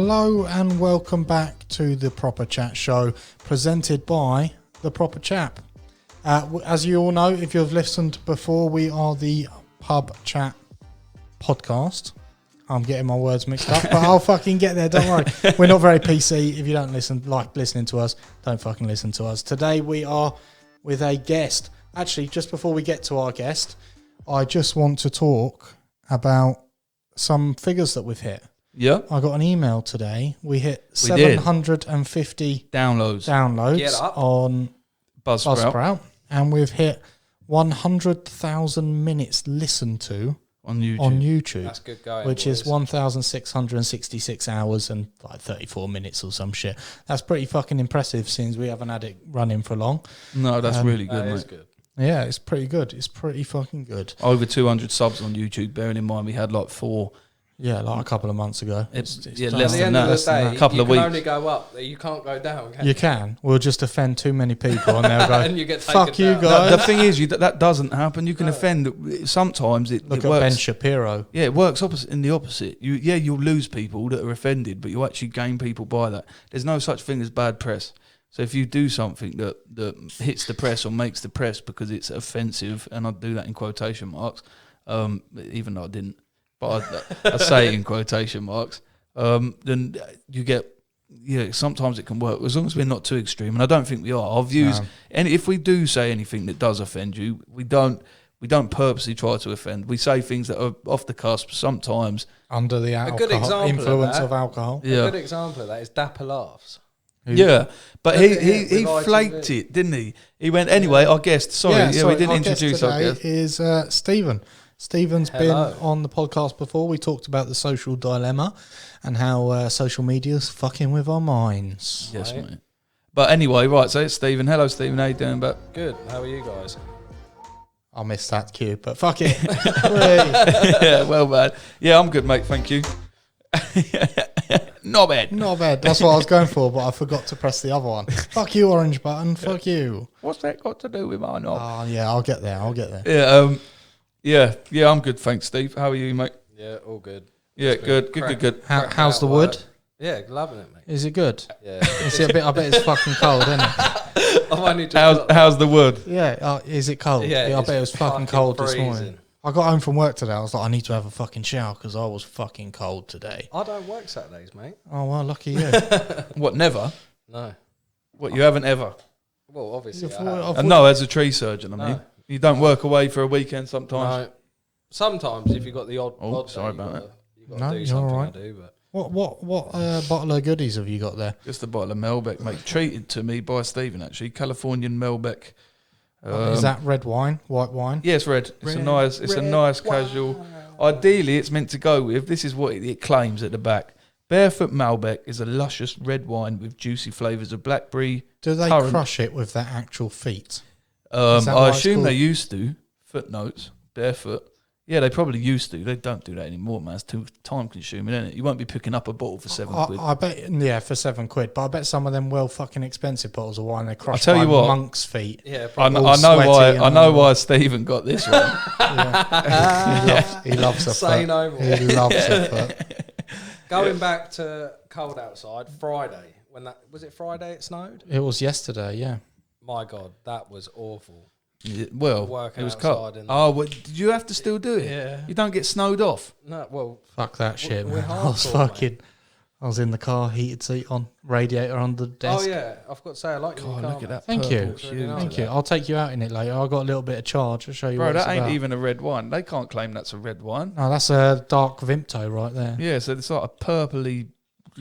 Hello and welcome back to the Proper Chat Show, presented by the Proper Chap. As you all know, if you've listened before, we are the Pub Chat podcast. I'm getting my words mixed up, but I'll fucking get there, don't worry. We're not very PC. If you don't like listening to us, don't fucking listen to us. Today we are with a guest. Actually, just before we get to our guest, I just want to talk about some figures that we've hit. Yeah. I got an email today. We hit 750 downloads on Buzzsprout, and we've hit 100,000 minutes listened to on YouTube. That's good going, which is 1,666 hours and like 34 minutes or some shit. That's pretty fucking impressive since we haven't had it running for long. No, that's really good, mate. Is good. Yeah, it's pretty good. It's pretty fucking good. Over 200 subs on YouTube, bearing in mind we had like 4. Yeah, like a couple of months ago. It's less than that. A couple of weeks. You can only go up. You can't go down, can you? You can. We'll just offend too many people and they'll go, and you get fuck you down. guys. The thing is, that doesn't happen. You can offend. Sometimes it Look at Ben Shapiro. Yeah, it works in the opposite. You'll lose people that are offended, but you actually gain people by that. There's no such thing as bad press. So if you do something that hits the press or makes the press because it's offensive, and I do that in quotation marks, even though I didn't, but I say it in quotation marks, then you get, sometimes it can work as long as we're not too extreme, and I don't think we are. Our views, and if we do say anything that does offend you, we don't purposely try to offend. We say things that are off the cusp sometimes. Under the influence of alcohol. Yeah. A good example of that is Dapper Laughs. Yeah, but he flaked it, didn't he? He went, anyway, our guest, sorry, we didn't introduce our guest. Is Stephen. Stephen's been on the podcast before. We talked about the social dilemma and how social media's fucking with our minds. Yes, mate. But anyway, right, so it's Stephen. Hello, Stephen. How you doing, bud? Good. How are you guys? I missed that cue, but fuck it. Yeah, well, man. Yeah, I'm good, mate. Thank you. Not bad. Not bad. That's what I was going for, but I forgot to press the other one. Fuck you, orange button. Fuck you. What's that got to do with my knob? Oh, yeah, I'll get there. Yeah, I'm good, thanks, Steve. How are you, mate? Yeah, all good. Yeah, good. How's the wood? Yeah, loving it, mate. Is it good? Yeah. Is it a bit? I bet it's fucking cold, isn't it? I've only just how's the wood? Yeah, is it cold? Yeah, I bet it was fucking cold freezing. this morning. I got home from work today. I was like, I need to have a fucking shower because I was fucking cold today. I don't work Saturdays, mate. Oh, well, lucky you. What, never? No. What, you haven't ever? Well, obviously No, as a tree surgeon, I mean. You don't work away for a weekend sometimes? No. Sometimes, if you've got the odd sorry day, about that. You've got to do something, right. I do, but... What bottle of goodies have you got there? Just a bottle of Melbeck, mate. Treated to me by Stephen, actually. Californian Melbeck. Is that red wine? White wine? Yeah, it's red. It's a nice casual. Ideally, it's meant to go with, this is what it claims at the back. Barefoot Malbec is a luscious red wine with juicy flavours of blackberry. Do they currant. crush it with their actual feet? I assume they used to. Footnotes. Barefoot. Yeah, they probably used to. They don't do that anymore, man. It's too time consuming, isn't it? You won't be picking up a bottle for £7. I bet, for £7. But I bet some of them fucking expensive bottles of wine they crush by monks' feet. Yeah, I know why Stephen got this one. He loves a Say foot. no more. He loves a foot. Going back to cold outside, Friday, was it Friday it snowed? It was yesterday, yeah. My God, that was awful. Yeah, well, working it was outside cold. Did you have to still do it? Yeah. You don't get snowed off? No, well... Fuck that shit, we're man. I was in the car, heated seat on, radiator on the desk. Oh, yeah. I've got to say, I like your car. Look at that. Thank you. Thank you. I'll take you out in it later. I've got a little bit of charge. I'll show you what it's that ain't about. even a red wine. They can't claim that's a red wine. No, that's a dark Vimto right there. Yeah, so it's like a purpley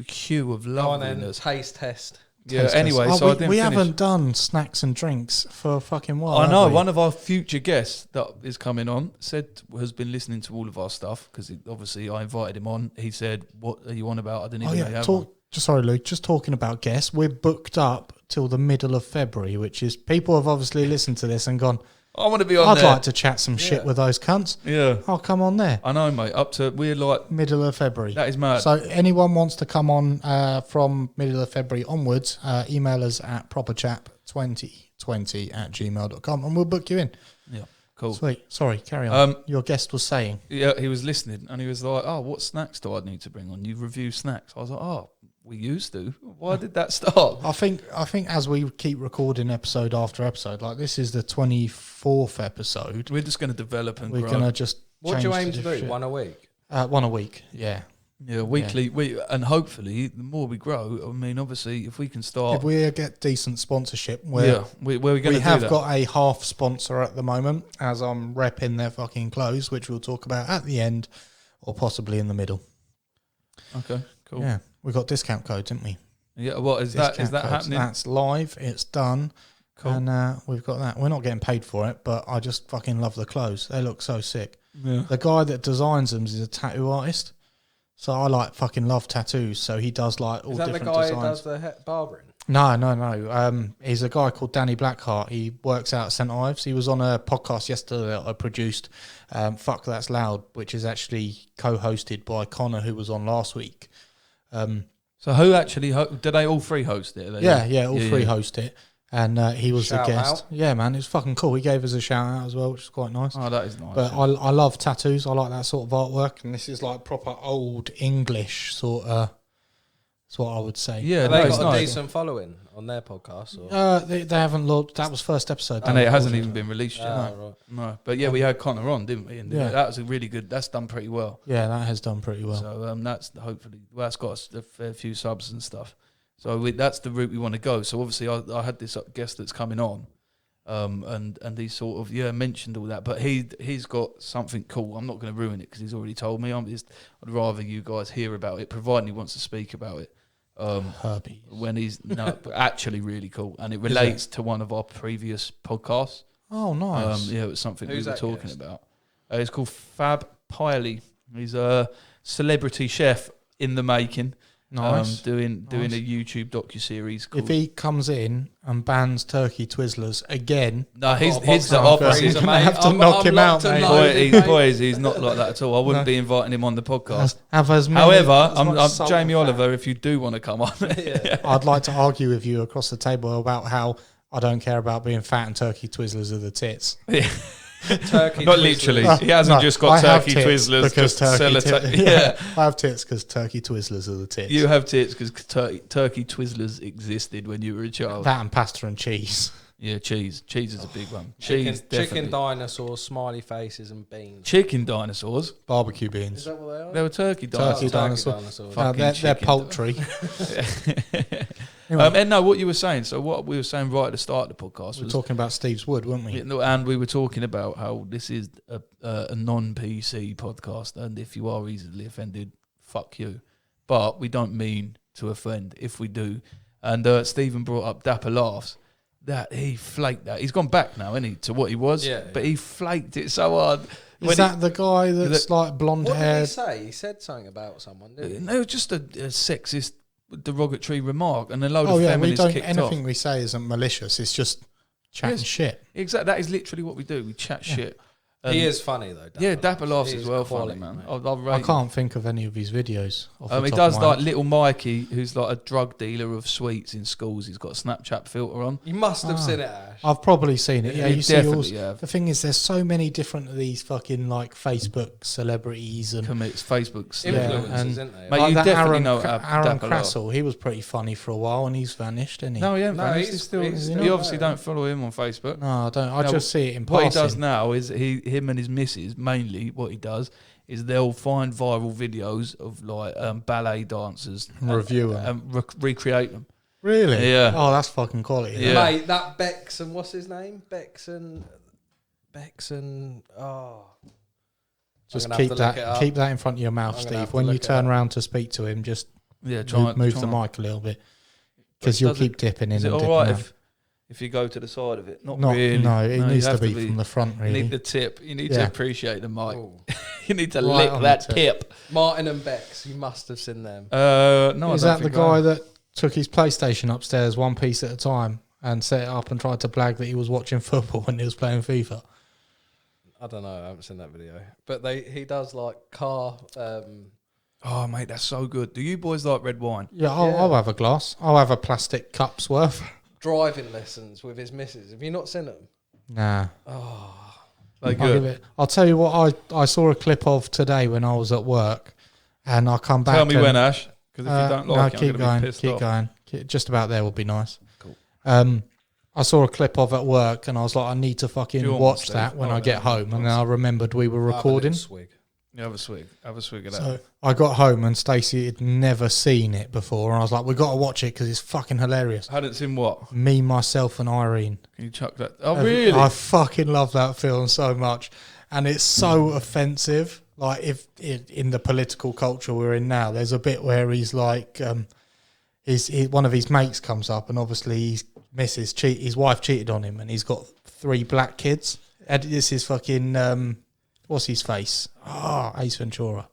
hue of loveliness. Go on then, taste test. Yeah, anyway, so I didn't we finish. haven't done snacks and drinks for a fucking while. I know, one of our future guests that is coming on has been listening to all of our stuff because obviously I invited him on. He said, "What are you on about? I didn't even know you have one." Sorry, Luke, just talking about guests, we're booked up till the middle of February, which is, people have obviously listened to this and gone, I want to be on I'd there. like to chat some shit with those cunts. Yeah. I'll come on there. I know, mate. We're like... Middle of February. That is mad. So anyone wants to come on from middle of February onwards, email us at properchap2020@gmail.com and we'll book you in. Yeah. Cool. Sweet. Sorry, carry on. Um, Your guest was saying. Yeah, he was listening and he was like, "Oh, what snacks do I need to bring on? You review snacks." I was like, "Oh, we used to. Why did that start?" I think as we keep recording episode after episode, like this is the 24th episode. We're just going to develop and We're grow. gonna just What do you aim to different do? shit. One a week? One a week. Yeah. Yeah, weekly. And hopefully, the more we grow, I mean, obviously, if we can start. If we get decent sponsorship, where where we're going to we do have that. got a half sponsor at the moment, as I'm repping their fucking clothes, which we'll talk about at the end, or possibly in the middle. Okay, cool. Yeah, we got discount code, didn't we? Yeah, what is that? Is Discount that codes. happening? That's live. It's done. Cool. And we've got that. We're not getting paid for it, but I just fucking love the clothes. They look so sick. Yeah. The guy that designs them is a tattoo artist. So I like fucking love tattoos. So he does like all Is that the different guy designs. who does the barbering? No. He's a guy called Danny Blackheart. He works out at St Ives. He was on a podcast yesterday that I produced, Fuck That's Loud, which is actually co-hosted by Connor, who was on last week. So who actually did they all three host it? All three host it. And he was Shout the guest. out. Yeah, man, it was fucking cool. He gave us a shout out as well, which is quite nice. Oh, that is nice. But I love tattoos. I like that sort of artwork, and this is like proper old English sort of. That's what I would say. Yeah, Have that they is got a nice. decent following on their podcast? Or? They haven't looked. That was first episode. And it hasn't even been released yet. Right. No, but yeah, we had Connor on, didn't we? And Yeah. that was a really good. That's done pretty well. Yeah, that has done pretty well. So that's hopefully that's got us a fair few subs and stuff. So that's the route we want to go. So obviously, I had this guest that's coming on, and he sort of mentioned all that. But he's got something cool. I'm not going to ruin it because he's already told me. I'd rather you guys hear about it, providing he wants to speak about it. Herbie. When he's actually really cool, and it relates to one of our previous podcasts. Oh, nice. It was something Who's we were that talking guest? about. It's called Fab Piley. He's a celebrity chef in the making. Nice. Doing Nice. a YouTube docu-series If he comes in and bans turkey Twizzlers again, no, he's I've got a the box opposite. You're freezer, gonna mate. have to I'm knock him locked out, and mate. loaded, mate. Boys, he's not like that at all. I wouldn't be inviting him on the podcast. have as many. However, as I'm much salt Jamie and fat. Oliver. If you do want to come on, I'd like to argue with you across the table about how I don't care about being fat and turkey Twizzlers are the tits. Turkey not Twizzlers. literally. He hasn't just got I have turkey tits Twizzlers because just to turkey sell it. yeah, I have tits because turkey Twizzlers are the tits. You have tits because turkey Twizzlers existed when you were a child. That and pasta and cheese. Yeah, cheese. Cheese is a big one. Cheese, Chicken definitely. dinosaurs, smiley faces, and beans. Chicken dinosaurs. Barbecue Is beans. that what they are? They were turkey Turkey dinosaurs. dinosaur. dinosaurs. Fucking They're chicken. poultry. And no, what you were saying. So what we were saying right at the start of the podcast We're was, talking about Steve's Wood, weren't we? yeah, no, and we were talking about how this is a non-PC podcast, and if you are easily offended, fuck you. But we don't mean to offend if we do. And Stephen brought up Dapper Laughs. That he flaked that. He's gone back now, isn't he, to what he was? Yeah, But he flaked it so hard. Is that the guy that's like blonde What did he haired? say? He said something about someone, didn't he? No, it was just a sexist, derogatory remark, and a load Oh of yeah, we feminists don't. kicked Anything off. we say isn't malicious. It's just chatting Yes. shit. Exactly, that is literally what we do. We chat shit. He is funny though. Yeah, Dapper Laughs He as is well, quality, funny man. mate. I'll rate I him. can't think of any of his videos. Off the He top does of my like head. Little Mikey, who's like a drug dealer of sweets in schools. He's got a Snapchat filter on. You must have seen it, Ash. I've probably seen it. Yeah, You you see definitely all. have. The thing is, there's so many different of these fucking like Facebook celebrities and Commits Facebook's. Yeah, Influencers, and- isn't they? Mate, like you that definitely Aaron, know Aaron Dapper Laughs. Crassel. He was pretty funny for a while, and he's vanished, isn't he? No, yeah, No, he's he's still. still You obviously there. don't follow him on Facebook. No, I don't. I No, just see it in What passing. he does now is him and his missus, mainly what he does is they'll find viral videos of like ballet dancers Review 'em. and recreate them. Really? Yeah. Oh, that's fucking quality. Yeah. Mate, that Bexon, what's his name? Bexon. Oh, Just I'm gonna keep have to look it that up. keep that in front of your mouth, I'm gonna have Steve. to When you look it turn up. around to speak to him, just Yeah, move the try. mic a little bit because you'll Does it- keep dipping in Is it and all dipping right out. if you go to the side of it? Not Not, really. No, it you needs to have be from the front, You really. need the tip. You need Yeah. to appreciate the mic. oh. You need to Right lick on that the tip. Martin and Bex, you must have seen them. No, Is I that don't the think guy I- that took his PlayStation upstairs one piece at a time and set it up and tried to blag that he was watching football when he was playing FIFA? I don't know, I haven't seen that video. But he does like car. Oh, mate, that's so good. Do you boys like red wine? Yeah, I'll have a glass. I'll have a plastic cup's worth. Driving lessons with his missus. Have you not seen them? Nah. Oh, I'll tell you what I saw a clip of today when I was at work, and I'll come back. Tell me when, Ash, because if you don't like it, keep I'm going to be going, pissed keep off. going. Just about there would be nice. Cool. I saw a clip of at work, and I was like, I need to fucking Do you want watch Steve? that when Oh, I get no, home, and then I remembered we were Have a recording. little swig. Yeah, have a swig of that. So I got home, and Stacey had never seen it before, and I was like, we got to watch it because it's fucking hilarious. Hadn't seen what? Me, myself, and Irene. Can you chuck that? Oh, really? I fucking love that film so much, and it's so offensive. Like, if in the political culture we're in now, there's a bit where he's like, one of his mates comes up, and obviously his wife cheated on him, and he's got 3 black kids. And this is fucking what's his face? Ace Ventura,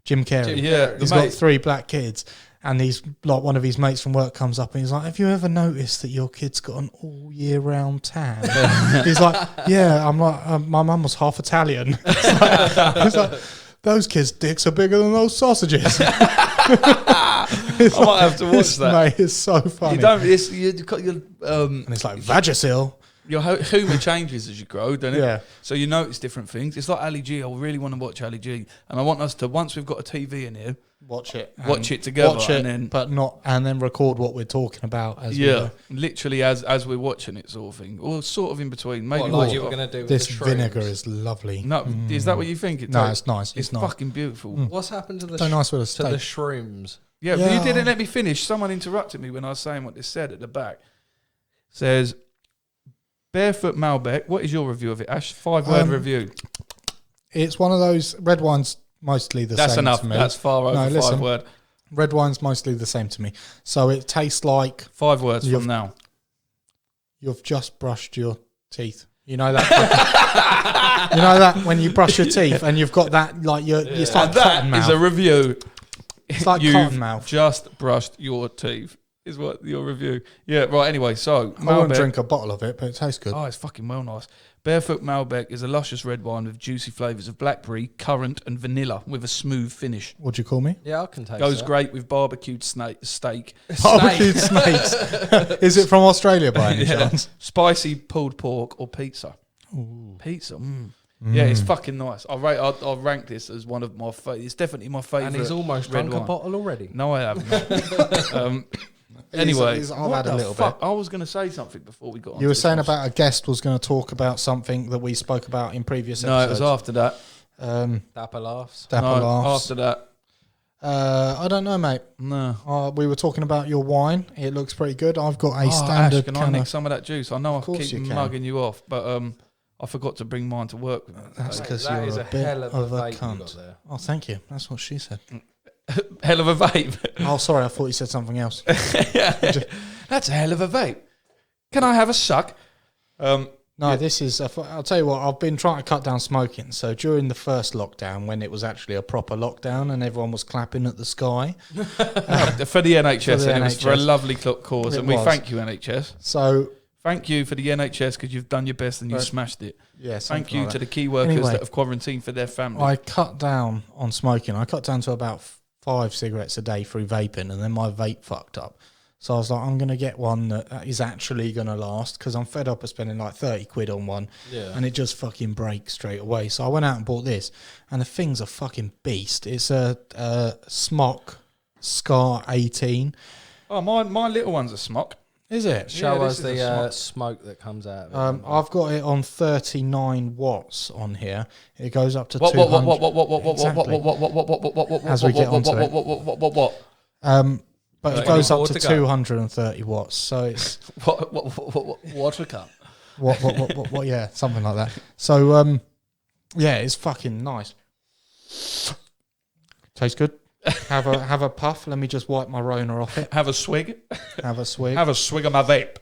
Jim Carrey. Yeah, He's got 3 black kids, and he's like, one of his mates from work comes up and he's like, have you ever noticed that your kid's got an all year round tan? He's like, yeah. I'm like, my mum was half Italian. He's like, those kids' dicks are bigger than those sausages. I might have to watch that. Mate, it's so funny. You don't. And it's like Vagisil. Your humour changes as you grow, doesn't it? Yeah. So you notice different things. It's like Ali G. I really want to watch Ali G, and I want us to, once we've got a TV in here, Watch it together, watch it, and then and then record what we're talking about as we yeah, go. literally as we're watching it, sort of thing, or sort of in between. Maybe What, more. like you were going to do with This the shrooms? vinegar is lovely. No, is that what you think? No, it's nice. It's nice. fucking beautiful. What's happened to the So nice with a to the steak. shrooms? Yeah, Yeah. but you didn't let me finish. Someone interrupted me when I was saying what this said at the back. Says, Barefoot Malbec, what is your review of it, Ash? 5-word review. It's one of those red wines, mostly the That's same enough. to me. That's far over No, listen. 5-word. Red wine's mostly the same to me. So it tastes like 5 words You've- from now. you've just brushed your teeth. You know that? You know that when you brush your teeth and you've got that, like, it's like That cotton is mouth. a review. It's like You've cotton mouth. just brushed your teeth, is what your review. Yeah, right, anyway, so I won't Malbec. drink a bottle of it, but it tastes good. Oh, it's fucking well nice. Barefoot Malbec is a luscious red wine with juicy flavours of blackberry, currant and vanilla with a smooth finish. What'd you call me? Yeah, I can taste Goes that. great with barbecued steak. Barbecued snakes. Is it from Australia by any Yeah. chance? Spicy pulled pork or pizza. Pizza. Yeah, it's fucking nice. I'll rank this as one of my favourite. It's definitely my favourite. And he's almost red drunk a wine. bottle already. No, I haven't. Anyway, I've what had a the little fuck? I was going to say something before we got on. You were saying about a guest was going to talk about something that we spoke about in previous No, it episodes. was after that. Dapper laughs. Dapper No, laughs. after that. I don't know, mate. No. We were talking about your wine. It looks pretty good. I've got a Ash, standard can I can nick of... some of that juice? I know I course keep you can. mugging you off, but I forgot to bring mine to work with me. That's Mate, because that you're is a a bit hell of a vape you got cunt. there. Oh, thank you. That's what she said. Hell of a vape. Oh, sorry. I thought you said something else. That's a hell of a vape. Can I have a suck? No, this is... I'll tell you what. I've been trying to cut down smoking. So during the first lockdown, when it was actually a proper lockdown and everyone was clapping at the sky... For the NHS, For the and it was for a NHS. lovely cause, It and we was. thank you, NHS. So... Thank you for the NHS because you've done your best and you Right. smashed it. Yeah, Thank something you like to that. the key workers Anyway, that have quarantined for their family. I cut down on smoking. I cut down to about 5 cigarettes a day through vaping, and then my vape fucked up. So I was like, I'm going to get one that is actually going to last, because I'm fed up of spending like 30 quid on one, Yeah. and it just fucking breaks straight away. So I went out and bought this, and the thing's a fucking beast. It's a Smock Scar 18. Oh, my little one's a smock. Is it? Show Yeah, us this is the a smoke that comes out of it. I've got it on 39 watts on here. It goes up to What? 200. As we get onto it. What? But it Right. goes up More to to go. 230 watts. So it's Water cup. what? Yeah, something like that. So yeah, it's fucking nice. Tastes good. Have a puff. Let me just wipe my Rona off it. Have a swig. Have a swig. Have a swig of my vape.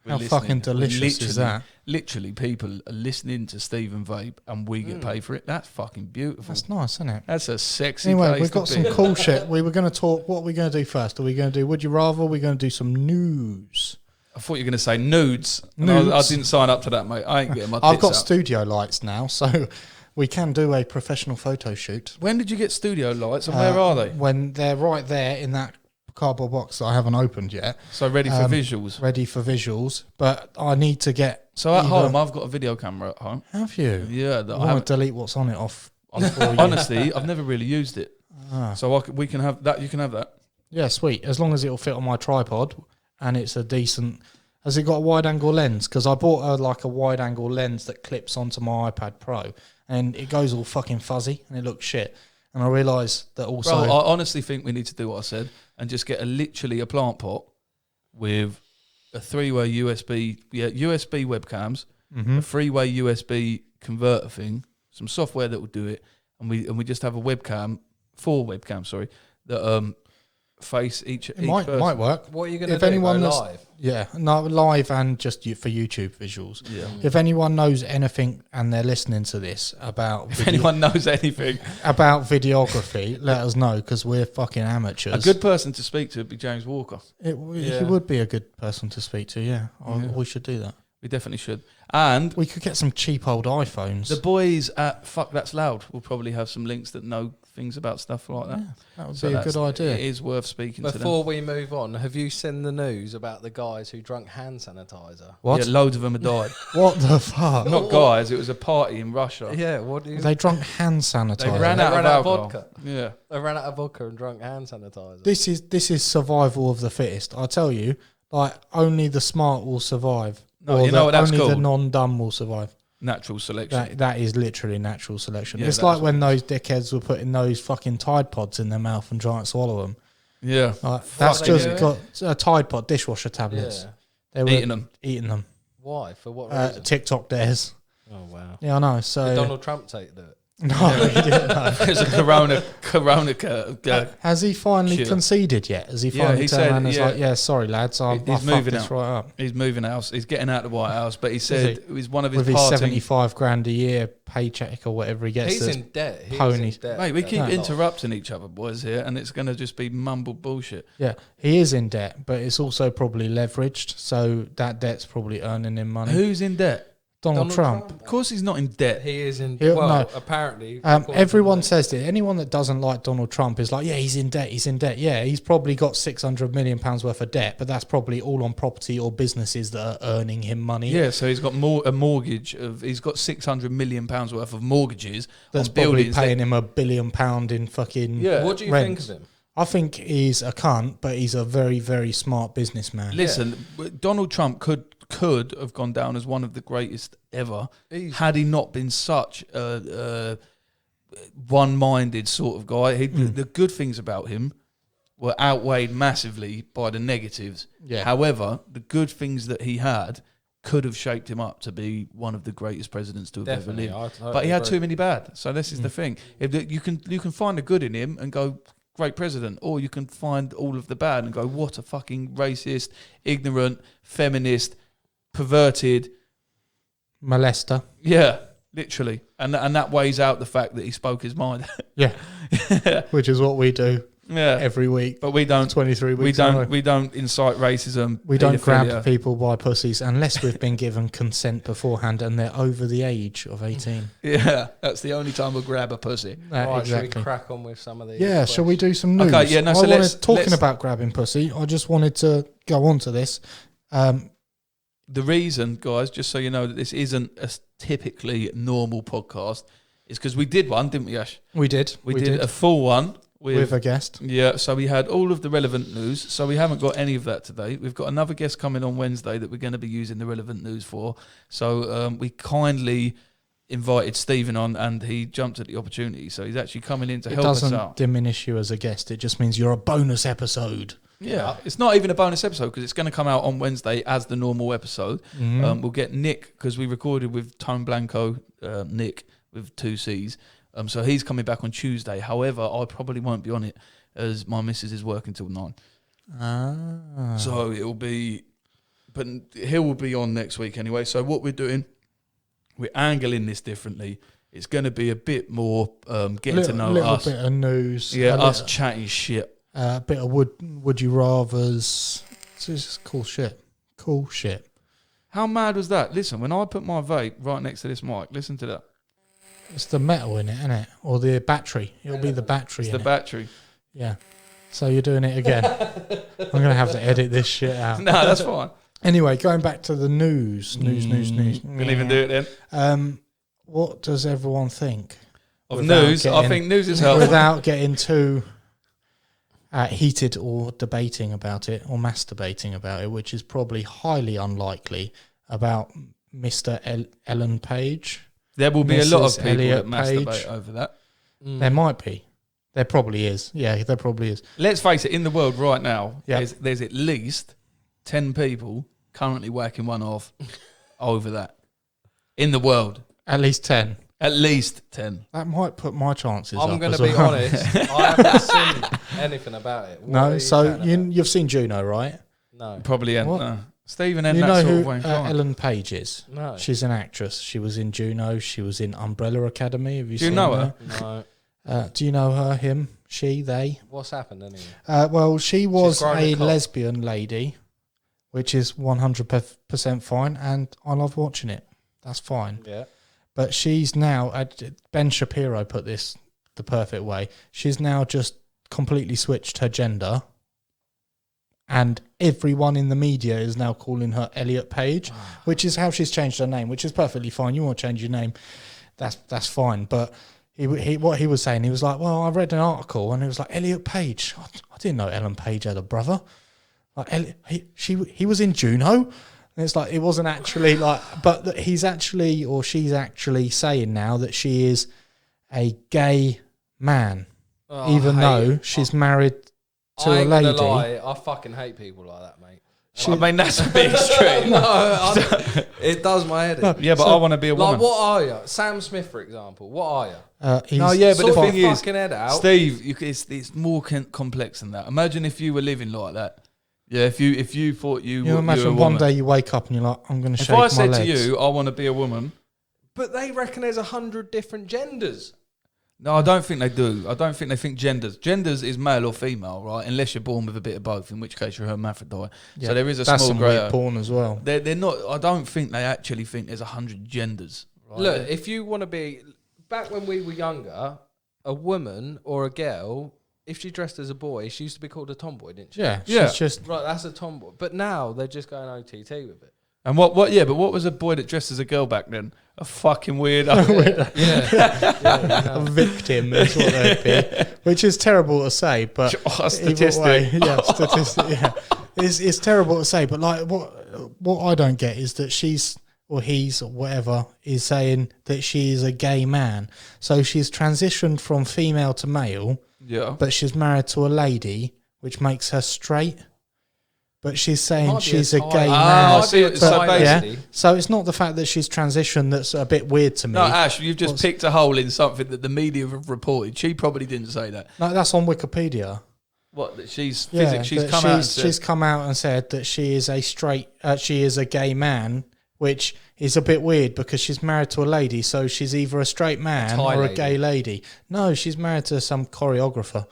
We're How listening. fucking delicious is that? Literally, people are listening to Stephen Vape, and we get paid for it. That's fucking beautiful. That's nice, isn't it? That's a sexy Anyway, place we've got to some be. cool shit. We were going to talk. What are we going to do first? Are we going to do Would You Rather? Are we going to do some news? I thought you were going to say nudes. And Nudes. I didn't sign up to that, mate. I ain't getting my I've tits got out. studio lights now, so we can do a professional photo shoot. When did you get studio lights, and where are they? When they're right there in that cardboard box that I haven't opened yet, So ready for visuals. ready for visuals. But I need to get So at Either- home, I've got a video camera at home. Have you? Yeah, that I I want haven't. to delete what's on it off. For you. Honestly, I've never really used it. Ah. So we can have that. You can have that. Yeah, sweet. As long as it'll fit on my tripod and it's a decent. Has it got a wide angle lens? Because I bought a wide angle lens that clips onto my iPad Pro, and it goes all fucking fuzzy and it looks shit. And I realised that also. Bro, I honestly think we need to do what I said and just get literally a plant pot with a 3-way USB webcams, Mhm. a 3-way USB converter thing, some software that will do it, and we just have a webcam, 4 webcams, sorry, that face each. It might work. What are you going to If do? anyone Go that's- live? Yeah, no, live and just for YouTube visuals. Yeah. If anyone knows anything and they're listening to this about If anyone knows anything, about videography, let us know because we're fucking amateurs. a good person to speak to would be James Walker. He would be a good person to speak to. Yeah, we should do that. We definitely should. And We could get some cheap old iPhones. the boys at Fuck That's Loud will probably have some links that know things about stuff like that. Yeah, that would So be a good idea. It is worth speaking to them. Before we move on, have you seen the news about the guys who drunk hand sanitizer? What? Yeah, loads of them have died. What the fuck? Not guys, it was a party in Russia. Yeah, what do you? They drunk hand sanitizer. They ran They out ran of out of alcohol. vodka. Yeah. They ran out of vodka and drunk hand sanitizer. This is survival of the fittest. I tell you, like only the smart will survive. No, Or you know what that's only the called? non-dumb will survive. Natural selection. That is literally natural selection. Yeah, it's that's like what when it those dickheads were putting those fucking Tide Pods in their mouth and trying to swallow them. Yeah. Like, that's they just doing? got a Tide Pod dishwasher tablets. Yeah. They were Eating them. Why? For what reason? TikTok dares. Oh wow. Yeah, I know. So Did Donald Trump take that? no, he didn't know. There's a corona Has he finally Shit. conceded yet? Has he Yeah, finally he turned said, around and was yeah. like, yeah, sorry lads, I He's fucked moving this out. right up. He's moving house. He's getting out of the White House. But he said it was one of his With his parting. 75 grand a year paycheck or whatever he gets. He's that's- in debt. He's ponies. in debt. Mate, we keep No. interrupting each other, boys, here, and it's going to just be mumbled bullshit. Yeah, he is in debt, but it's also probably leveraged, so that debt's probably earning him money. Who's in debt? Donald Trump. Of course he's not in debt. He is in. He'll- Well, no. apparently, according to Everyone me. says that. Anyone that doesn't like Donald Trump is like, yeah, he's in debt. He's in debt. Yeah, he's probably got £600 million worth of debt, but that's probably all on property or businesses that are earning him money. Yeah, so he's got a mortgage of. He's got £600 million worth of mortgages That's on probably buildings. paying him £1 billion in fucking. Yeah. What do you rent. think of him? I think he's a cunt, but he's a very, very smart businessman. Listen, Donald Trump could have gone down as one of the greatest ever had he not been such a one-minded sort of guy. The good things about him were outweighed massively by the negatives. Yeah. However, the good things that he had could have shaped him up to be one of the greatest presidents to have Definitely, ever lived. I But he had agree. too many bad. So this is the thing. You can find the good in him and go, great president, or you can find all of the bad and go, what a fucking racist, ignorant, feminist, perverted. Molester. Yeah, literally. And that weighs out the fact that he spoke his mind. Yeah. Which is what we do Yeah. every week. But we don't 23 weeks. in a row. we don't incite racism. We don't grab paedophilia. people by pussies unless we've been given consent beforehand and they're over the age of 18. Yeah, that's the only time we'll grab a pussy. Right, should we Exactly. crack on with some of these? Yeah, shall we do some news? Okay, yeah, no, so let's- talking let's- about grabbing pussy, I just wanted to go on to this. The reason, guys, just so you know that this isn't a typically normal podcast, is because we did one, didn't we, Ash? We did. We did a full one with a guest. Yeah, so we had all of the relevant news. So we haven't got any of that today. We've got another guest coming on Wednesday that we're going to be using the relevant news for. So we kindly invited Stephen on and he jumped at the opportunity. So he's actually coming in to It help us doesn't out. diminish you as a guest. It just means you're a bonus episode. Yeah, it's not even a bonus episode because it's going to come out on Wednesday as the normal episode. We'll get Nick, because we recorded with Tone Blanco, Nick with 2 C's. So he's coming back on Tuesday. However, I probably won't be on it as my missus is working till 9. So it'll be, but he will be on next week anyway. So what we're doing, we're angling this differently. It's going to be a bit more getting to know us. A little bit of news. Yeah, a us little- chatting shit. A bit of would you rathers. It's just cool shit. Cool shit. How mad was that? Listen, when I put my vape right next to this mic, listen to that. It's the metal in it, isn't it? Or the battery. It'll be the battery It's in the it. battery. Yeah. So you're doing it again. I'm going to have to edit this shit out. No, that's fine. Anyway, going back to the news. Couldn't even do it then. What does everyone think? Of Without news, I getting- think news is helpful. Without getting too heated or debating about it or masturbating about it, which is probably highly unlikely, about Mr. Ellen Page. There will be a lot of Mrs. people Elliot that masturbate Page. over that. There might be. There probably is. Yeah, there probably is. Let's face it, in the world right now, Yeah. there's at least 10 people currently whacking one off over that. In the world. At least 10. At least 10. That might put my chances up. I'm going as to be well. honest. I haven't seen anything about it. What are No, you so chatting about? you've seen Juno, right? No. Probably ain't. What? No. Stephen and You that know sort who of way. Ellen Page is? No. She's an actress. She was in Juno. She was in Umbrella Academy. Have you Do you seen know her? No. Do you know her, him, she, they? What's happened anyway? Well, she was grown a a cock. lesbian lady, which is 100% fine, and I love watching it. That's fine. Yeah. But she's now, Ben Shapiro put this the perfect way, she's now just completely switched her gender, and everyone in the media is now calling her Elliot Page, which is how she's changed her name, which is perfectly fine. You want to change your name, that's fine. But what he was saying, he was like, well, I read an article and it was like, Elliot Page. I didn't know Ellen Page had a brother. Like he was in Juno. And it's like, it wasn't actually like, but that he's actually, or she's actually saying now that she is a gay man, Oh, even I hate though it. she's married to I a ain't gonna lady. lie, I fucking hate people like that, mate. I mean, that's a bit extreme. It does my head in. No, Yeah, but So- I want to be a woman. Like, what are you? Sam Smith, for example. What are you? He's No, yeah, but the Sort thing your is, fucking head out. Steve, it's more complex than that. Imagine if you were living like that. Yeah, if you thought you you were imagine a one woman. day you wake up and you're like, I'm going to If shave I my said legs. to you, I want to be a woman. But they reckon there's 100 different genders. No, I don't think they do. I don't think they think genders. Genders is male or female, right? Unless you're born with a bit of both, in which case you're a hermaphrodite. Yeah, So there is a that's small some grey weird area. porn as well. They're not. I don't think they actually think there's 100 genders. Right? Look, if you want to be... Back when we were younger, a woman or a girl, if she dressed as a boy, she used to be called a tomboy, didn't she? Yeah, Yeah. she's just Right, that's a tomboy. But now they're just going OTT with it. And what? Yeah, but what was a boy that dressed as a girl back then? A fucking weirdo. Yeah. a victim is what they'd be, which is terrible to say, but Oh, either statistic. way, yeah, statistic, yeah, it's terrible to say. But like, what I don't get is that she's or he's or whatever is saying that she is a gay man, so she's transitioned from female to male, Yeah. but she's married to a lady, which makes her straight. But she's saying Might be she's a tie. gay Ah, man. I see. Might be a So tie, basically, Yeah. So it's not the fact that she's transitioned that's a bit weird to me. no, Ash, you've just What's- picked a hole in something that the media have reported. She probably didn't say that. No, that's on Wikipedia. What? That she's Yeah, she's that come out and said. she's come out and said that she is a she is a gay man, which is a bit weird because she's married to a lady, so she's either a straight man Thai or a lady. gay lady. No, she's married to some choreographer.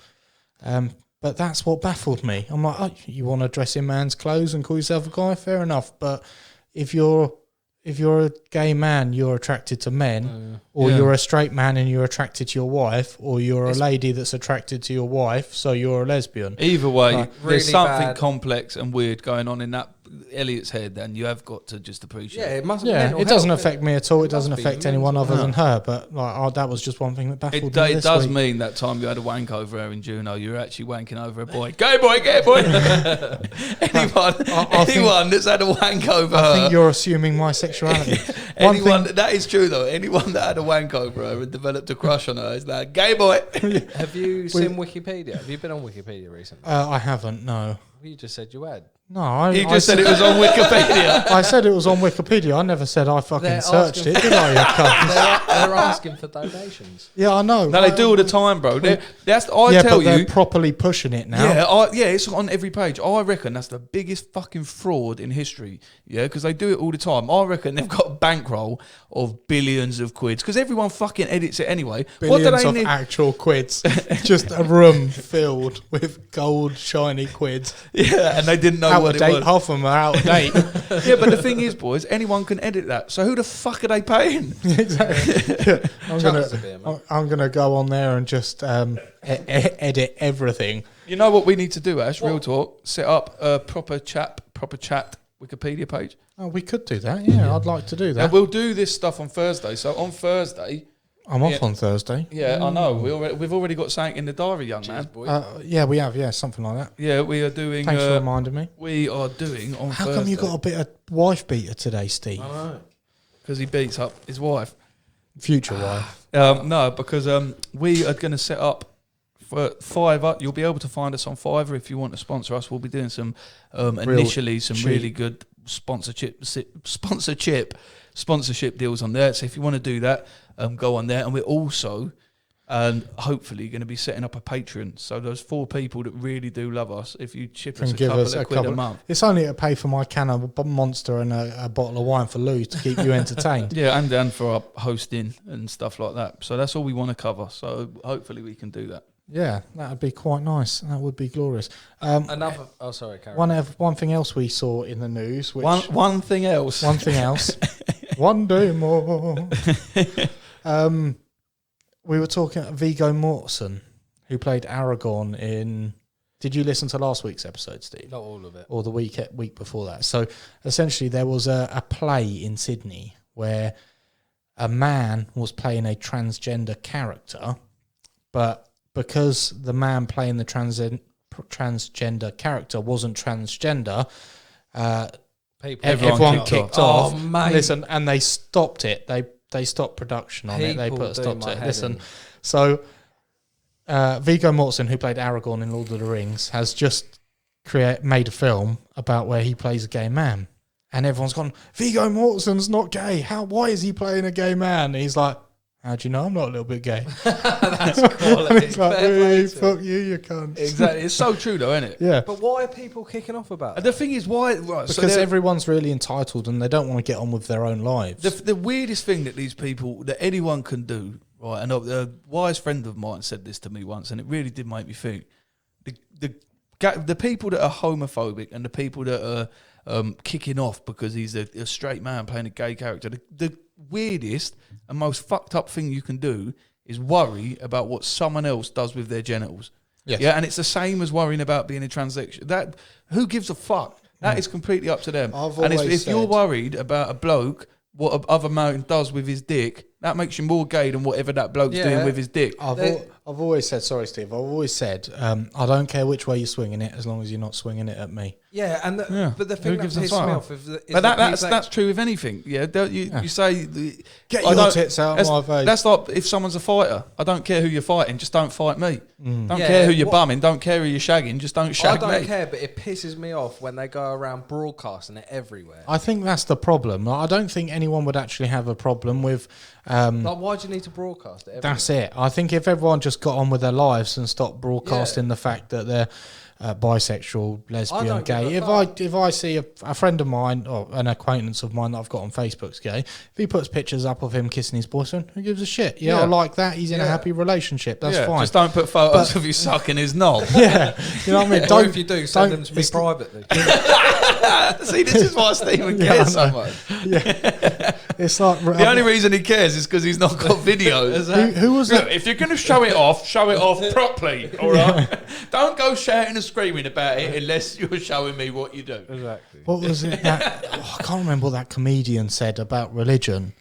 But that's what baffled me. I'm like, oh, you want to dress in man's clothes and call yourself a guy? Fair enough. But if you're a gay man, you're attracted to men, or Yeah. you're a straight man and you're attracted to your wife, or you're a lady that's attracted to your wife, so you're a lesbian. Either way, Right. Really there's something bad. complex and weird going on in that Elliot's head, and you have got to just appreciate. Yeah, it. it must Yeah, mental it doesn't health, affect me at all. It It doesn't must be affect anyone mental other than health. her. But like, that was just one thing that baffled It me it this does week. mean that time you had a wank over her in Juno, you were actually wanking over a boy. Gay boy, gay boy. anyone that's had a wank over I her. think you're assuming my sexuality. One Anyone thing- that is true though. Anyone that had a wank over her and developed a crush on her is that gay boy. Have you seen Wikipedia? Have you been on Wikipedia recently? I haven't. No, You just said you had. no. He just said it was on Wikipedia. I said it was on Wikipedia. I never said I fucking They're searched asking it, did I? You cunt? They're asking for donations. Yeah, I know. No, they do all the time, bro. That's I Yeah, tell but they're you. properly pushing it now. Yeah, it's on every page. I reckon that's the biggest fucking fraud in history. Yeah, because they do it all the time. I reckon they've got a bankroll of billions of quids because everyone fucking edits it anyway. Billions what do they of need? actual quids. Just a room filled with gold, shiny quids. Yeah, and they didn't know Out what of it date. was. Half of them are out of date. Yeah, but the thing is, boys, anyone can edit that. So who the fuck are they paying? Exactly. Yeah. Chuckles a bit, man. I'm gonna go on there and just edit everything. You know what we need to do, Ash? Real talk. Set up a proper chat Wikipedia page. Oh, we could do that. Yeah, I'd like to do that. And we'll do this stuff on Thursday. So on Thursday, I'm off on Thursday. yeah, I know. We've already got something in the diary, young man. boy. Yeah, we have. Yeah, something like that. Yeah, we are doing. Thanks for reminding me. We are doing on How Thursday. come you got a bit of wife beater today, Steve? I know. Because he beats up his wife. Future wife. No, because we are going to set up for Fiverr. You'll be able to find us on Fiverr if you want to sponsor us. We'll be doing some initially some cheap. really good sponsorship deals on there. So if you want to do that, go on there. And we're also hopefully going to be setting up a Patreon. So those 4 people that really do love us, if you chip us a couple of quid a month. It's only to pay for my can of Monster and a bottle of wine for Lou to keep you entertained. Yeah, and for our hosting and stuff like that. So that's all we want to cover. So hopefully we can do that. Yeah, that would be quite nice. That would be glorious. Another. Oh, sorry, Karen. One thing else we saw in the news. Which One thing else. One thing else. One day more. We were talking about Viggo Mortensen, who played Aragorn in... Did you listen to last week's episode, Steve? Not all of it. Or the week before that. So essentially there was a play in Sydney where a man was playing a transgender character, but because the man playing the transgender character wasn't transgender, everyone kicked off. Oh, mate. Listen, and they stopped it. They stopped production on it. They put a stop to it. Listen, so Viggo Mortensen, who played Aragorn in Lord of the Rings, has just made a film about where he plays a gay man, and everyone's gone, Viggo Mortensen's not gay. Why is he playing a gay man? And he's like, how do you know I'm not a little bit gay? That's quality. It's like, hey, fuck you cunt. Exactly. It's so true though, isn't it? Yeah. But why are people kicking off about it? The thing is, why? Right, Because everyone's really entitled and they don't want to get on with their own lives. the weirdest thing that these people, that anyone can do, right? And a wise friend of mine said this to me once, and it really did make me think. The people that are homophobic and the people that are kicking off because he's a straight man playing a gay character, the weirdest and most fucked up thing you can do is worry about what someone else does with their genitals. Yes. Yeah, and it's the same as worrying about being a transsexual. That, who gives a fuck? That is completely up to them. If you're worried about a bloke, what a other man does with his dick, that makes you more gay than whatever that bloke's doing with his dick. I've always said, sorry, Steve, I've always said, I don't care which way you're swinging it as long as you're not swinging it at me. Yeah, but the thing that pisses me off is but that's true with anything. Yeah, you say get your tits out of my face. That's like if someone's a fighter. I don't care who you're fighting, just don't fight me. Don't care who you're bumming. Don't care who you're shagging. Just don't shag me. I don't care, but it pisses me off when they go around broadcasting it everywhere. I think that's the problem. I don't think anyone would actually have a problem with. Like, why do you need to broadcast it? That's it. I think if everyone just got on with their lives and stopped broadcasting the fact that they're bisexual, lesbian, gay. If I see a friend of mine or an acquaintance of mine that I've got on Facebook's gay, if he puts pictures up of him kissing his boyfriend, who gives a shit? Yeah, I like that. He's in a happy relationship. That's fine. Just don't put photos of you sucking his knob. Yeah, you know what I mean. Or if you do, send them to me privately. See, this is why Stephen cares so much. Yeah, it's like the only reason he cares is because he's not got videos. Who was Look, that? if you're going to show it off properly. All right, don't go shouting and screaming about it unless you're showing me what you do. Exactly. What was it? I can't remember what that comedian said about religion.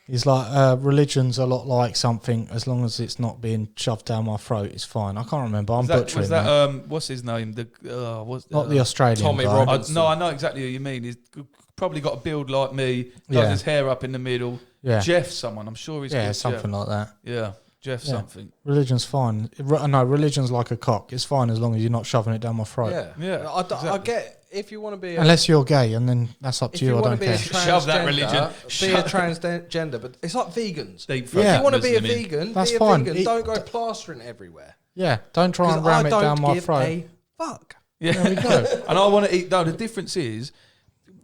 He's like, religion's a lot like something. As long as it's not being shoved down my throat, it's fine. I can't remember. I'm butchering that. What's his name? Not the Australian Tommy guy. Robinson. No, I know exactly who you mean. He's probably got a build like me. Does his hair up in the middle. Yeah. Jeff, someone. I'm sure he's called something Jeff. like that. Yeah, Jeff something. Religion's fine. No, religion's like a cock. It's fine as long as you're not shoving it down my throat. Yeah. I get if you want to be unless you're gay, and then that's up to you. I don't care. Shove that religion. Be a transgender, but it's like vegans. If you want to be a vegan, that's be a fine. vegan. Don't go plastering everywhere. Yeah, don't try and ram it down my throat. I don't give a fuck. Yeah, there we go. And I want to eat. No, the difference is,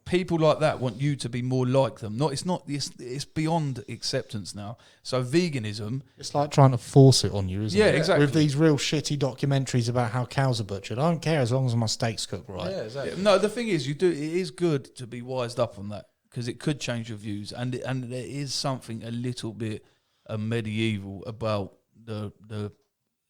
people like that want you to be more like them. It's beyond acceptance now. So veganism, it's like trying to force it on you, isn't it? Yeah, exactly. With these real shitty documentaries about how cows are butchered, I don't care as long as my steak's cooked right. Yeah, exactly. No, the thing is, it is good to be wised up on that because it could change your views, and there is something a little bit medieval about the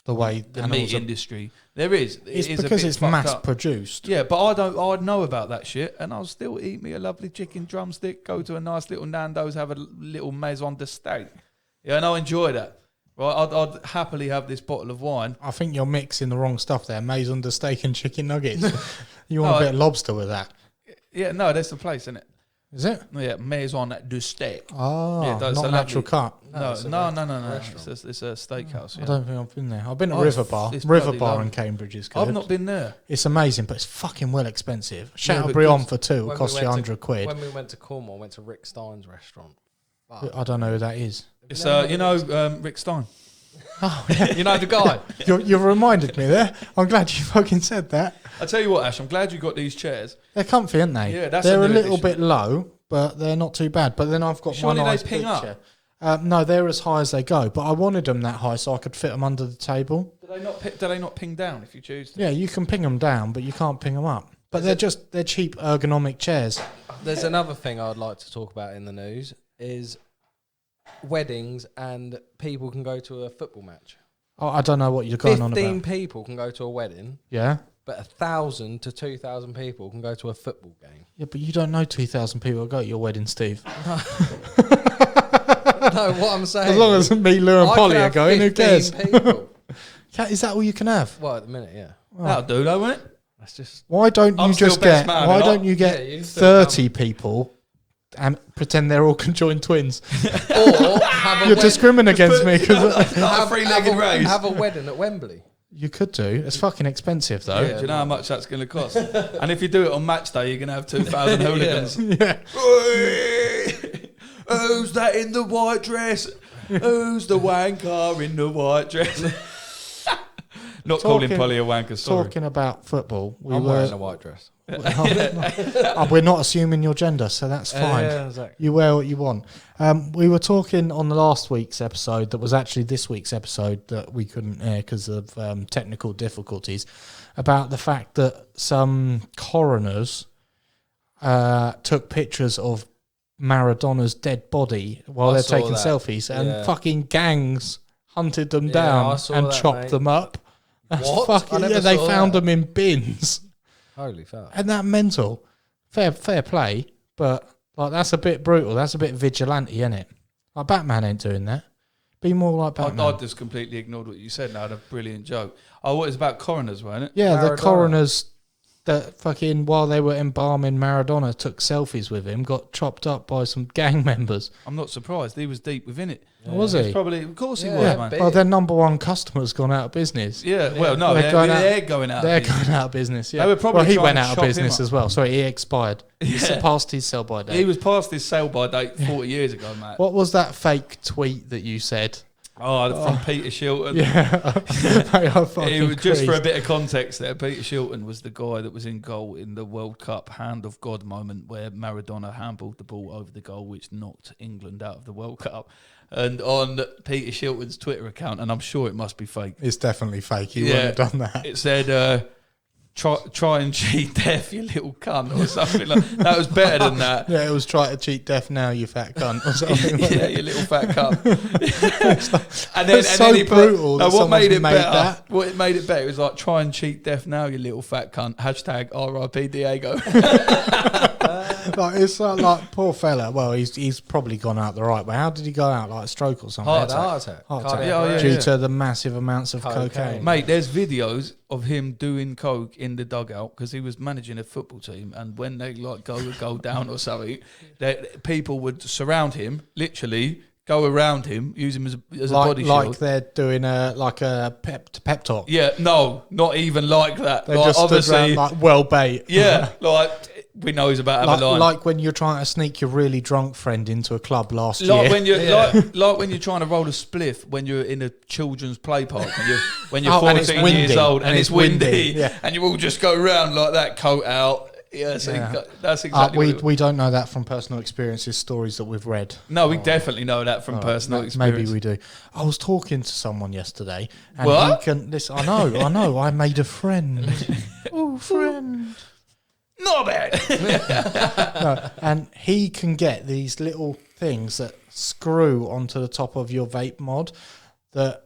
The way the animals meat are- industry. There is. It's It is a because bit it's fucked mass up. produced. Yeah, but I'd know about that shit, and I'll still eat me a lovely chicken drumstick, go to a nice little Nando's, have a little maison de steak. Yeah, and I enjoy that. Right, I'd happily have this bottle of wine. I think you're mixing the wrong stuff there. Maison de steak and chicken nuggets. You want a bit of lobster with that. Yeah, no, that's the place, isn't it? Is it? Yeah, maison de steak. Oh, Yeah, that's not a an actual lovely- cut. No, it's a no. restaurant. It's a steakhouse. I Yeah. don't think I've been there. I've been to Oh, River Bar. it's River bloody Bar lovely. in Cambridge is good. I've not been there. It's amazing, but it's fucking well expensive. but Chateaubriand on good. for two will When cost we you went to- 100 quid. When we went to Cornwall, went to Rick Stein's restaurant. Fuck. I don't know who that is. It's never you heard know Rick Stein. Oh, yeah. You know the guy. You've reminded me there. I'm glad you fucking said that. I tell you what, Ash, I'm glad you got these chairs. They're comfy, aren't they? Yeah, that's they're a a new little addition. bit low, but they're not too bad. But then I've got Surely one they nice ping big up? chair. No, they're as high as they go. But I wanted them that high so I could fit them under the table. Do they not ping down if you choose to? Yeah, you can ping them down, but you can't ping them up. But they're cheap ergonomic chairs. There's another thing I'd like to talk about in the news is weddings and people can go to a football match. Oh, I don't know what you're going on 15 about. people can go to a wedding, Yeah? but 1,000 to 2,000 people can go to a football game. Yeah, but you don't know 2,000 people will go to your wedding, Steve. No, what I'm saying. As long as me, Lou and I Polly can are have going, who 15 cares? people. Is that all you can have? Well, at the minute, yeah. That'll do, though, won't it? That's just. Why don't I'm you still just best get? man, Why and don't you get Yeah, you still 30 people and pretend they're all conjoined twins? Or have a You're wed- discriminating against me because Not a three-legged race. have a wedding at Wembley. you could do. It's fucking expensive though. Yeah, do you know how much that's going to cost? And if you do it on match day, you're going to have 2,000 hooligans. Yeah. Who's that in the white dress? Who's the wanker in the white dress? Not calling Talking- Polly a wanker, sorry. Talking about football, I'm wearing a white dress. we're not assuming your gender, so that's fine. Yeah, exactly. You wear what you want. We were talking on the last week's episode, that was actually this week's episode that we couldn't air because of technical difficulties, about the fact that some coroners took pictures of Maradona's dead body while I they're saw taking that. selfies, and Yeah. fucking gangs hunted them Yeah, I down saw and that, chopped mate. them up. That's What? I fucking, never yeah, they saw found that. them in bins. Holy fuck. Isn't that mental? Fair play, but like that's a bit brutal. That's a bit vigilante, isn't it? Like Batman ain't doing that. Be more like Batman. I just completely ignored what you said and I had a brilliant joke. Oh, what, it's about coroners, wasn't it? yeah, the Maradona. coroners that fucking while they were embalming Maradona took selfies with him got chopped up by some gang members. I'm not surprised. He was deep within it. Was He's he? probably, of course he Yeah. was, Yeah. man. bit. Well, their number one customer's gone out of business. Yeah, well, no, They're they're going out- going out. They're of business. going out of business. Yeah. They were probably well, he trying went to out of chop him business up. as well. Sorry, he expired. He's Yeah. past his sell-by date. He was past his sell-by date 40 years ago, mate. What was that fake tweet that you said? From Peter Shilton. Yeah, Mate, I fucking It was, just for a creased. bit of context there, Peter Shilton was the guy that was in goal in the World Cup hand of God moment where Maradona handballed the ball over the goal, which knocked England out of the World Cup. And on Peter Shilton's Twitter account, and I'm sure it must be fake, It's definitely fake. He Yeah. wouldn't have done that. it said, try and cheat death, you little cunt, or something like that. Was better than that. Yeah, it was try to cheat death now, you fat cunt, or something like Yeah, that. you little fat cunt. and then, It's and so then he put, brutal that what someone's made it made better? that. What it made it better was like, try and cheat death now, you little fat cunt. Hashtag RIP Diego. Like, it's like poor fella. Well, he's probably gone out the right way. How did he go out? Like a stroke or something? Heart attack. Heart Cardiac attack. Yeah, arrest. Due yeah. to the massive amounts of Cocaine. cocaine. Mate, there's videos of him doing coke in the dugout because he was managing a football team, and when they like go down or something, people would surround him, literally go around him, use him as a body shield. Like they're doing a pep talk. Yeah, no, not even like that. They Like, just stood obviously, around like well bait. yeah, like we know he's about to have a line. like when you're trying to sneak your really drunk friend into a club last Like year. when you're Yeah. like when you're trying to roll a spliff when you're in a children's play park when you're Oh, and it's 14 windy, years old and it's windy, yeah. and you all just go around like that, coat out. Yeah, so Yeah. that's exactly what we don't know that from personal experiences, stories that we've read. No, we definitely know that from personal experience. Maybe we do. I was talking to someone yesterday, and What? he can. Listen, I know. I made a friend. Oh, friend. Not bad. No, and he can get these little things that screw onto the top of your vape mod that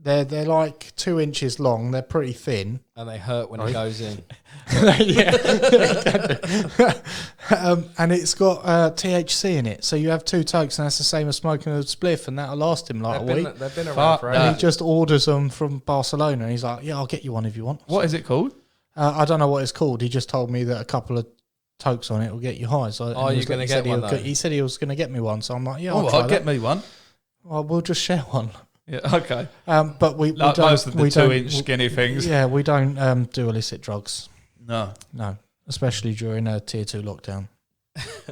They're like 2 inches long. They're pretty thin. And they hurt when it goes in. Yeah. And it's got THC in it. So you have 2 tokes, and that's the same as smoking a spliff, and that'll last him like a week. They've been around Fuck forever. And he just orders them from Barcelona. And he's like, yeah, I'll get you one if you want. What is it called? I don't know what it's called. He just told me that a couple of tokes on it will get you high. So Oh, you're going to get one, though? He said he was going to get me one. So I'm like, yeah, Oh, I'll get me one. Well, we'll just share one. Yeah, okay. But we Like don't, most of the we don't- 2-inch skinny things. Yeah, we don't do illicit drugs. No. No, especially during a tier 2 lockdown.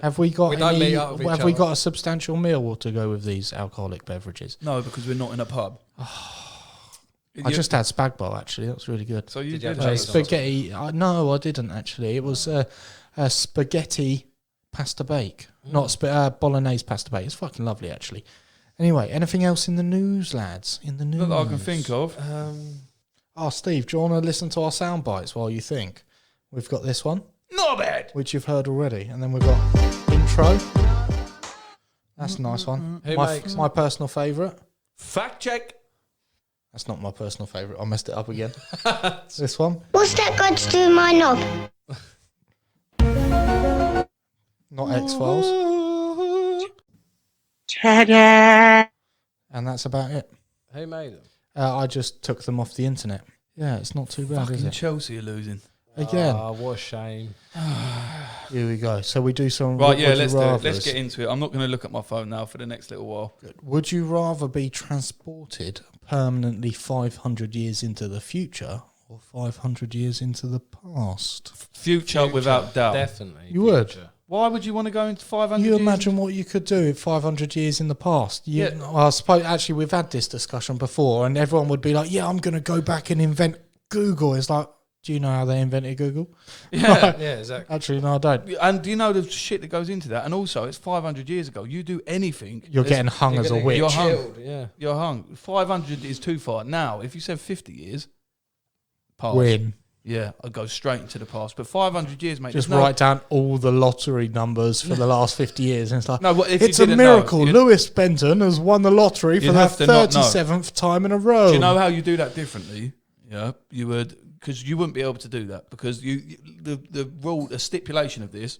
Have we got We don't any, meet up with each have we other. got a substantial meal to go with these alcoholic beverages? No, because we're not in a pub. I just had spag bowl actually. That was really good. So you Did you did have have cheese? Spaghetti. No, I didn't actually. It was a spaghetti pasta bake, not bolognese pasta bake. It's fucking lovely actually. Anyway, anything else in the news, lads? In the news, Not that I can think of. Oh, Steve, do you want to listen to our sound bites while you think? We've got this one, Not bad. which you've heard already, and then we've got intro. That's a nice one. Who My, makes my personal favourite. Fact check. That's not my personal favourite. I messed it up again. This one. What's that got to do with my knob? Not X-Files. Ta-da! And that's about it. Who made them? I just took them off the internet. Yeah, it's not too bad, is Fucking it? Chelsea are losing. Again. Oh, what a shame. Here we go. So we do some... Right, yeah, would you let's do it. rathers. Let's get into it. I'm not going to look at my phone now for the next little while. Would you rather be transported permanently 500 years into the future or 500 years into the past? Future without doubt. Definitely. You would? future. Why would you want to go into 500 You years? imagine what you could do in 500 years in the past. Yeah. I suppose, actually, we've had this discussion before, and everyone would be like, yeah, I'm going to go back and invent Google. It's like, do you know how they invented Google? Yeah. Yeah, exactly. Actually, no, I don't. And do you know the shit that goes into that? And also, it's 500 years ago. You do anything, You're there's- getting hung You're as a gonna witch. You're hung. Chilled, yeah. You're hung. 500 is too far. Now, if you said 50 years, past. Win. Yeah, I'd go straight into the past. But 500 years, mate. Just there's no- write down all the lottery numbers for the last 50 years. And it's like, No, what if you it's a didn't know? miracle. You'd- Lewis Benton has won the lottery for You'd the have to not know. 37th time in a row. Do you know how you do that differently? Yeah, you would, because you wouldn't be able to do that because the rule, the stipulation of this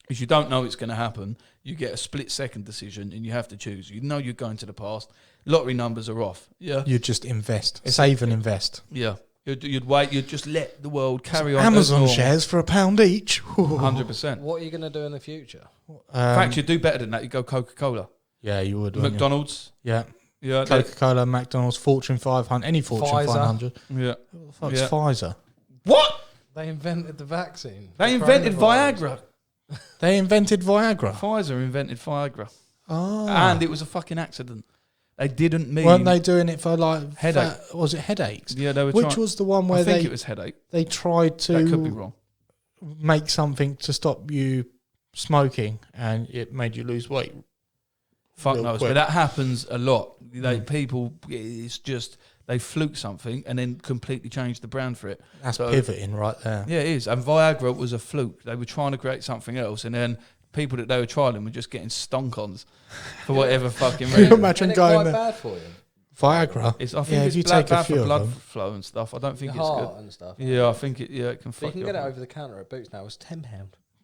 is you don't know it's going to happen. You get a split second decision and you have to choose. You know you're going to the past. Lottery numbers are off. Yeah, You'd just invest. Save and invest. yeah. You'd wait. You'd just let the world carry on. Amazon shares for £1 each. 100%. What are you going to do in the future? In fact, you'd do better than that. You'd go Coca-Cola, yeah, you would. wouldn't you? McDonald's. Yeah. Yeah, Coca-Cola, McDonald's, Fortune 500, any Fortune Pfizer. 500. yeah. What the fuck's Yeah. Pfizer? What? They invented the vaccine. They The invented coronavirus. Viagra. They invented Viagra. Pfizer invented Viagra, Oh. and it was a fucking accident. They didn't mean. Weren't they doing it for like... Headache. Was it headaches? Yeah, they were. Which trying, was the one where I think they it was headache. they tried That could be to wrong. make something to stop you smoking and it made you lose weight? Fuck real knows, quick. but that happens a lot. People, it's just they fluke something and then completely change the brand for it. That's So- pivoting right there. Yeah, it is. And Viagra was a fluke. They were trying to create something else, and then people that they were trialing were just getting stunk-ons for whatever fucking Can you reason. imagine Isn't it going quite there? bad for you? Viagra. It's, I think Yeah, it's if you bad take a for few of blood them. flow and stuff. I don't think Your it's heart good. and stuff. Yeah, I think it. Yeah, it can But you fuck can you get it up. over the counter at Boots now. It's £10.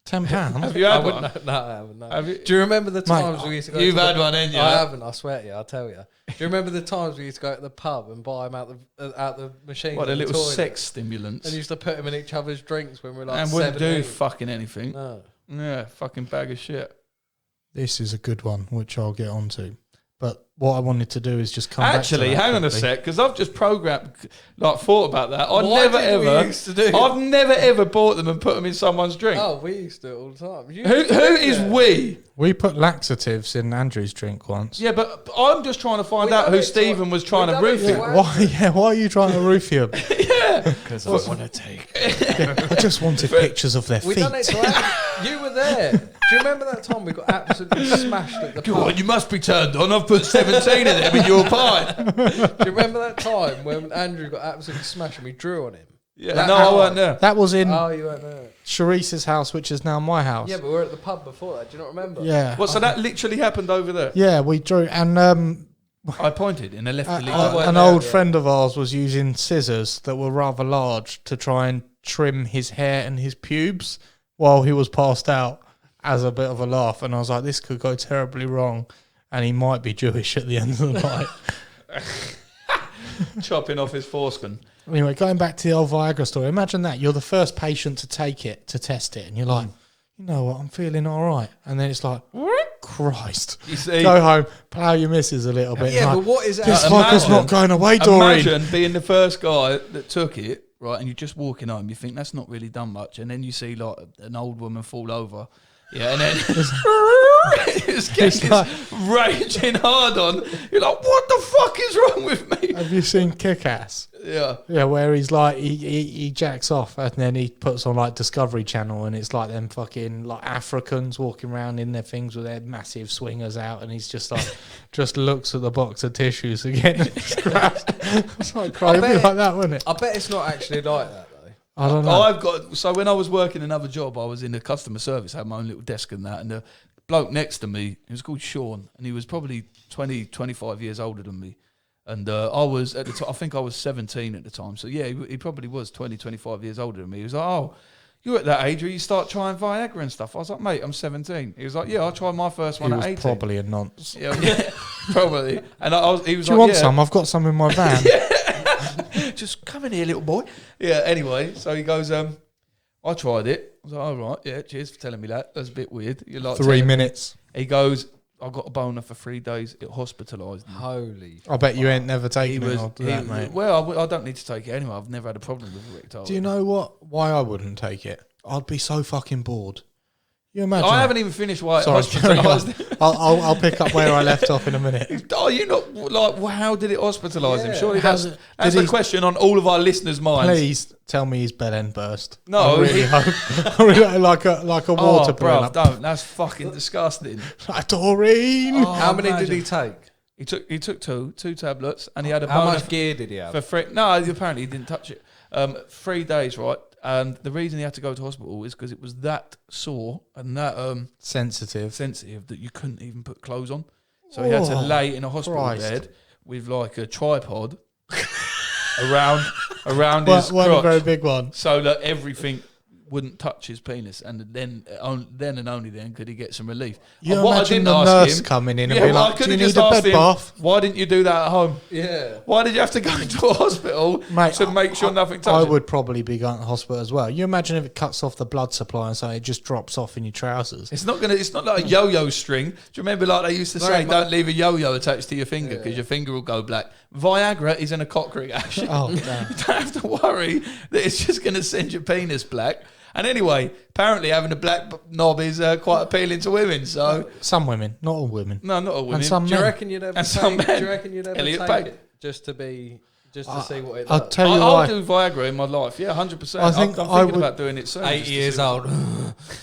£10? Have you I had wouldn't one? know. No, I haven't. No. Have you? Do you remember the times we used to go? You've to the- had one, ain't you? I haven't. I swear to you. I'll tell you. Do you remember the times we used to go to the pub and buy them out the machine? What, the in little toilet? sex stimulants? And used to put them in each other's drinks when we were like And wouldn't 17. do fucking anything. No. Yeah, fucking bag of shit. This is a good one, which I'll get onto. But what I wanted to do is just come Actually, back to that hang on a quickly. sec, because I've just programmed, thought about that. Why did we used to do? I've never ever bought them and put them in someone's drink. Oh, we used to do it all the time. You Who used to do is that. we? We put laxatives in Andrew's drink once. Yeah, but I'm just trying to find We out done who it Stephen was trying we to done it roof to him. Wow. Why are you trying to roof him? Because I want to take. I just wanted pictures of their We feet. done it to Andy. You were there. Do you remember that time we got absolutely smashed at the Go pub? on, you must be turned on. I've put 17 of them in your pie. Do you remember that time when Andrew got absolutely smashed and we drew on him? Yeah, That no, I hour. weren't there. That was in Oh, you weren't there. Sharice's house, which is now my house. Yeah, but we were at the pub before that. Do you not remember? Yeah. What? So that literally happened over there. Yeah, we drew, and I pointed in a left An old friend of ours was using scissors that were rather large to try and trim his hair and his pubes while he was passed out as a bit of a laugh. And I was like, this could go terribly wrong. And he might be Jewish at the end of the night. Chopping off his foreskin. Anyway, going back to the old Viagra story, imagine that. You're the first patient to take it, to test it. And you're like, you know what, I'm feeling all right. And then it's like, Christ. You see, Go home, plough your missus a little bit. Yeah, like, but what is it? this fucker's not going away, Doreen. Imagine being the first guy that took it, right, and you're just walking home. You think that's not really done much, and then you see like an old woman fall over, yeah, and then it's getting raging hard on. You're like, what the fuck is wrong with me? Have you seen Kick-Ass? Yeah. Yeah, where he's like, he jacks off and then he puts on like Discovery Channel and it's like them fucking like Africans walking around in their things with their massive swingers out and he's just like, just looks at the box of tissues again. It's like crying, it'd be like that, wouldn't it? I bet it's not actually like that though. I don't know. So when I was working another job, I was in the customer service, I had my own little desk and that, and the bloke next to me, he was called Sean, and he was probably 20, 25 years older than me. And I was at the time, I think I was 17 at the time. So yeah, he probably was 20, 25 years older than me. He was like, oh, you're at that age where you start trying Viagra and stuff. I was like, mate, I'm 17. He was like, yeah, I tried my first one at 18. Probably a nonce. Yeah, probably. And he was Do you want some? I've got some in my van. Just come in here, little boy. Yeah, anyway, so he goes, I tried it. I was like, all right, yeah, cheers for telling me that. That's a bit weird. You're like 3 minutes. He goes, I got a boner for 3 days. It hospitalised me. Holy. I bet you ain't never taken it after that, mate. Well, I don't need to take it anyway. I've never had a problem with erectile. Do you know why I wouldn't take it? I'd be so fucking bored. You imagine? I haven't even finished why it Sorry, hospitalised. I'll pick up where I left off in a minute. Are you not like? Well, how did it hospitalise him? Surely that's did the he- question on all of our listeners' minds. Please tell me his bell end burst. No, I really hope. I really like a water Oh, balloon. bruv, don't. That's fucking disgusting. Like, Doreen. Oh, How many imagine. did he take? He took two tablets, and he had a How boner much gear did he have? for 3. No, apparently he didn't touch it. 3 days, right? And the reason he had to go to hospital is because it was that sore and that Sensitive. that you couldn't even put clothes on. So he had to lay in a hospital bed with like a tripod around his One crotch, very big one. so that everything wouldn't touch his penis, and then and only then could he get some relief. You And what I imagine didn't the ask nurse him- coming in and Yeah, be well, I like, "Do could've you need just a asked bed him, bath?" Why didn't you do that at home? Yeah. Why did you have to go to a hospital Mate, to make sure nothing I touched? would probably be going to hospital as well. You imagine if it cuts off the blood supply and so it just drops off in your trousers. It's not like a yo-yo string. Do you remember like they used to say, don't leave a yo-yo attached to your finger because your finger will go black. Viagra isn't a cock ring, actually. Oh, no. You don't have to worry that it's just going to send your penis black. And anyway, apparently having a black knob is quite appealing to women. So Some women, not all women. no, not all women. And some Do you men. reckon you'd ever And some take, men. do you reckon you'd ever Elliot take Page. it just to see what it I'll does? tell you I'll why. do Viagra in my life. Yeah, 100%. I think I'm I thinking would- about doing it soon. 8 just to years see- old.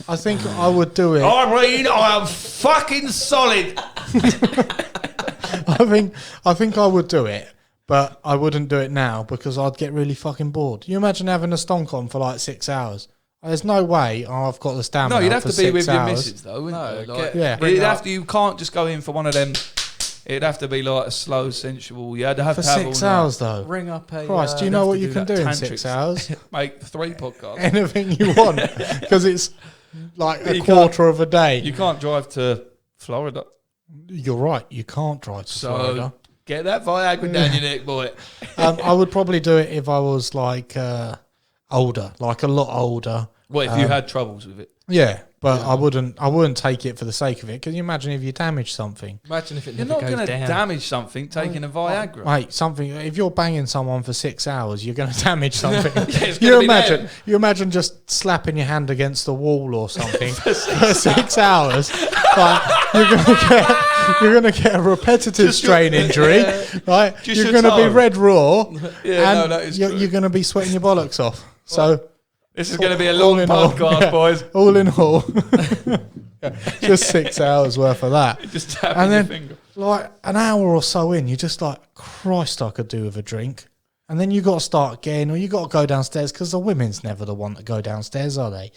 I think I would do it. Irene, I am fucking solid. I think I would do it, but I wouldn't do it now because I'd get really fucking bored. You imagine having a stonk on for like 6 hours. There's no way I've got the stamina. No, you'd have for to be 6 with your hours. missus though, wouldn't No, you? Like, Yeah. You'd have to. You can't just go in for one of them. It'd have to be like a slow, sensual. You had to have For to have 6 all night. hours though. Ring up a. Christ, do you you'd know have what to you do can that do in tantrics. 6 hours? Make 3 podcasts. Anything you want because it's like a You quarter of a day. You can't drive to Florida, You're right. You can't drive to so Florida. get that Viagra down your neck, boy. I would probably do it if I was like older, like a lot older. What if you had troubles with it? Yeah, but I wouldn't take it for the sake of it. Can you imagine if you damage something? Imagine if it You're never not goes going to down. damage something taking a Viagra. Mate, something. If you're banging someone for 6 hours, you're going to damage something. it's gonna be there. You imagine just slapping your hand against the wall or something for 6 hours. Like, you're going to get a repetitive Just strain your- injury, right? Just You're your going to be toe. red raw, Yeah, no, and that is you're true. going to be sweating your bollocks off. So. This is going to be a all long in all, podcast, yeah. boys. All in all, just 6 hours worth of that. Just tapping And your then, finger. like an hour or so in, you're just like, Christ, I could do with a drink. And then you got to start again, or you got to go downstairs because the women's never the one to go downstairs, are they?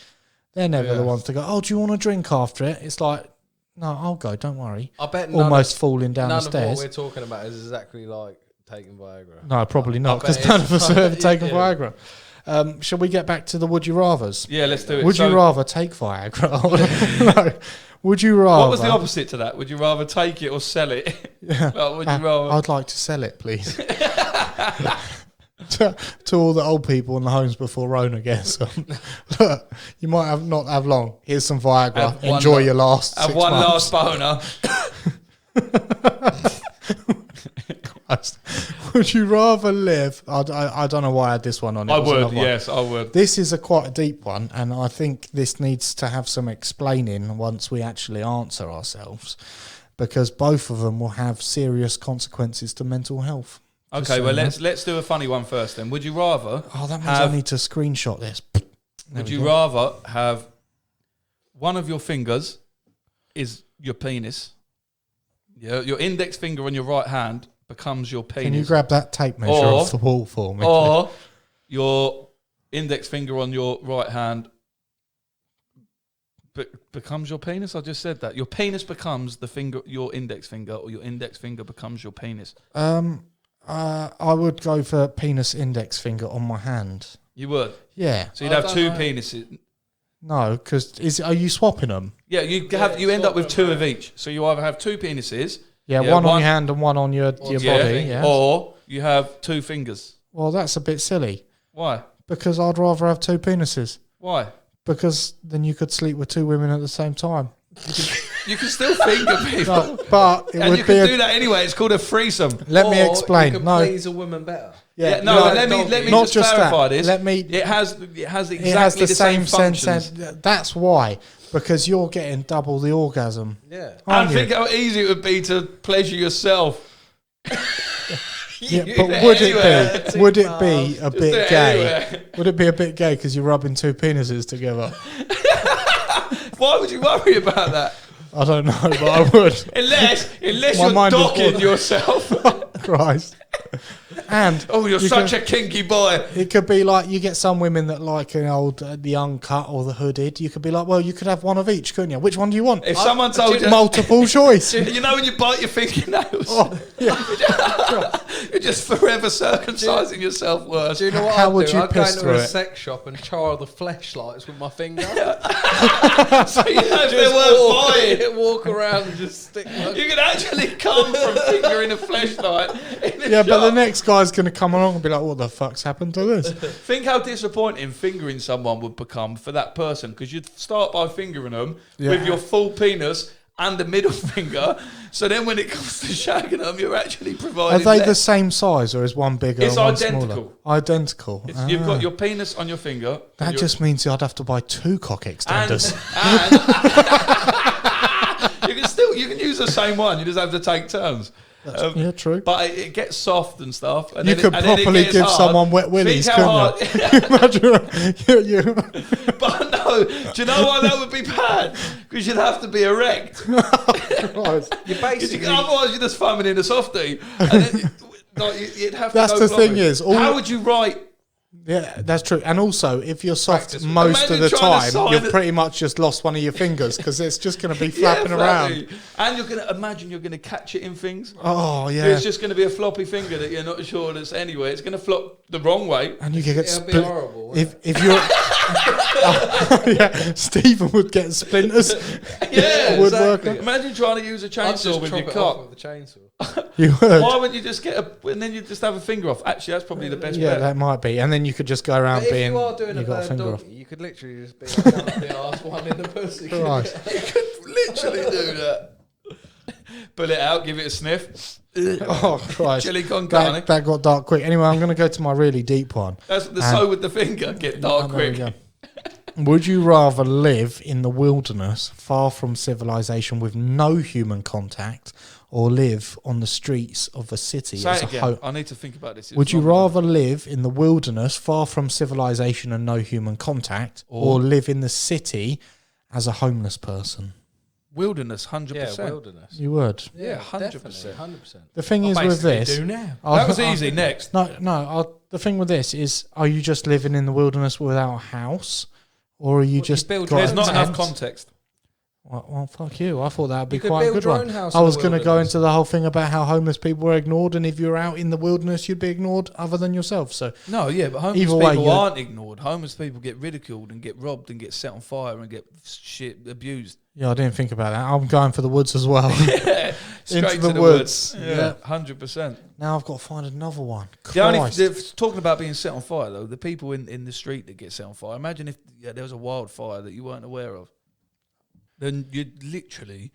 They're never the ones to go, oh, do you want a drink after it? It's like, No, I'll go. Don't worry. I bet Almost falling down the none of stairs. what we're talking about is exactly like taking Viagra. No, probably not, bet because none it's of us have ever like- taken yeah. Viagra. Shall we get back to the would you rathers? Yeah, let's do it. Would So, you rather take Viagra? No. Would you rather? what was the opposite to that? Would you rather take it or sell it? Yeah. Like, would you rather? I'd like to sell it, please. to all the old people in the homes before Rona gets them. Look, you might not have long. Here's some Viagra. Have one Enjoy la- your last Have 6 one months. last boner. Would you rather live? I don't know why I had this one on. It I was would, another one. yes, I would. This is quite a deep one, and I think this needs to have some explaining once we actually answer ourselves, because both of them will have serious consequences to mental health. Just Okay, well, saying that. let's do a funny one first then. Would you rather Oh, that means have- I need to screenshot this. would you rather have one of your fingers is your penis? Yeah, your index finger on your right hand becomes your penis. Can you grab that tape measure Or- off the wall for me? or your index finger on your right hand becomes your penis? I just said that. Your penis becomes the finger, your index finger, or your index finger becomes your penis. I would go for penis index finger on my hand. You would. Yeah. So you'd I have don't two know. penises. No, because are you swapping them? Yeah, you end up with two of each. So you either have two penises. Yeah, one on your hand and one on your body. Yeah. Or you have two fingers. Well, that's a bit silly, Why? because I'd rather have two penises, Why? because then you could sleep with two women at the same time. You can still finger people. No, but it And would you be can do that anyway. It's called a threesome. Let me Or explain. You can No, please a woman better. Yeah, no, let me not just just clarify that. this. Let me. It has exactly It has the same functions. sense. That's why, because you're getting double the orgasm. Yeah. Aren't And you? think how easy it would be to pleasure yourself. Yeah, You but do it would anywhere. it be? Would it be a do bit it gay? anywhere. Would it be a bit gay because you're rubbing two penises together? Why would you worry about that? I don't know, but I would. Unless My you're mind is docking bored. yourself. Christ. And Oh, you're you such could- a kinky boy. It could be like you get some women that like an old the uncut or the hooded. You could be like, well, you could have one of each, couldn't you? Which one do you want? If someone told you, Multiple choice. you know when you bite your fingernails, Oh, yeah. you're just forever circumcising yourself worse. Do you know what How I'd would do? you I'd go piss into through a it? sex shop and char the fleshlights with my finger. So you know if they weren't buying. walk around and just stick my... You can actually come from fingering a fleshlight. Yeah, but the next guy's going to come along and be like, what the fuck's happened to this? Think how disappointing fingering someone would become for that person, because you'd start by fingering them with your full penis and the middle finger. So then when it comes to shagging them, you're actually Are providing they less. the same size or is one bigger It's and one identical. smaller? Identical. You've got your penis on your finger. That and just means I'd have to buy two cock and, extenders. and you can use the same one. You just have to take turns. Yeah, true. But it gets soft and stuff. And You then could and then it properly gets give hard. someone wet willies, Think how couldn't you? Imagine you. But no, do you know why that would be bad? Because you'd have to be erect. Christ. You basically... Otherwise, you're just foaming in a softie. And then, you'd have to That's go the plumbing. thing is, all- how would you write? Yeah, that's true. And also, if you're soft Practice. most of Imagine the trying to time, sign you've it. pretty much just lost one of your fingers because it's just going to be flapping around. flappy. And you're going to imagine you're going to catch it in things. Oh, yeah. It's just going to be a floppy finger that you're not sure that's anywhere. It's going to flop the wrong way. And you could get It'll be split. horrible, wouldn't If you're, yeah, Stephen would get splinters. Yeah, Woodworker. exactly. Imagine trying to use a I'd chainsaw just with chop your it off cock. with the chainsaw. You would. Why wouldn't you just and then you just have a finger off? Actually, that's probably the best Yeah, bet. that might be. And then you could just go around But if being. you are doing a you got a bird finger doggy, you could literally just be like down the arse, one in the pussy. Christ. Literally do that. Pull it out, give it a sniff. Oh, Christ. Chili con carne. That got dark quick. Anyway, I'm going to go to my really deep one. That's the And- so with the finger get dark Oh, there we quick. go. Would you rather live in the wilderness, far from civilization, with no human contact, or live on the streets of a city Say as it a again. I need to think about this. Would you rather live in the wilderness, far from civilization and no human contact, or live in the city as a homeless person? Wilderness, 100%. Yeah, wilderness. You would. Yeah, 100%. Definitely, 100%. The thing is with this, now. That was easy. Next. the thing with this is, are you just living in the wilderness without a house, or are you just build got your There's a not enough tent? context. Well, fuck you. I thought that'd be You could quite a build good your one. own house I in was the going to go wilderness. into the whole thing about how homeless people were ignored, and if you were out in the wilderness, you'd be ignored other than yourself. So No, yeah, but homeless Either way, people you're- aren't ignored. Homeless people get ridiculed and get robbed and get set on fire and get shit abused. yeah, I didn't think about that. I'm going for the woods as well. Straight the to the woods. woods. Yeah. Yeah, 100%. Now I've got to find another one. Talking about being set on fire, though, the people in the street that get set on fire, imagine if there was a wildfire that you weren't aware of. Then you'd literally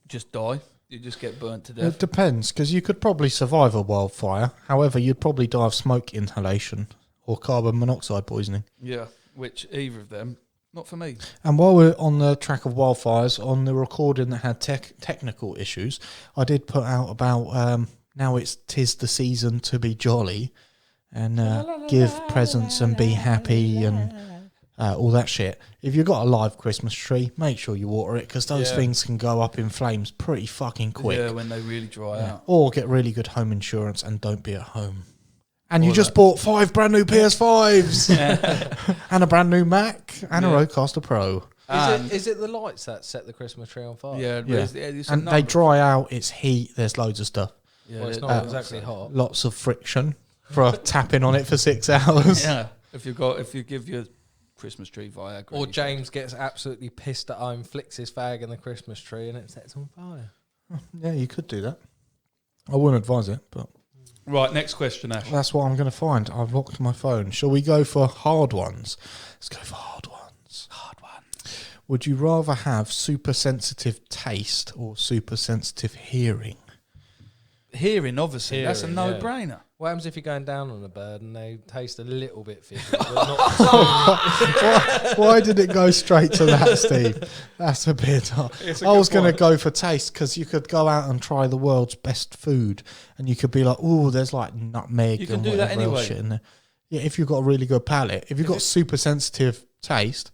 just die. You just get burnt to It death. depends, because you could probably survive a wildfire. However, you'd probably die of smoke inhalation or carbon monoxide poisoning. Yeah, which either of them, not for me. And while we're on the track of wildfires, on the recording that had technical issues, I did put out about now tis the season to be jolly and give presents and be happy and all that shit. If you've got a live Christmas tree, make sure you water it, because those Yeah. things can go up in flames pretty fucking quick. Yeah, when they really dry Yeah. out. Or get really good home insurance and don't be at home. And you Or just that. bought 5 brand new PS5s and a brand new Mac and a Yeah. Rodecaster Pro. Is it the lights that set the Christmas tree on fire? Yeah, Yeah. it's a And they number- dry out, it's heat, there's loads of stuff. Yeah, Well, it's they- not exactly hot. Lots of friction for tapping on it for 6 hours. Yeah, if you give your Christmas tree Viagra, Or you- James gets absolutely pissed at home, flicks his fag in the Christmas tree, and it sets on fire. Yeah, you could do that. I wouldn't advise it, but Right, next question, Ash. that's what I'm going to find. I've locked my phone. Shall we go for hard ones? Let's go for hard ones. Hard one. Would you rather have super sensitive taste or super sensitive hearing? Hearing, obviously, that's a Hearing, yeah. no-brainer. What happens if you're going down on a bird and they taste a little bit fishy, but not Why did it go straight to that, Steve? That's a bit hard. It's a I was good going to point. go for taste, because you could go out and try the world's best food and you could be like, oh, there's like nutmeg You can and do that whatever else anyway. shit in there. Yeah, if you've got a really good palate. If you've got super sensitive taste,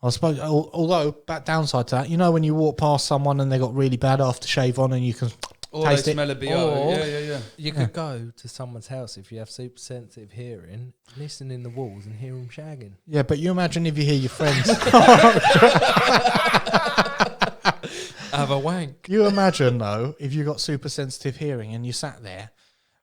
I suppose, although, back downside to that, you know when you walk past someone and they got really bad aftershave on and you can Or taste they it. smell a BO. Or- Yeah. You could go to someone's house if you have super sensitive hearing, listen in the walls and hear them shagging. Yeah, but you imagine if you hear your friends. Have a wank. You imagine, though, if you got super sensitive hearing and you sat there,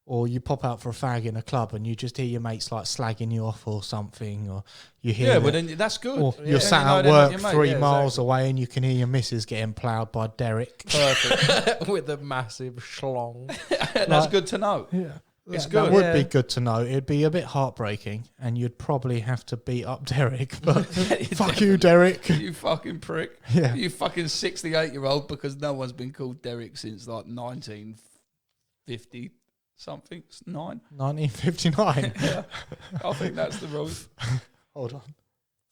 or you pop out for a fag in a club and you just hear your mates like slagging you off or something, or you hear Yeah, that- but then that's good. or Yeah, you're then sat you know at they're not work your mate. 3 Yeah, miles exactly. away and you can hear your missus getting ploughed by Derek. Perfect. With a massive schlong. That's good to know. Yeah. It's That good. would Yeah. be good to know. It'd be a bit heartbreaking and you'd probably have to beat up Derek, but fuck you, Derek. You fucking prick. Yeah. You fucking 68-year-old, because no one's been called Derek since like 1950 something. 9. 1959. Yeah. I think that's the rules. Hold on.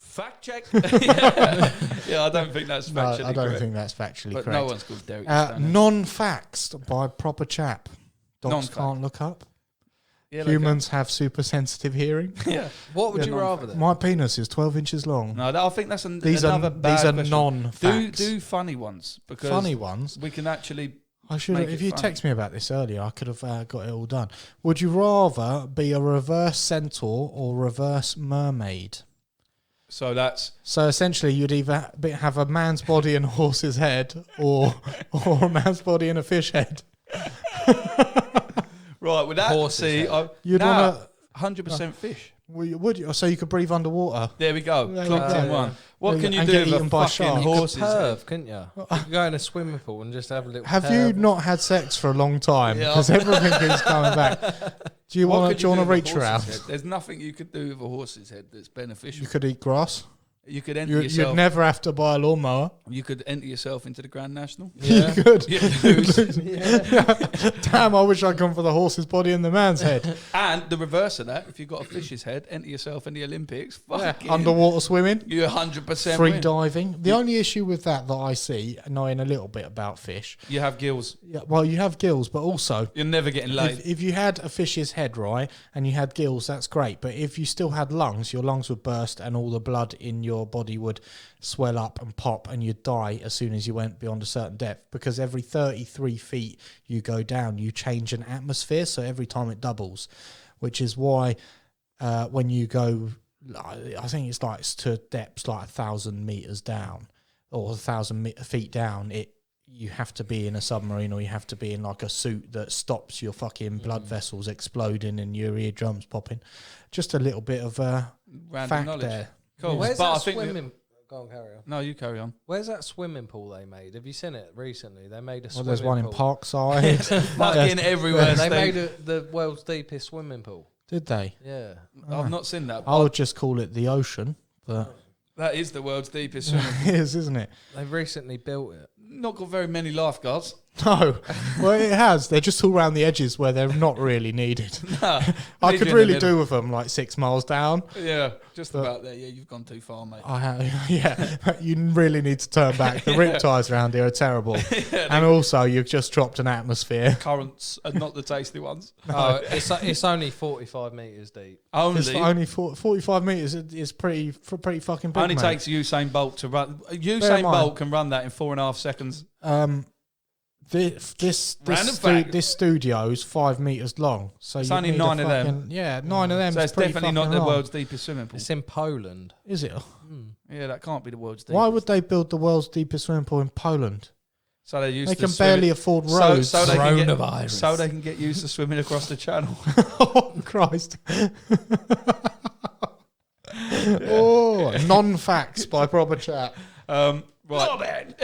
Fact check. Yeah, I don't think that's No, factually I don't correct. think that's factually But correct. no one's called Derek. Stanley. Non-faxed by proper chap. Dogs Non-faxed. can't look up. Yeah, they Humans have super sensitive hearing. can. Yeah. What would Yeah, you rather then? My penis is 12 inches long. No, I think that's These another are bad question. non-facts. Do funny ones, because Funny ones. we can actually. I should. make If it you fun. text me about this earlier, I could have got it all done. Would you rather be a reverse centaur or reverse mermaid? So that's So essentially, you'd either have a man's body and a horse's head, or a man's body and a fish head. right with that. Horse's See, head. You'd now, want 100% fish. Would you? So you could breathe underwater. There we go. There we Clocked go. in one. What There can you you go. do And get with a eaten by fucking sharks. You could horse's head? perv, couldn't you? You could go in a swimming pool and just have a little Have perv. you not had sex for a long time? Yeah. Because everything is coming back. Do you What want could to? Do you want to do with a reach her out? horse's head? There's nothing you could do with a horse's head that's beneficial. You could eat grass. You could enter You'd yourself. never have to buy a lawnmower. You could enter yourself into the Grand National. Yeah. You could. You'd lose. Damn, I wish I'd gone for the horse's body and the man's head. And the reverse of that, if you've got a fish's head, enter yourself in the Olympics. Fucking Underwater swimming, You're 100% free win. diving. The only issue with that I see, knowing a little bit about fish, You have gills. yeah, well, you have gills, but also You're never getting laid. if you had a fish's head, right, and you had gills, that's great. But if you still had lungs, your lungs would burst and all the blood in your body would swell up and pop, and you'd die as soon as you went beyond a certain depth, because every 33 feet you go down, you change an atmosphere, so every time it doubles, which is why when you go, I think it's like to depths like 1,000 meters down, or 1,000 feet down, you have to be in a submarine, or you have to be in like a suit that stops your fucking blood vessels exploding and your eardrums popping. Just a little bit of Random fact knowledge. there. Cool. Where's But I that think swimming? Go on, carry on. no, you carry on. Where's that swimming pool they made? Have you seen it recently? They made a Well, swimming there's one in pool. Parkside. Fucking everywhere. They Steve. made the world's deepest swimming pool. Did they? Yeah. I've not seen that. I would just call it the ocean, but That is the world's deepest swimming pool. it is, isn't it? They've recently built it. Not got very many lifeguards. No, well, it has. They're just all around the edges where they're not really needed. Nah, I need could you in the really middle. do with them like 6 miles down. Yeah, just But- about there. Yeah, you've gone too far, mate. I have, yeah. You really need to turn back. The rip ties around here are terrible, and also you've just dropped an atmosphere. Currents and not the tasty ones. Oh, it's only 45 metres deep. It's Only, only 45 meters. Is pretty fucking big. only mate. takes Usain Bolt to run. Bear Usain in mind- Bolt can run that in 4.5 seconds. Random fact. This studio's 5 meters long, so It's you only need 9 a of them. fucking- Yeah, 9 of them. So is it's pretty definitely not fucking the long. world's deepest swimming pool. It's in Poland. Is it? Yeah, that can't be the world's deepest. Why would they build the world's deepest swimming pool in Poland? So they used They to can swim barely it- afford so, roads. so they can get Coronavirus. so they can get used to swimming across the channel. Oh Christ! Oh, non-facts by proper chat. Right.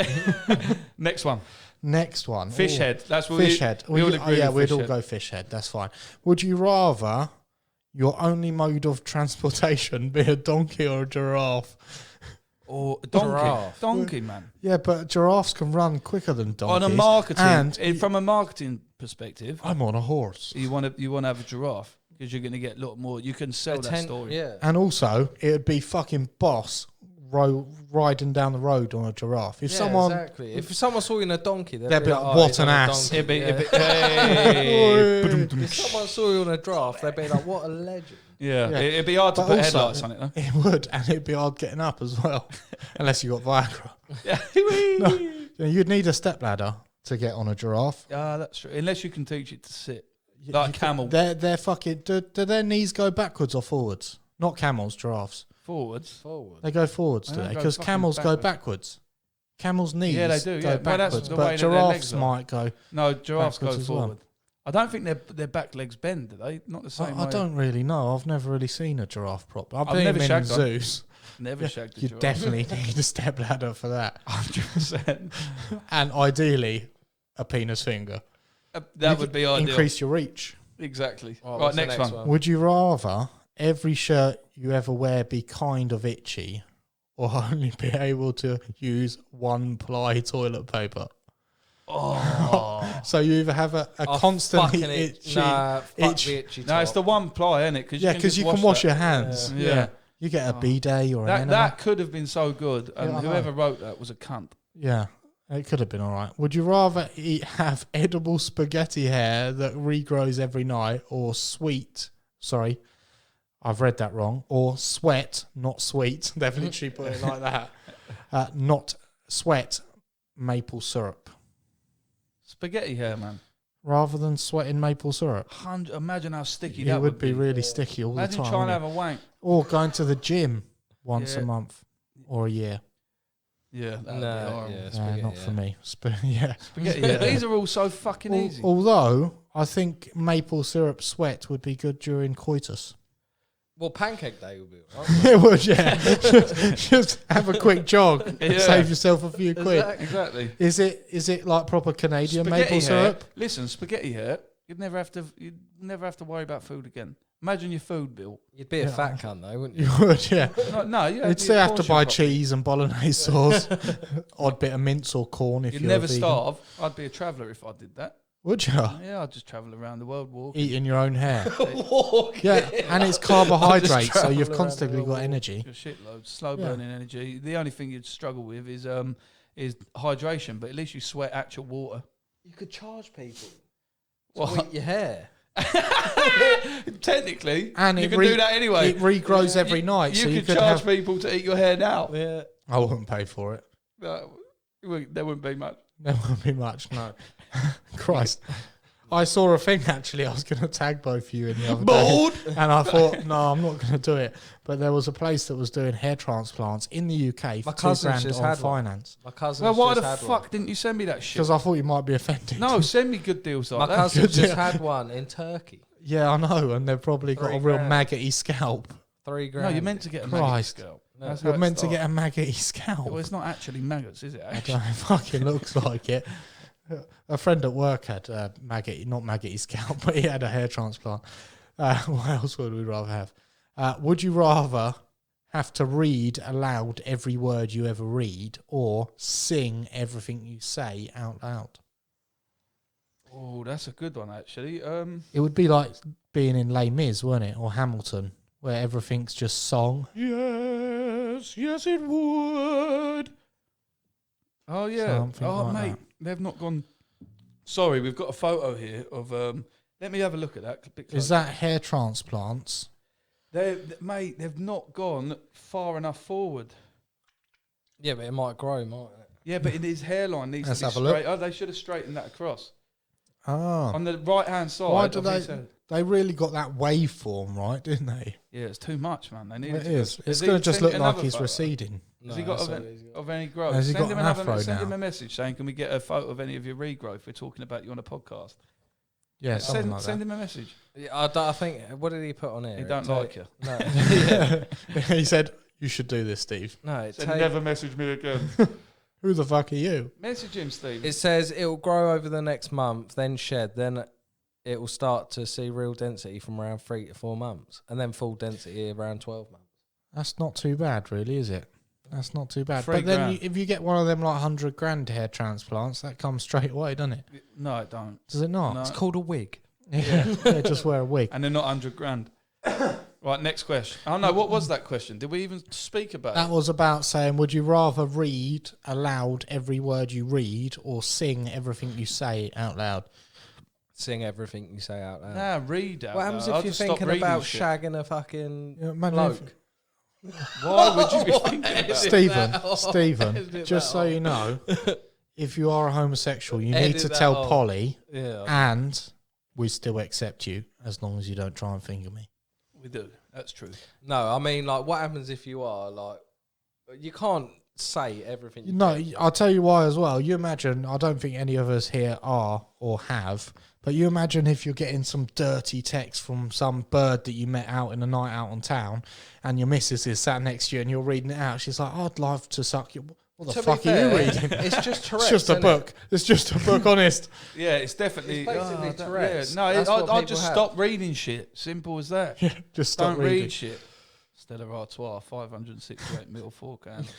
Next one. Next one. Fish Ooh. head. That's what Fish we, head. We all Well, agree yeah, with we'd fish all head. go fish head. That's fine. Would you rather your only mode of transportation be a donkey or a giraffe? Or a donkey. Giraffe. Donkey, man. Yeah, but giraffes can run quicker than donkeys. On a marketing, and from a marketing perspective, I'm on a horse. you want to have a giraffe because you're going to get a lot more. You can sell that story. Yeah. And also, it would be fucking boss riding down the road on a giraffe. If Yeah, someone, exactly. If someone saw you in a donkey, they'd They'd be like, "What he's an on a ass." donkey." It'd be, Yeah. hey. If someone saw you on a giraffe, they'd be like, "What a legend." Yeah, Yeah. it'd be hard to But put also- headlights on it, though. it would, and it'd be hard getting up as well, unless you got Viagra. Yeah, No. You'd need a stepladder to get on a giraffe. that's true. Unless you can teach it to sit You- like you a camel They're fucking. Do their knees go backwards or forwards? Not camels, giraffes. forwards. Forward. They go forwards, They do don't they? go Because fucking camels go backwards. backwards. Camels' knees Yeah, they do, go yeah. Well, that's backwards, the way but that their giraffes legs are. might go. No, giraffes go Backwards as well. forward. I don't think their back legs bend, do they? Not the same way. I don't really know. I've never really seen a giraffe proper. I've I've been never in shagged one. zoos. Never Yeah, shagged a You giraffe. definitely need a stepladder for that, 100%. and ideally a penis finger. That You would could be ideal. Increase your reach. Exactly. Oh, right, what's the next, next one. one? Would you rather every shirt you ever wear be kind of itchy, or only be able to use one ply toilet paper? Oh. So you either have a Oh, constantly fucking itchy. Nah, fuck itch. the itchy No, it's the top. one ply, isn't it? Yeah, because you can wash that. your hands. Yeah. Yeah. You get a Oh. bidet or an That, enema. that could have been so good, and Yeah, I know. whoever wrote that was a cunt. Yeah, it could have been all right. Would you rather have edible spaghetti hair that regrows every night, or sorry, I've read that wrong, or sweat, not sweet, they've literally put it like that, not sweat maple syrup, Spaghetti hair, man. rather than sweating maple syrup? Imagine how sticky It that would be really sticky all Imagine the time. trying to wouldn't have a wank. it? Or going to the gym once Yeah. a month or a year. Yeah, that'd be No, horrible. yeah, Yeah, spaghetti, not for yeah. me. Yeah. Spaghetti hair. These are all so fucking easy. Although I think maple syrup sweat would be good during coitus. Well, pancake day would be alright. It would, yeah. Just have a quick jog, Yeah. save yourself a few quid. Exactly. Is it like proper Canadian maple hair. syrup? Listen, spaghetti hair. You'd never have to worry about food again. Imagine your food bill. You'd be a Yeah. fat cunt though, wouldn't you? You would, yeah. No, you You'd still have to portion buy prop- cheese and bolognese sauce, odd bit of mince or corn if You'd you're never a vegan. starve. I'd be a traveller if I did that. Would you? Yeah, I'd just travel around the world walking. Eating your own hair. Yeah, and it's carbohydrates, so you've constantly got energy. Your shitloads, slow Yeah. burning energy. The only thing you'd struggle with is hydration, but at least you sweat actual water. You could charge people to What? eat your hair. Technically, And you it can do that anyway. It regrows Yeah. every night, You so you could could charge have. people to eat your hair now. Yeah. I wouldn't pay for it. There wouldn't be much. There won't be much. No, Christ. I saw a thing actually. I was going to tag both of you in the other Bored? day, and I thought, no, I'm not going to do it. But there was a place that was doing hair transplants in the UK for My cousin's $2,000 just on had one. finance. My cousin. Well, why the had fuck one. didn't you send me that shit? Because I thought you might be offended. No, send me good deals like My that. cousin Good just deal. had one in Turkey. Yeah, I know, and they've probably got a real $3,000. maggoty scalp. $3 No, grand. you're meant to get a maggot Christ. scalp. No. That's how You're it meant to starts. get a maggoty scalp. Well, it's not actually maggots, is it? I Actually? don't know, it fucking looks like it. A friend at work had not maggoty scalp, but he had a hair transplant. What else would we rather have? Would you rather have to read aloud every word you ever read or sing everything you say out loud? Oh, that's a good one, actually. It would be like being in Les Mis, wouldn't it? Or Hamilton, where everything's just song. Yes, yes it would. Oh, yeah. Something Oh, like mate, that. they've not gone... Sorry, we've got a photo here of... let me have a look at that. Is that hair transplants? Mate, they've not gone far enough forward. Yeah, but it might grow, mightn't it? Yeah, but his hairline needs Let's to be have a look. straight. Oh, they should have straightened that across. Oh. On the right-hand side. Why do of his head. they really got that waveform right, didn't they? Yeah, it's too much, man. They need It to is. go- It's Has he going to just sent look like another he's photo? receding. Has he got that's of, all he's got. of any growth? Has he Send got him an afro send him now? a message saying, can we get a photo of any of your regrowth? We're talking about you on a podcast. Yeah, something Send, like send that. him a message. Yeah, I think. What did he put on here? He don't like you. No, He said, you should do this, Steve. no. It, Said never message me again. Who the fuck are you? Message him, Steve. it says it will grow over the next month, then shed, then it will start to see real density from around 3 to 4 months, and then full density around 12 months. That's not too bad, really, is it? That's not too bad. $3 But then grand. if you get one of them like 100 grand hair transplants, that comes straight away, doesn't it? No, it don't. Does it not? No. It's called a wig. Yeah. Yeah, just wear a wig. And they're not 100 grand. Right, next question. Oh, no, what was that question? Did we even speak about That it? was about saying, would you rather read aloud every word you read or sing everything you say out loud? Sing everything you say out loud. Nah, read out What happens loud. if I'll you're just stop thinking reading about shit. shagging a fucking Yeah, imagine bloke? Why would you be thinking about it? Stephen, just so you know, if you are a homosexual, you need Edit to that tell off. Polly, Yeah. and we still accept you as long as you don't try and finger me. We do. That's true. No, I mean, like, what happens if you are like, you can't say everything. You No, think. I'll tell you why as well. You imagine, I don't think any of us here are or have, but you imagine if you're getting some dirty text from some bird that you met out in a night out on town, and your missus is sat next to you and you're reading it out. She's like, I'd love to suck you. What the To be fuck are fair, you reading? It's just Tourette's. It's just a isn't book. It's just a book, honest. Yeah, it's definitely... It's basically that- Tourette's. Yeah, no, That's what I'll people just have. stop reading shit. Simple as that. Yeah, just stop Don't read reading. shit. Stella Artois, 568 mil forehand.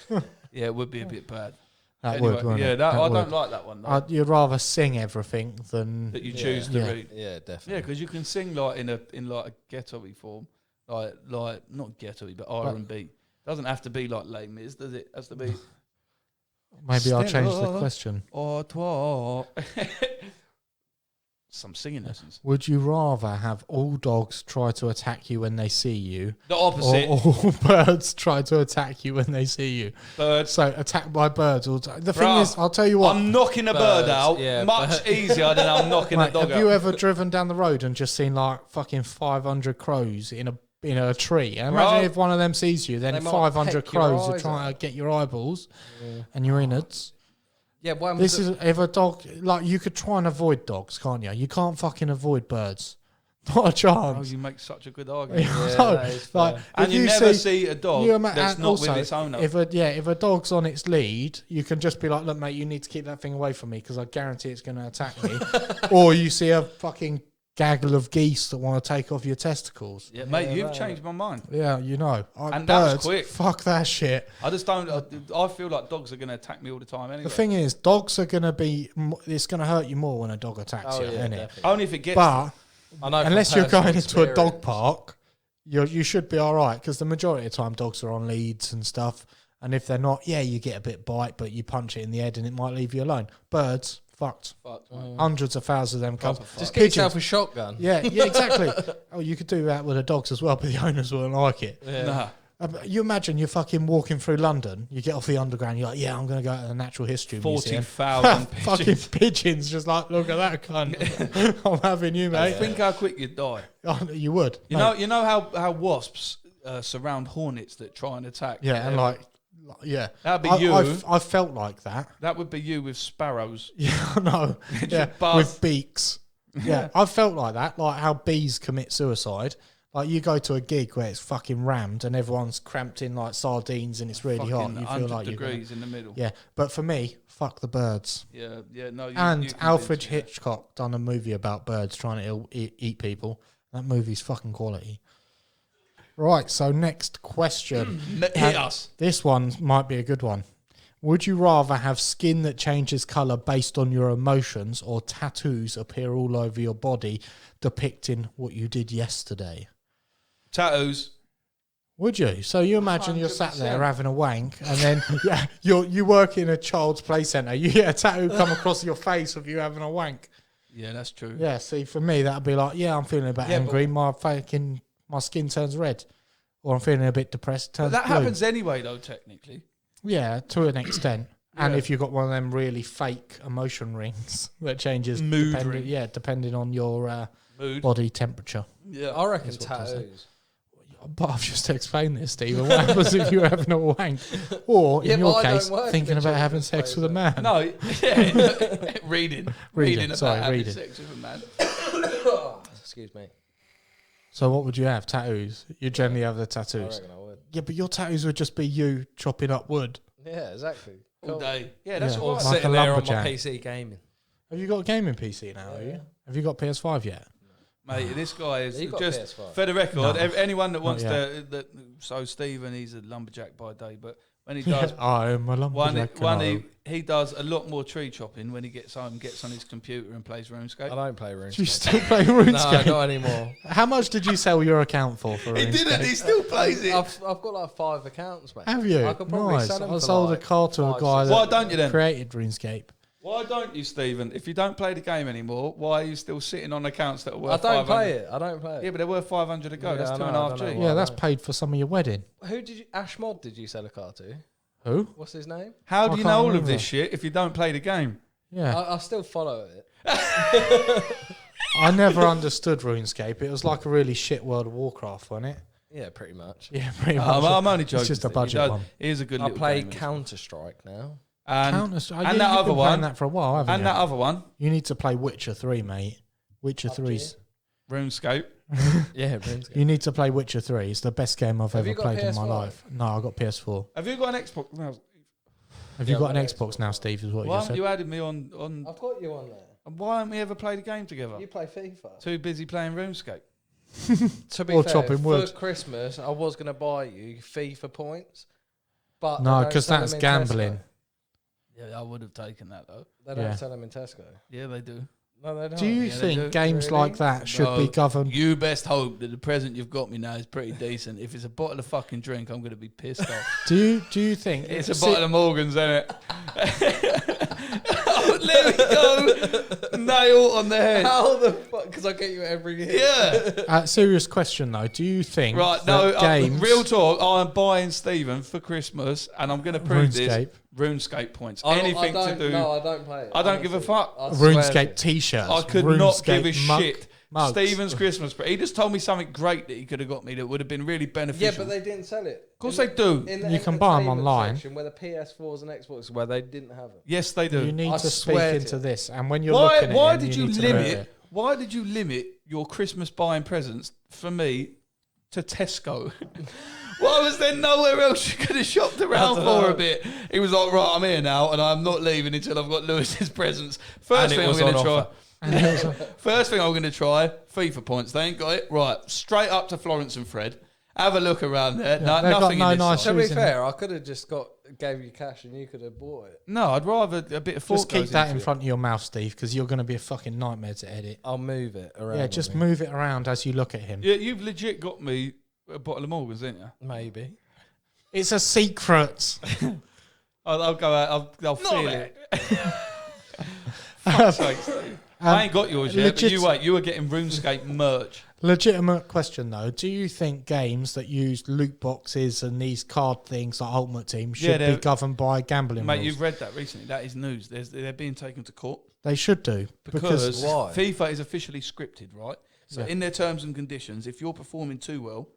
Yeah, it would be a bit bad. That Anyway, would, wouldn't yeah, it? that, I would. don't like that one. Though, You'd rather sing everything than... that you Yeah. choose to Yeah. read. Yeah, Yeah, definitely. because you can sing like in like a ghetto-y form, like not ghetto-y, but R&B. Doesn't have to be like Les Mis, does it? Has to be Maybe I'll change the Stella question. Artois. Some singing lessons. Would you rather have all dogs try to attack you when they see you, The or opposite. all birds try to attack you when they see you? Birds. So attacked by birds all the time. The thing Bruh, is, I'll tell you what. I'm knocking a bird Birds, out yeah, much but- easier than I'm knocking a Mate, dog have you out. ever driven down the road and just seen like fucking 500 crows in a tree? And imagine Bro. if one of them sees you, then They might 500 peck your crows are eyes trying out. to get your eyeballs and your innards. Yeah, one This is if a dog, like, you could try and avoid dogs, can't you? You can't fucking avoid birds. Not a Oh, chance. you make such a good argument. No, that is like, fair. And if you, you never see- see a dog that's and not also, with its owner. If a dog's on its lead, you can just be like, look, mate, you need to keep that thing away from me because I guarantee it's going to attack me. Or you see a fucking gaggle of geese that want to take off your testicles. Yeah, mate, Yeah, you've no. changed my mind. Yeah, you know. And that was quick. Fuck that shit. I just don't. I feel like dogs are going to attack me all the time anyway. The thing is, dogs are going to be, it's going to hurt you more when a dog attacks Oh, you, yeah, isn't it? definitely. only if it gets. But I know from unless you're personal going into a dog experience. park, you should be all right because the majority of the time dogs are on leads and stuff. And if they're not, yeah, you get a bit bite, but you punch it in the head and it might leave you alone. Birds, fucked. Fucked, mate. Hundreds of thousands of them come. Just get yourself a shotgun. Yeah, exactly. Oh, you could do that with the dogs as well, but the owners wouldn't like it. Yeah. Nah. You imagine you're fucking walking through London, you get off the underground, you're like, yeah, I'm going to go to the Natural History Museum. 40,000 Fucking pigeons. pigeons, just like, look at that cunt. I'm having you, mate. Think how quick you'd die. Oh, you would. You mate. know how wasps surround hornets that try and attack. Yeah, and like, yeah. That'd be you. I felt like that. That would be you with sparrows. Yeah, I know. Yeah, buzz. with beaks. Yeah, I felt like that, like how bees commit suicide. Like you go to a gig where it's fucking rammed and everyone's cramped in like sardines and it's really hot. Fucking You feel 100 like degrees in the middle. Yeah, but for me, fuck the birds. Yeah, no. And you Alfred convinced me. Hitchcock done a movie about birds trying to eat people. That movie's fucking quality. Right, so next question. Hit us. This one might be a good one. Would you rather have skin that changes colour based on your emotions or tattoos appear all over your body depicting what you did yesterday? Tattoos. Would you? So you imagine you're sat there 100%. having a wank and then you work in a child's play centre. You get a tattoo come across your face of you having a wank. Yeah, that's true. Yeah, see, for me, that'd be like, yeah, I'm feeling a bit angry. My skin turns red. Or I'm feeling a bit depressed. But Turns that blue. happens anyway, though, technically. Yeah, to an extent. And Yeah. if you've got one of them really fake emotion rings that changes Mood depending, ring. yeah, depending on your Mood. body temperature. Yeah. I reckon That's what I say. tattoos. But I've just explained this, Stephen. What happens if you're having a wank? Or, Yeah, in but your I don't case, work thinking in about the having children's sex play with a man? No, yeah, reading about Sorry, having reading. sex with a man. Excuse me. So what would you have? Tattoos? You generally have the I tattoos. reckon I would. Yeah, but your tattoos would just be you chopping up wood. Yeah, exactly. All Cool. day. Yeah, that's Yeah. all right. Like Sitting a there on my lumberjack. PC gaming. Have you got a gaming PC now, have you? Have you got PS5 yet? Mate, this guy is You got just PS5. for the record. No. Anyone that wants yet. to, so Stephen, he's a lumberjack by day, but when he does I am a lumberjack. he does a lot more tree chopping when he gets home, gets on his computer and plays RuneScape. I don't play RuneScape. Do you still play No, RuneScape? not anymore. How much did you sell your account for He RuneScape? didn't. He still plays it. I've got like 5 accounts, mate. Have you? I could probably Nice. sell them I for sold like a car to a 5, guy 6. that Why don't you then? created RuneScape. Why don't you, Stephen? If you don't play the game anymore, why are you still sitting on accounts that are worth? I don't 500? play it. I don't play it. Yeah, but they're worth 500 to go. Yeah, That's I know, 2.5 I G. don't know Yeah, why. that's paid for some of your wedding. Who did you? Ashmod? Did you sell a car to? Who? What's his name? How I do you can't know all of remember. this shit if you don't play the game? Yeah. I still follow it. I never understood RuneScape. It was like a really shit World of Warcraft, wasn't it? Yeah, pretty much. Yeah, pretty much. I'm only joking. It's just a Steve. budget one. It is a good I little play game, isn't it? Counter Strike now. And Counter-Strike. and Yeah, that you've other been playing one. that for a while, haven't And you? that other one, You need to play Witcher 3, mate. Witcher 3's. RuneScape. Yeah, RuneScape. You need to play Witcher 3. It's the best game I've Have ever you got played in my PS5? life. No, I've got PS4. Have you got an Xbox? No. Have you Yeah, got an I've got an Xbox Xbox now, now. Steve, is what Why you just haven't said? you added me on? I've got you on there. Why haven't we ever played a game together? You play FIFA. Too busy playing RuneScape. To be Or fair, chopping wood. for Christmas, I was going to buy you FIFA points, but No, they don't 'cause sell that's them in gambling. Tesco. Yeah, I would have taken that though. They don't Yeah. sell them in Tesco. Yeah, they do. No, they don't. Do you Yeah, they think do. games Really? like that should No. be governed? You best hope that the present you've got me now is pretty decent. If it's a bottle of fucking drink, I'm going to be pissed off. Do you think It's a See- bottle of Morgan's, isn't it? Oh, there we go. Nail on the head. How the fuck? Because I get you every year. Yeah. Serious question though. Do you think Right, that no, games real talk. I'm buying Stephen for Christmas, and I'm going to prove RuneScape. this. RuneScape points. I Anything to don't- do. No, I don't play it. I don't give a honestly. fuck. I swear RuneScape to- t-shirts? I could not RuneScape give a mug- shit. mugs. Stephen's Christmas. He just told me something great that he could have got me that would have been really beneficial. Yeah, but they didn't sell it. Of course they do. You can buy 'em online. Section where the PS4s and Xbox where they didn't have them. Yes, they do. You need I to speak swear to into you. this, and when you're Why? looking at Why him, did you need to promote limit? it. Why did you limit your Christmas buying presents for me to Tesco? Why was there nowhere else you could have shopped around don't for know. a bit? He was like, right, I'm here now, and I'm not leaving until I've got Lewis's presents. First And it thing I'm was going to on try. offer. First thing I'm going to try, FIFA points. They ain't got it. Right, straight up to Florence and Fred. Have a look around there. No, they've got nothing no in this nice side. To be Shoes in fair, I could have just gave you cash and you could have bought it. No, I'd rather a bit of thought Just keep goes that into in it. front of your mouth, Steve, because you're going to be a fucking nightmare to edit. I'll move it around. Yeah, with just me. move it around as you look at him. Yeah, you've legit got me a bottle of Morgan's, didn't you? Maybe. It's a secret. I'll go out. I'll feel it. Fuck's sake, Steve. I ain't got yours yet, but legit- you wait. You were getting RuneScape merch. Legitimate question though. Do you think games that use loot boxes and these card things like Ultimate Team should be governed by gambling Mate, rules? you've read that recently. That is news. They're being taken to court. They should do. Because Why? FIFA is officially scripted, right? So in their terms and conditions, if you're performing too well,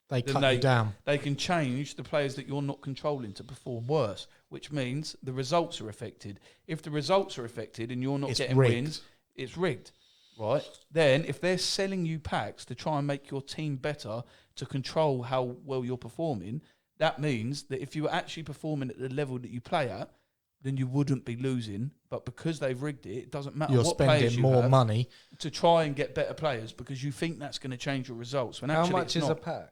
they then cut you down. They can change the players that you're not controlling to perform worse, which means the results are affected. If the results are affected and you're not getting wins, it's rigged, right? Then if they're selling you packs to try and make your team better to control how well you're performing, that means that if you were actually performing at the level that you play at, then you wouldn't be losing. But because they've rigged it, it doesn't matter what players you spending more have money to try and get better players because you think that's going to change your results. When How actually much it's is not. a pack?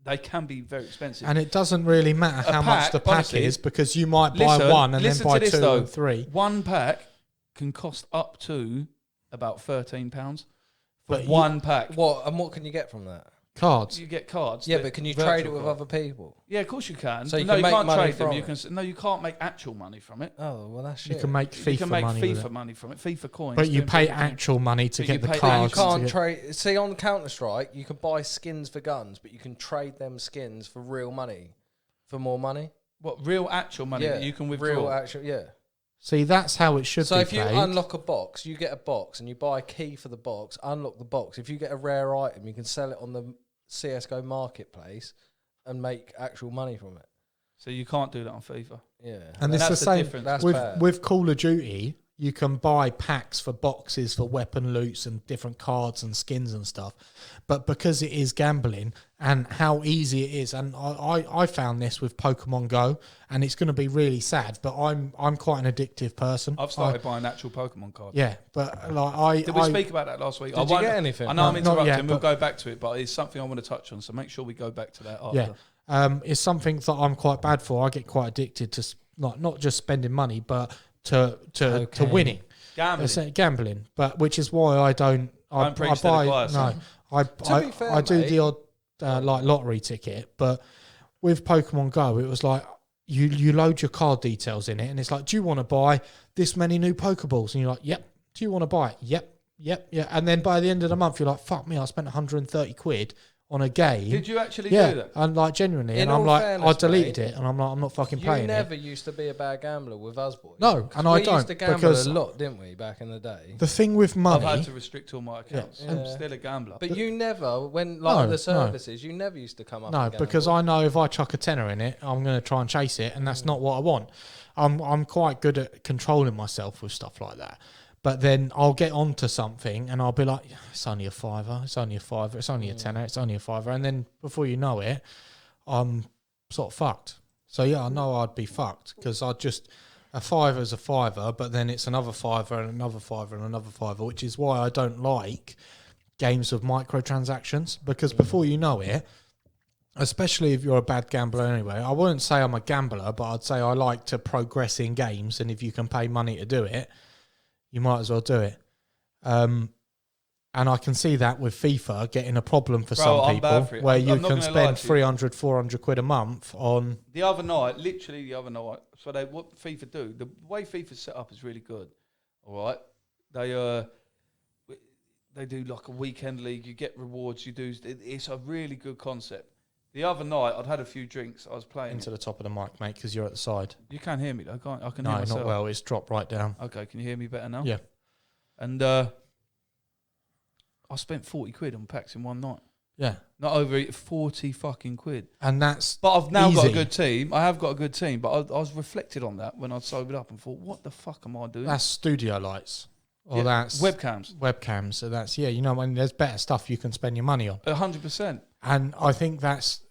They can be very expensive. and it doesn't really matter how much pack, the pack honestly, is because you might buy one and then listen buy to this, two though. and three. One pack can cost up to about £13 for But one pack. What and what can you get from that? Cards. You get cards. Yeah, that- but can you virtual trade it with cards. other people? Yeah, of course you can. So you no, can you make can't money trade them. from You it? can. No, you can't make actual money from it. Oh well, that's shit. You can make FIFA You can make money with FIFA it. money from it. FIFA coins. But you doing pay FIFA actual money to But get you the pay- cards. You to can't get- trade. See, on Counter Strike, you can buy skins for guns, but you can trade them skins for real money, for more money. What real actual money that you can withdraw? Real actual, yeah. See, that's how it should So be if you played. unlock a box, you get a box, and you buy a key for the box. Unlock the box. If you get a rare item, you can sell it on the CS:GO marketplace and make actual money from it. So you can't do that on FIFA. Yeah, And it's That's the the same difference. That's with bad. with Call of Duty. You can buy packs for boxes for weapon loots and different cards and skins and stuff. But because it is gambling and how easy it is, and I found this with Pokemon Go, and it's going to be really sad, but I'm quite an addictive person. I've started buying actual Pokemon cards. Yeah, but like Did we speak about that last week? Did you get anything? I know I'm No, not interrupting. yet, We'll but- go back to it, but it's something I want to touch on. So make sure we go back to that after. Yeah, it's something that I'm quite bad for. I get quite addicted to not just spending money, but to winning. Gambling. It's gambling, but which is why I don't. I preach to the buy choir, no. son. I be fair, I do mate- the odd like lottery ticket, but with Pokemon Go, it was like you load your card details in it, and it's like, do you want to buy this many new Pokeballs? And you're like, yep. Do you want to buy it? Yep. And then by the end of the month, you're like, fuck me, I spent 130 quid on a game. Did you actually Yeah, do that? and like genuinely, In and I'm all like, fairness, I deleted mate, it, and I'm like, I'm not fucking You playing never it. used to be a bad gambler with us boys. No, 'Cause and I we don't, used to gamble because a lot, didn't we, back in the day? The thing with I've money, had to restrict all my accounts. Yeah. I'm still a gambler. But you never, when No, the services, you never used to come up. no, and gamble. because I know if I chuck a tenner in it, I'm going to try and chase it, and that's not what I want. I'm quite good at controlling myself with stuff like that. But then I'll get onto something and I'll be like, it's only a fiver, it's only a fiver, it's only a tenner, it's only a fiver. And then before you know it, I'm sort of fucked. So yeah, I know I'd be fucked because a fiver's a fiver, but then it's another fiver and another fiver and another fiver, which is why I don't like games of microtransactions, because before you know it, especially if you're a bad gambler anyway, I wouldn't say I'm a gambler, but I'd say I like to progress in games, and if you can pay money to do it, you might as well do it. And I can see that with FIFA getting a problem for some I'm people, bad for it. where I'm you not can gonna lie spend to you. 300, 400 quid a month on... Literally the other night, so what FIFA do, the way FIFA's set up is really good. All right, they do like a weekend league. You get rewards. It's a really good concept. The other night, I'd had a few drinks. I was playing. Into the top of the mic, mate, because you're at the side. You can't hear me though, can't I? Can No, hear myself. not well. It's dropped right down. Okay, can you hear me better now? Yeah. And I spent 40 quid on packs in one night. Yeah. Not over it, 40 fucking quid. And that's But I've now got a easy. good team. I have got a good team, but I was reflected on that when I sobered up and thought, what the fuck am I doing? That's studio lights. Or Yeah, that's... webcams. So that's, yeah, you know, when there's better stuff you can spend your money on. 100%. And I think that's...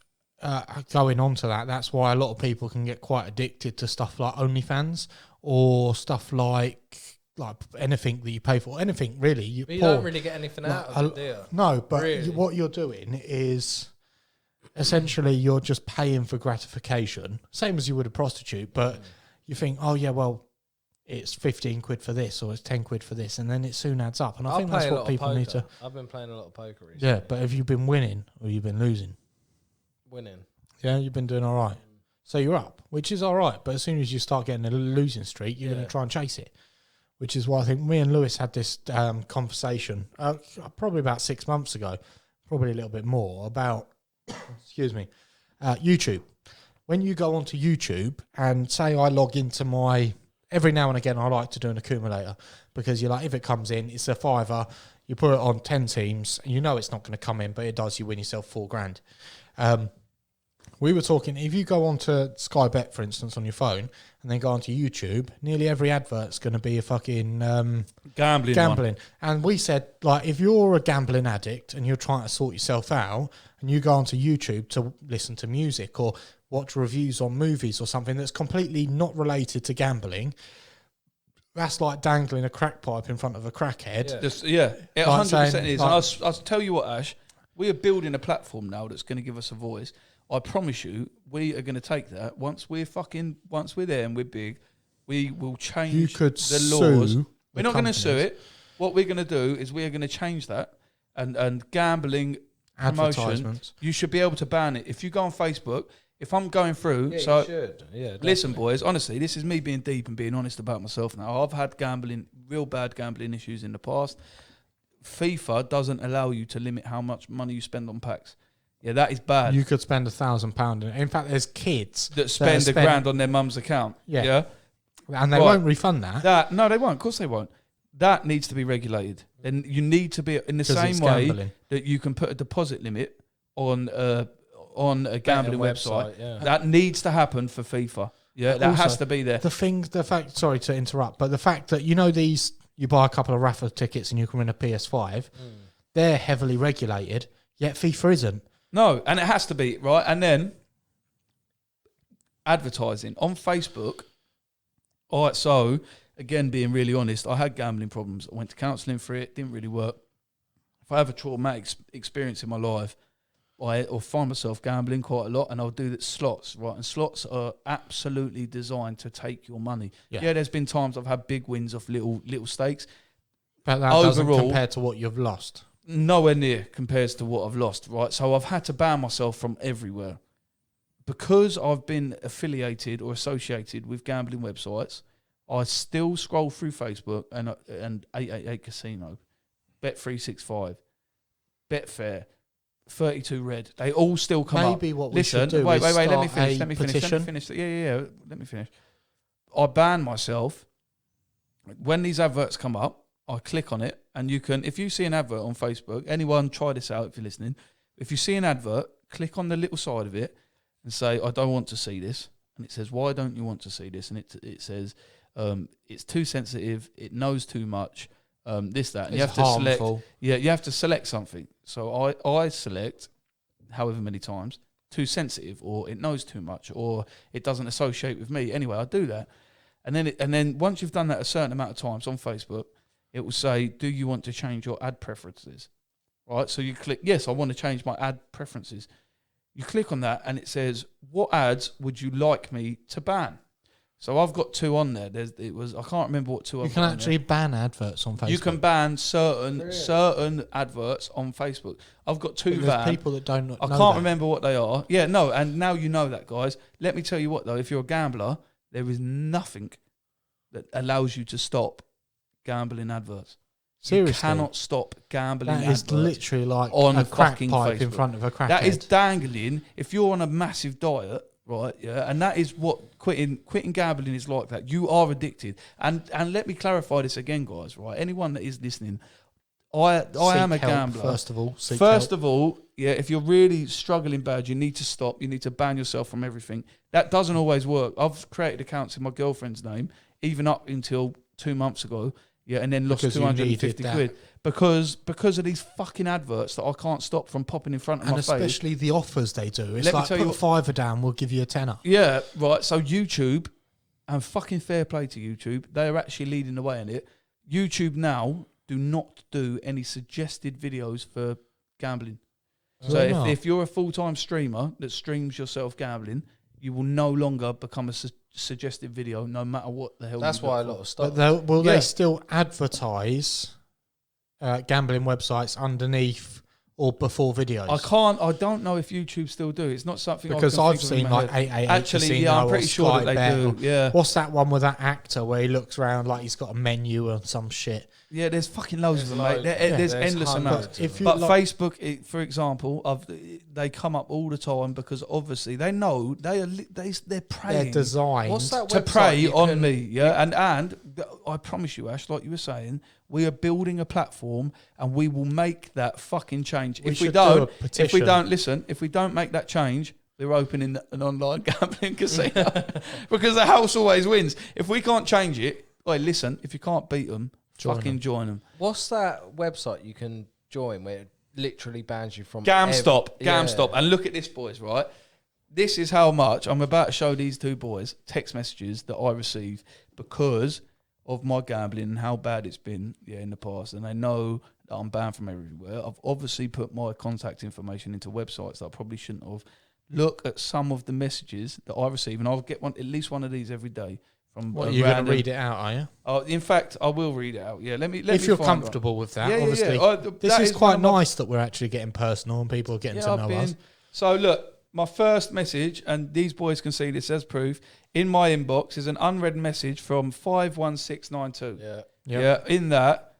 going on to that, that's why a lot of people can get quite addicted to stuff like OnlyFans or stuff like anything that you pay for, anything really. But you don't really get anything out of it, do you? No, but Really? what you're doing is essentially you're just paying for gratification, same as you would a prostitute, but you think, oh yeah, well, it's 15 quid for this or it's 10 quid for this, and then it soon adds up. And I think that's what people need to... I've been playing a lot of poker recently. Yeah, but have you been winning or you've been losing? Winning. Yeah, you've been doing all right. So you're up, which is all right. But as soon as you start getting a losing streak, you're going to try and chase it, which is why I think me and Lewis had this conversation probably about 6 months ago, probably a little bit more, about, excuse me, YouTube. When you go onto YouTube and say I log into my, every now and again I like to do an accumulator, because you're like, if it comes in, it's a fiver, you put it on 10 teams, and you know it's not going to come in, but it does, you win yourself $4,000. We were talking, if you go onto Sky Bet, for instance, on your phone, and then go onto YouTube, nearly every advert's going to be a fucking Gambling. One. And we said, like, if you're a gambling addict and you're trying to sort yourself out, and you go onto YouTube to listen to music or watch reviews on movies or something that's completely not related to gambling, that's like dangling a crack pipe in front of a crackhead. It 100% is. And I'll tell you what, Ash, we are building a platform now that's going to give us a voice. I promise you, we are going to take that. Once we're there and we're big, we will change the laws. We're not going to sue it. What we're going to do is we are going to change that. And gambling promotion, you should be able to ban it. If you go on Facebook, if I'm going through, you should. Listen, boys, honestly, this is me being deep and being honest about myself now. I've had real bad gambling issues in the past. FIFA doesn't allow you to limit how much money you spend on packs. Yeah, that is bad. You could spend £1,000. In fact, there's kids that spend £1,000 on their mum's account. Yeah. And they won't refund that. No, they won't. Of course they won't. That needs to be regulated. And you need to be in the same way gambling. That you can put a deposit limit on a gambling website. Yeah. That needs to happen for FIFA. Yeah, that also has to be there. Sorry to interrupt, but the fact that, you buy a couple of raffle tickets and you can win a PS5, they're heavily regulated, yet FIFA isn't. No, and it has to be, right? And then advertising on Facebook. All right, so again, being really honest, I had gambling problems. I went to counselling for it, didn't really work. If I have a traumatic experience in my life, I'll find myself gambling quite a lot, and I'll do that slots, right? And slots are absolutely designed to take your money. Yeah, there's been times I've had big wins off little stakes. But that doesn't compare to what you've lost. Nowhere near compares to what I've lost, right? So I've had to ban myself from everywhere. Because I've been affiliated or associated with gambling websites, I still scroll through Facebook and 888 Casino, Bet365, Betfair, 32 Red. They all still come up. Maybe what we should do is let me finish. Yeah, let me finish. I ban myself. When these adverts come up, I click on it, and you can, if you see an advert on Facebook, anyone try this out if you're listening. If you see an advert, click on the little side of it and say, I don't want to see this. And it says, why don't you want to see this? And it says, it's too sensitive, it knows too much, this, that. And you have to select. Yeah, you have to select something. So I select, however many times, too sensitive, or it knows too much, or it doesn't associate with me. Anyway, I do that. And then once you've done that a certain amount of times on Facebook, it will say, do you want to change your ad preferences? Right? So you click, yes, I want to change my ad preferences. You click on that and it says, what ads would you like me to ban? So I've got 2 on there. I can't remember what 2 I've got. You can actually ban adverts on Facebook. You can ban certain adverts on Facebook. I've got 2 banned. People that don't know I can't remember what they are. Yeah, no, and now you know that, guys. Let me tell you what, though. If you're a gambler, there is nothing that allows you to stop gambling adverts. Seriously, you cannot stop gambling adverts. That is literally like on a crack pipe Facebook. In front of a crackhead. That is dangling. If you're on a massive diet, right? Yeah, and that is what quitting gambling is like. That you are addicted. And let me clarify this again, guys. Right? Anyone that is listening, I am a gambler. First of all, yeah. If you're really struggling bad, you need to stop. You need to ban yourself from everything. That doesn't always work. I've created accounts in my girlfriend's name, even up until 2 months ago. Yeah, and then lost 250 quid because of these fucking adverts that I can't stop from popping in front of my face. And especially the offers they do. It's like, put a £5 down, we'll give you a tenner. Yeah, right. So YouTube, and fucking fair play to YouTube, they are actually leading the way in it. YouTube now do not do any suggested videos for gambling. So if you're a full-time streamer that streams yourself gambling, you will no longer become a suggested video, no matter what the hell. That's why a lot of stuff. But they still advertise gambling websites underneath or before videos? I don't know if YouTube still do. It's not something Because I can I've think of in seen my like head. 888 Actually, Casino yeah, I'm or pretty sure that Sky they Bet do. or- Yeah, What's that one with that actor where he looks around like he's got a menu and some shit? yeah. There's fucking loads of them, mate. loads. There's There's endless hundreds amounts. of If them. you But like- Facebook, for example, they come up all the time because obviously they know they're They're praying designed. What's that to website prey you on can- me. Yeah, and I promise you, Ash, like you were saying, we are building a platform, and we will make that fucking change. We If we should do a don't, petition. if we don't make that change, we're opening an online gambling casino because the house always wins. If we can't change it, wait, listen, if you can't beat them, fucking join them. What's that website you can join where it literally bans you from GamStop, Yeah. GamStop. And look at this, boys, right? This is how much I'm about to show these two boys text messages that I receive because of my gambling and how bad it's been in the past. And they know that I'm banned from everywhere. I've obviously put my contact information into websites that I probably shouldn't have. Look at some of the messages that I receive, and I'll get at least one of these every day. From What, you're going to read it out, are you? In fact, I will read it out. Yeah, let me. If me you're find comfortable with that, Yeah, yeah, obviously. yeah. This That is one quite of my- nice that we're actually getting personal and people are getting to know us. So look, my first message, and these boys can see this as proof, in my inbox is an unread message from 51692. Yeah. Yep. Yeah, in that,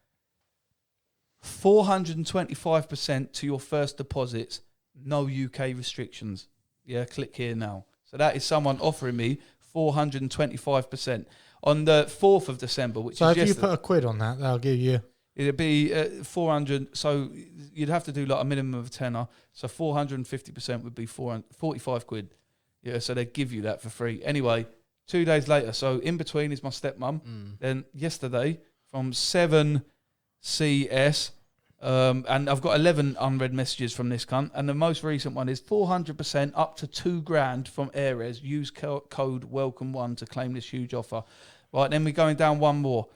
425% to your first deposits, no UK restrictions. Yeah, click here now. So that is someone offering me 425%. On the 4th of December, which So is if you yesterday, put a quid on that, they'll give you... it'd be 400. So you'd have to do like a minimum of a tenner. So 450% would be 45 quid. Yeah, so they give you that for free. Anyway, 2 days later, so in between is my stepmum. Then yesterday from 7CS, and I've got 11 unread messages from this cunt. And the most recent one is 400% up to $2,000 from Ares. Use code WELCOME1 to claim this huge offer. Right, then we're going down one more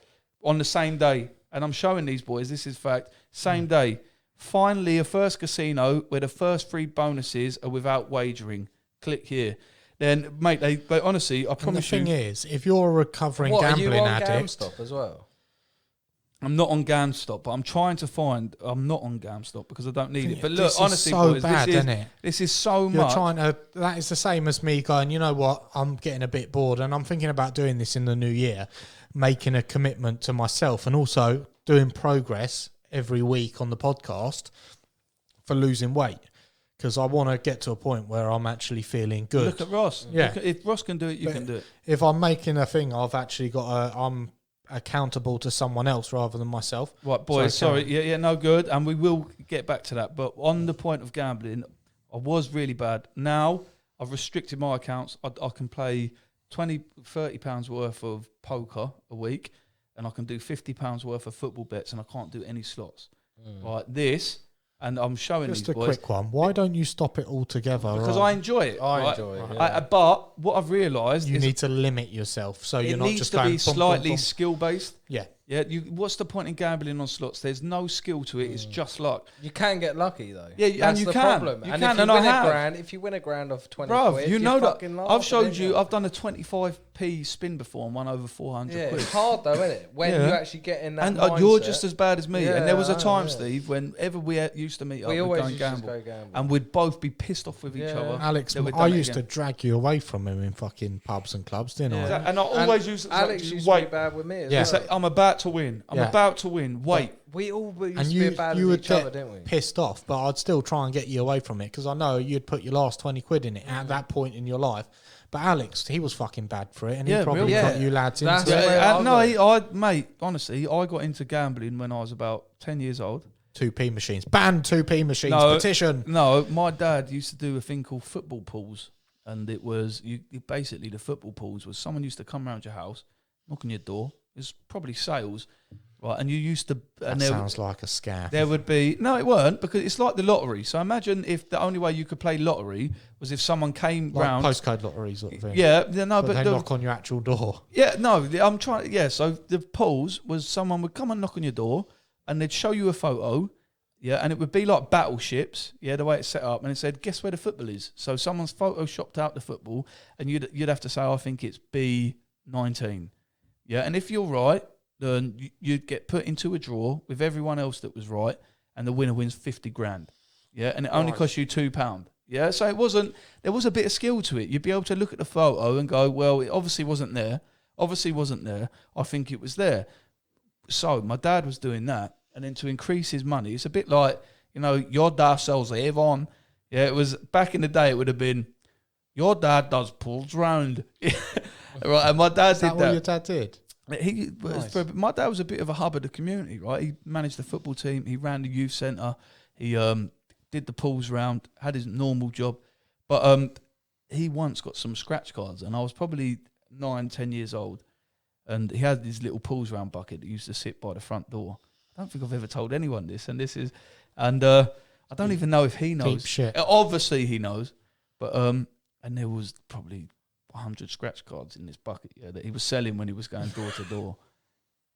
on the same day. And I'm showing these boys, this is fact, same day. Finally, a first casino where the first 3 bonuses are without wagering. Click here. Then, mate, they honestly, I And the promise thing you, is, if you're a recovering What, are gambling you on addict... GamStop as well? I'm not on GamStop, but I'm trying to find. I'm not on GamStop because I don't need it. But look, This is honestly, so boys, bad, isn't it? this is so You're much. trying to... That is the same as me going, you know what, I'm getting a bit bored and I'm thinking about doing this in the new year, making a commitment to myself and also doing progress every week on the podcast for losing weight. Because I want to get to a point where I'm actually feeling good. Look at Ross. Yeah. If Ross can do it, you But can do it. if I'm making a thing, I've actually got I'm accountable to someone else rather than myself. Right, boys. Sorry. Sorry, Yeah, no good. And we will get back to that. But on the point of gambling, I was really bad. Now I've restricted my accounts. I can play £30 worth of poker a week, and I can do £50 worth of football bets, and I can't do any slots. Right, this, and I'm showing Just these a boys quick one. Why don't you stop it altogether? because Right? I enjoy it. I right? enjoy it, yeah. But what I've realised You is need to limit yourself so you're it not needs just to going be boom, boom, slightly boom. skill based. Yeah. Yeah, what's the point in gambling on slots? There's no skill to it. It's just luck. You can get lucky though. Yeah, and That's you the can. problem. You and can, if you and I win have. a grand, if you win a grand of 20 Bruv, quid, you know that. fucking laugh, I've showed didn't you, I've done a 25p spin before and won over 400 Yeah, quid. it's hard though, isn't it? When Yeah. you actually get in that And mindset. you're just as bad as me. Yeah, and there was a I know, time, yeah. Steve, whenever we used to meet up, we we'd always go and used to just gamble. go gamble. And we'd both be pissed off with each Yeah. other. Alex, that we'd I done it used to again. drag you away from him in fucking pubs and clubs, didn't I? And I always used to Alex say, used to wait, be bad with me as Yeah. well. say, I'm about to win. I'm Yeah. about to win. Wait. We all used And to you, be bad you with would each other, get didn't we? pissed off, but I'd still try and get you away from it because I know you'd put your last 20 quid in it at that point in your life. But Alex, he was fucking bad for it, and Yeah, he probably really. got Yeah. you lads That's into it. where I No, mate, honestly, I got into gambling when I was about 10 years old. 2p machines. Ban 2p machines. No. Petition. No, my dad used to do a thing called football pools. And it was, basically the football pools was someone used to come around your house, knock on your door. It was probably sales, right? And you used to... That and sounds like a scam. there would be... No, it weren't, because it's like the lottery. So imagine if the only way you could play lottery was if someone came Like round... postcode lottery sort of thing. Yeah, no, But but... they knock on your actual door. Yeah, no, I'm trying. Yeah, so the polls was someone would come and knock on your door, and they'd show you a photo. Yeah, and it would be like battleships. Yeah, the way it's set up, and it said, "Guess where the football is." So someone's photoshopped out the football, and you'd have to say, "I think it's B19." Yeah, and if you're right, then you'd get put into a draw with everyone else that was right, and the winner wins 50 grand. Yeah, and it only cost you £2. Yeah, so there was a bit of skill to it. You'd be able to look at the photo and go, well, it obviously wasn't there. I think it was there. So my dad was doing that, and then to increase his money, it's a bit like, your dad sells Avon. Yeah, it was back in the day. It would have been, your dad does pulls round. Right, and my dad did that. What your dad did? My dad was a bit of a hub of the community, right? He managed the football team. He ran the youth centre. He did the pulls round, had his normal job. But he once got some scratch cards, and I was probably 9-10 years old, and he had this little pulls round bucket that used to sit by the front door. I don't think I've ever told anyone this, and I don't even know if he knows. Deep shit. Obviously he knows, but and there was probably 100 scratch cards in this bucket, that he was selling when he was going door to door,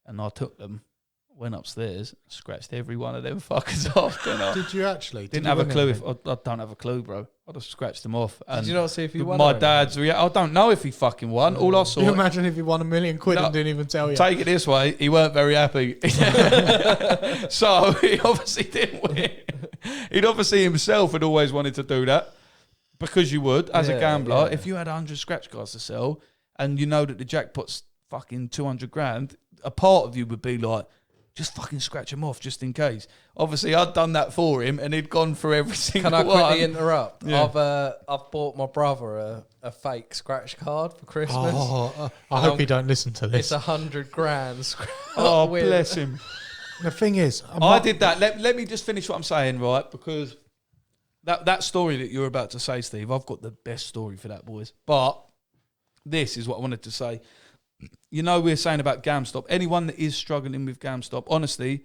and I took them, went upstairs, scratched every one of them fuckers off. Did you actually? Didn't have a clue. I don't have a clue, bro. I just scratched them off. And did you not see if he won? My dad's I don't know if he fucking won. All I saw. Can you imagine if he won £1 million and didn't even tell you? Take it this way, he weren't very happy. So he obviously didn't win. He'd obviously himself had always wanted to do that, because you would, as a gambler, if you had 100 scratch cards to sell and you know that the jackpot's fucking 200 grand, a part of you would be like, just fucking scratch him off just in case. Obviously, I'd done that for him, and he'd gone for every single one. Can I quickly interrupt? Yeah. I've bought my brother a fake scratch card for Christmas. I hope he don't listen to this. It's 100 grand. Oh, bless him. The thing is, I did that. Let me just finish what I'm saying, right? Because that story that you're about to say, Steve, I've got the best story for that, boys. But this is what I wanted to say. We're saying about GamStop. Anyone that is struggling with GamStop, honestly,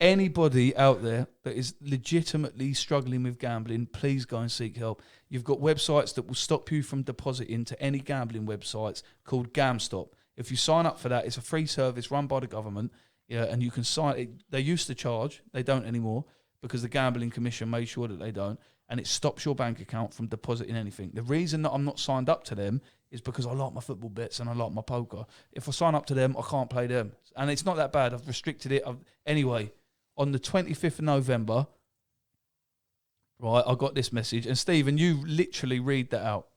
anybody out there that is legitimately struggling with gambling, please go and seek help. You've got websites that will stop you from depositing to any gambling websites called GamStop. If you sign up for that, it's a free service run by the government. Yeah, and you can sign it. They used to charge, they don't anymore, because the Gambling Commission made sure that they don't, and it stops your bank account from depositing anything. The reason that I'm not signed up to them is because I like my football bets and I like my poker. If I sign up to them, I can't play them. And it's not that bad. I've restricted it. Anyway, on the 25th of November, right, I got this message. And Stephen, you literally read that out.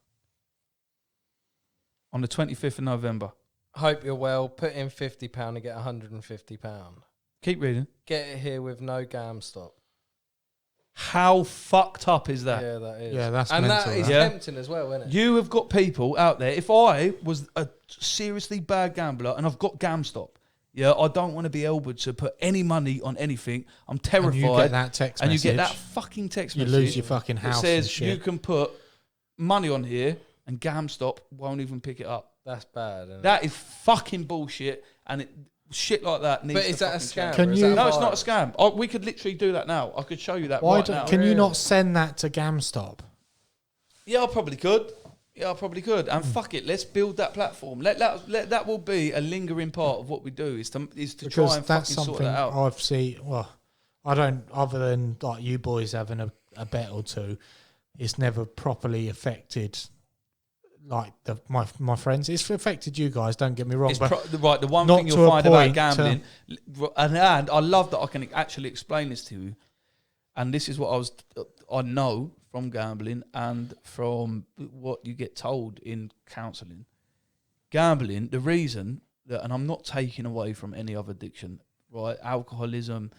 On the 25th of November. Hope you're well. Put in £50 and get £150. Keep reading. Get it here with no GamStop. How fucked up is that? Yeah, that is. Yeah, that's and mental, that is that. tempting as well, isn't it? You have got people out there. If I was a seriously bad gambler and I've got GamStop, I don't want to be able to put any money on anything. I'm terrified. And you get that text message. And you get that fucking text message. You lose your fucking house. It says and shit. you can put money on here and GamStop won't even pick it up. That's bad, isn't it? That is fucking bullshit. And shit like that needs But is to that a fucking scam? change. Can you- No, it's not a scam. We could literally do that now. I could show you that right now. Can you not send that to GamStop? Yeah, I probably could. And fuck it, let's build that platform. Let that will be a lingering part of what we do is to try Because and that's fucking sort something that out. I've seen. Well, I don't. Other than like you boys having a bet or two, it's never properly affected. Like my friends, it's affected you guys. Don't get me wrong, but Right, the one not thing to you'll a find about point gambling, and I love that I can actually explain this to you. And this is what I know from gambling and from what you get told in counselling. Gambling, the reason that, and I'm not taking away from any other addiction, right? Alcoholism,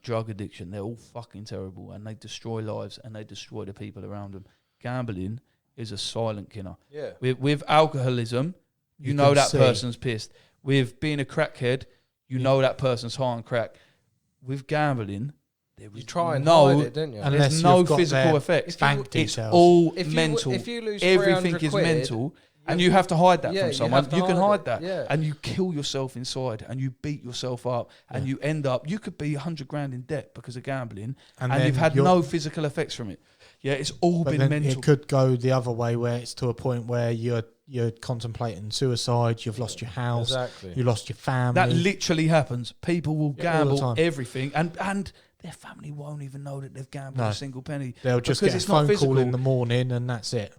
drug addiction, they're all fucking terrible and they destroy lives and they destroy the people around them. Gambling is a silent killer. Yeah. With alcoholism, you know that person's pissed. With being a crackhead, you know that person's high on crack. With gambling, there is You try and hide it, didn't you? Unless there's no you've got physical their effects. bank It's details. all If you- mental. if you lose everything 300 is quid, mental. And you have to hide that Yeah, from you someone. have to You can hide hide it, that. yeah. And you kill yourself inside and you beat yourself up and you end up, you could be 100 grand in debt because of gambling and then you've had no physical effects from it. Yeah, it's all But been then mental. it could go the other way where it's to a point where you're contemplating suicide, you've lost your house, Exactly. you lost your family. That literally happens. People will Yeah, all the gamble time. everything and their family won't even know that they've gambled No. a single penny. They'll just because get a it's not phone physical. call in the morning and that's it.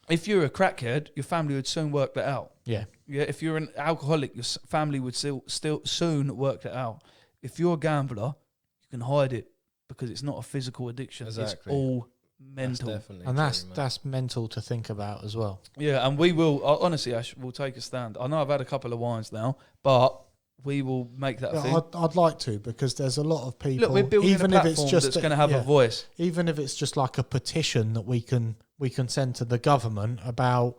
If you're a crackhead, your family would soon work that out. Yeah. Yeah, if you're an alcoholic, your family would still soon work that out. If you're a gambler, you can hide it because it's not a physical addiction. Exactly. It's all mental. That's definitely And true, mate. that's mental to think about as well. Yeah, and we will, honestly, Ash, we'll take a stand. I know I've had a couple of wines now, but we will make that a thing. I'd like to, because there's a lot of people. Look, we're building even a if it's platform just that's going to have a voice. even if it's just like a petition that we can send to the government about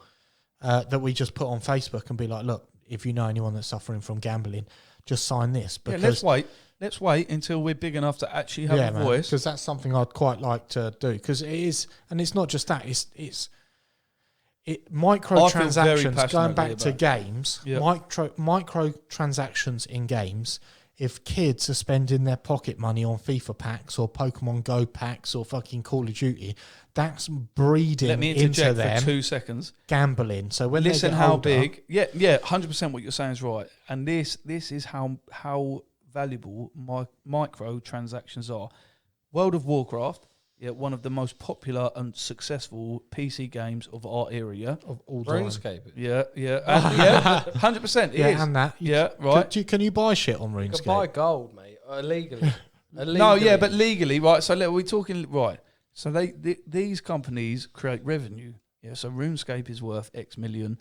that we just put on Facebook and be like, look, if you know anyone that's suffering from gambling, just sign this. Because Let's wait until we're big enough to actually have a voice. because that's something I'd quite like to do. Because it is, and it's not just that. It's microtransactions. Going back to games, microtransactions in games. If kids are spending their pocket money on FIFA packs or Pokemon Go packs or fucking Call of Duty, that's breeding Let me into interject them for 2 seconds. gambling. So when Listen they get how older, big. Yeah, 100% what you're saying is right. And this is how valuable microtransactions are. World of Warcraft, one of the most popular and successful PC games of our era, of all time. RuneScape. Yeah, and 100% it is. And that. Right. Can you buy shit on You RuneScape? can buy gold, mate, illegally. No, yeah, but legally, right? So we're talking right. So these companies create revenue. Yeah, so RuneScape is worth X million.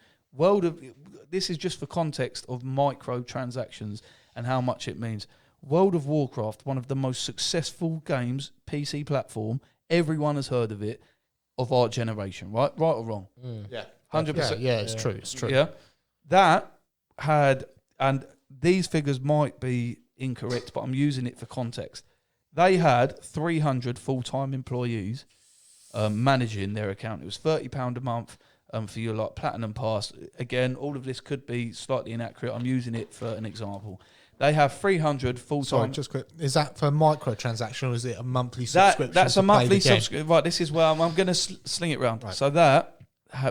This is just for context of microtransactions and how much it means. World of Warcraft, one of the most successful games, PC platform, everyone has heard of it, of our generation, right? Right or wrong? Yeah. 100%. Yeah, it's true. It's true. Yeah. That had, and these figures might be incorrect, but I'm using it for context. They had 300 full-time employees managing their account. It was £30 a month for your like platinum pass. Again, all of this could be slightly inaccurate. I'm using it for an example. They have 300 full-time. Sorry, just quick. Is that for microtransaction or is it a monthly subscription? That's to a monthly play the game? subscription. Right, this is where I'm going to sling it round. Right. So that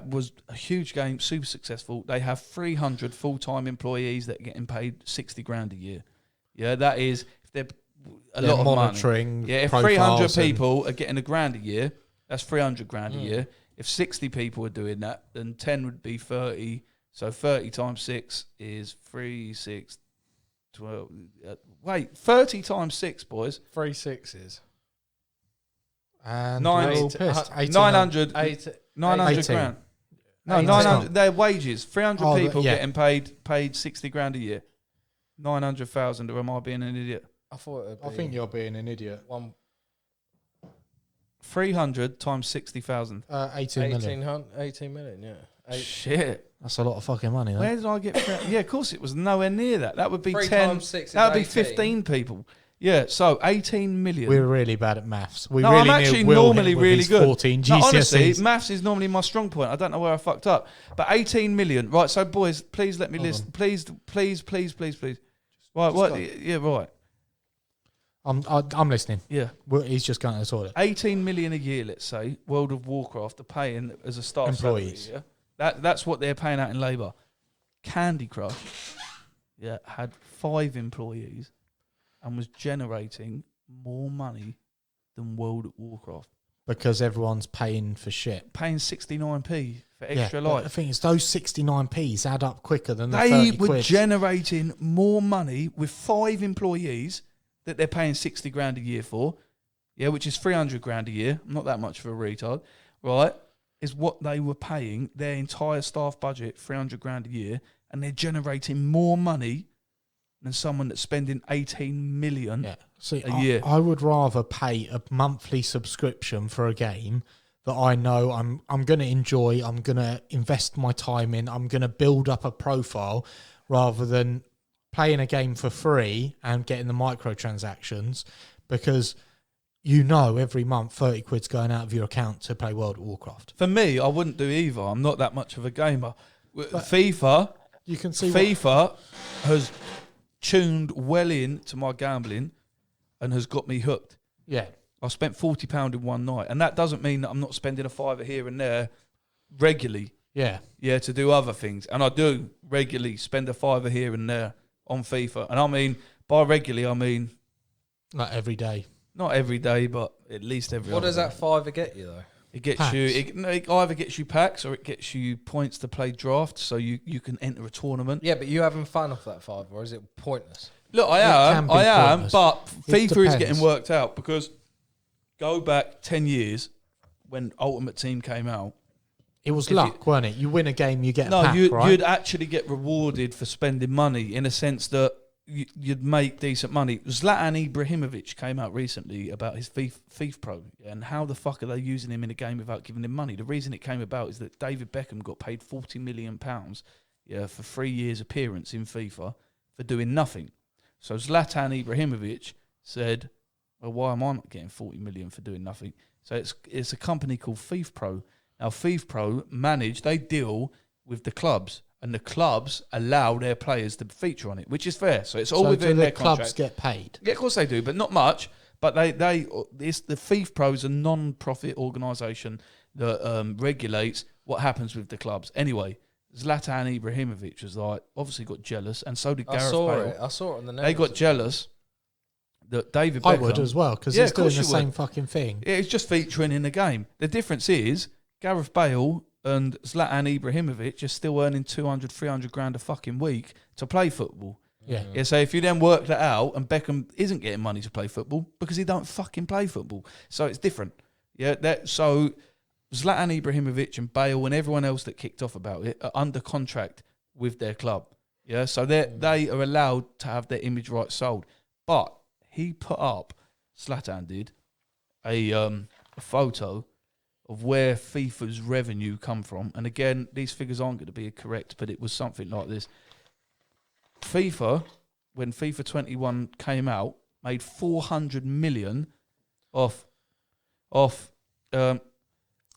was a huge game, super successful. They have 300 full-time employees that are getting paid 60 grand a year. Yeah, that is, if they're a lot of monitoring. money. Yeah, if 300 people are getting £1,000 a year, that's 300 grand a year. If 60 people are doing that, then 10 would be 30. So 30 times 6 is 3, 6, 12. 30 times 6, boys. 3 6s. And Nine- we're all pissed. 900 18. 900 grand. No, 18. 900. Their wages. 300 Oh, people yeah. getting paid 60 grand a year. 900,000. Or am I being an idiot? I thought it would be I think you're being an idiot. 300 times 60,000. 18 million. 18 million, yeah. Shit. That's a lot of fucking money. Where did I get? Yeah, of course it was nowhere near that. That would be 3 10. times 6 is That would be 18. 15 people. Yeah, so 18 million. We're really bad at maths. We No, really I'm actually need Will normally hit with really his good. 14 No, honestly, GCSEs. maths is normally my strong point. I don't know where I fucked up. But 18 million. Right, so boys, please let me listen. Please. Right, what? go. Yeah, right. I'm listening. Yeah. He's just going to sort it. 18 million a year, let's say, World of Warcraft are paying as a staff Employees. salary, yeah? That's what they're paying out in labour. Candy Crush had 5 employees and was generating more money than World of Warcraft. Because everyone's paying for shit. Paying 69p for extra but life. the thing is, those 69p's add up quicker than the They 30 were quid. generating more money with 5 employees that they're paying 60 grand a year for, which is 300 grand a year, not that much for a retard, right, is what they were paying their entire staff budget, 300 grand a year, and they're generating more money than someone that's spending 18 million See, a year. I would rather pay a monthly subscription for a game that I know I'm going to enjoy, I'm going to invest my time in, I'm going to build up a profile, rather than playing a game for free and getting the microtransactions, because you know every month 30 quid's going out of your account to play World of Warcraft. For me, I wouldn't do either. I'm not that much of a gamer. FIFA, You can see FIFA has tuned well into my gambling and has got me hooked. Yeah. I spent £40 in one night, and that doesn't mean that I'm not spending a fiver here and there regularly. Yeah. Yeah, to do other things, and I do regularly spend a fiver here and there on FIFA. And I mean, by regularly, I mean Like every day. not every day, but at least every. What other does day. that fiver get you, though? It gets Packs. you. It either gets you packs or it gets you points to play draft, so you can enter a tournament. Yeah, but you having fun off that fiver, or is it pointless? Look, can be I am, pointless. but It FIFA is depends. getting worked out because go back 10 years when Ultimate Team came out. It was luck, weren't it? You win a game, you get a pack, you'd, right? you'd actually get rewarded for spending money in a sense that you'd make decent money. Zlatan Ibrahimovic came out recently about his FIFA Pro, and how the fuck are they using him in a game without giving him money? The reason it came about is that David Beckham got paid £40 million for 3 years appearance in FIFA for doing nothing. So Zlatan Ibrahimovic said, well, why am I not getting 40 million for doing nothing? So it's a company called FIFA Pro. Now, FIFA Pro they deal with the clubs, and the clubs allow their players to feature on it, which is fair. So it's all within their contract. Clubs get paid? Yeah, of course they do, but not much. But the FIFA Pro is a non-profit organisation that regulates what happens with the clubs. Anyway, Zlatan Ibrahimovic was like, obviously got jealous, and so did Gareth Bale. I saw it on the news. They got jealous that David Beckham... I would as well, because he's doing the same fucking thing. Yeah, he's just featuring in the game. The difference is Gareth Bale and Zlatan Ibrahimovic are still earning 200, 300 grand a fucking week to play football. Yeah. Yeah. So if you then work that out, and Beckham isn't getting money to play football because he don't fucking play football, so it's different. Yeah. So Zlatan Ibrahimovic and Bale and everyone else that kicked off about it are under contract with their club. Yeah. So they are allowed to have their image rights sold, but he put up, Zlatan did, a photo of where FIFA's revenue come from. And again, these figures aren't going to be correct, but it was something like this. FIFA, when FIFA 21 came out, made 400 million off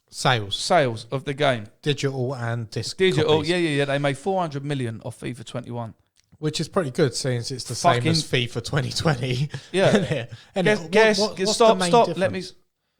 sales of the game. Digital and disc Digital, copies. yeah. They made 400 million off FIFA 21. Which is pretty good, since it's the same as FIFA 2020. Yeah. And Guess, stop. difference? Let me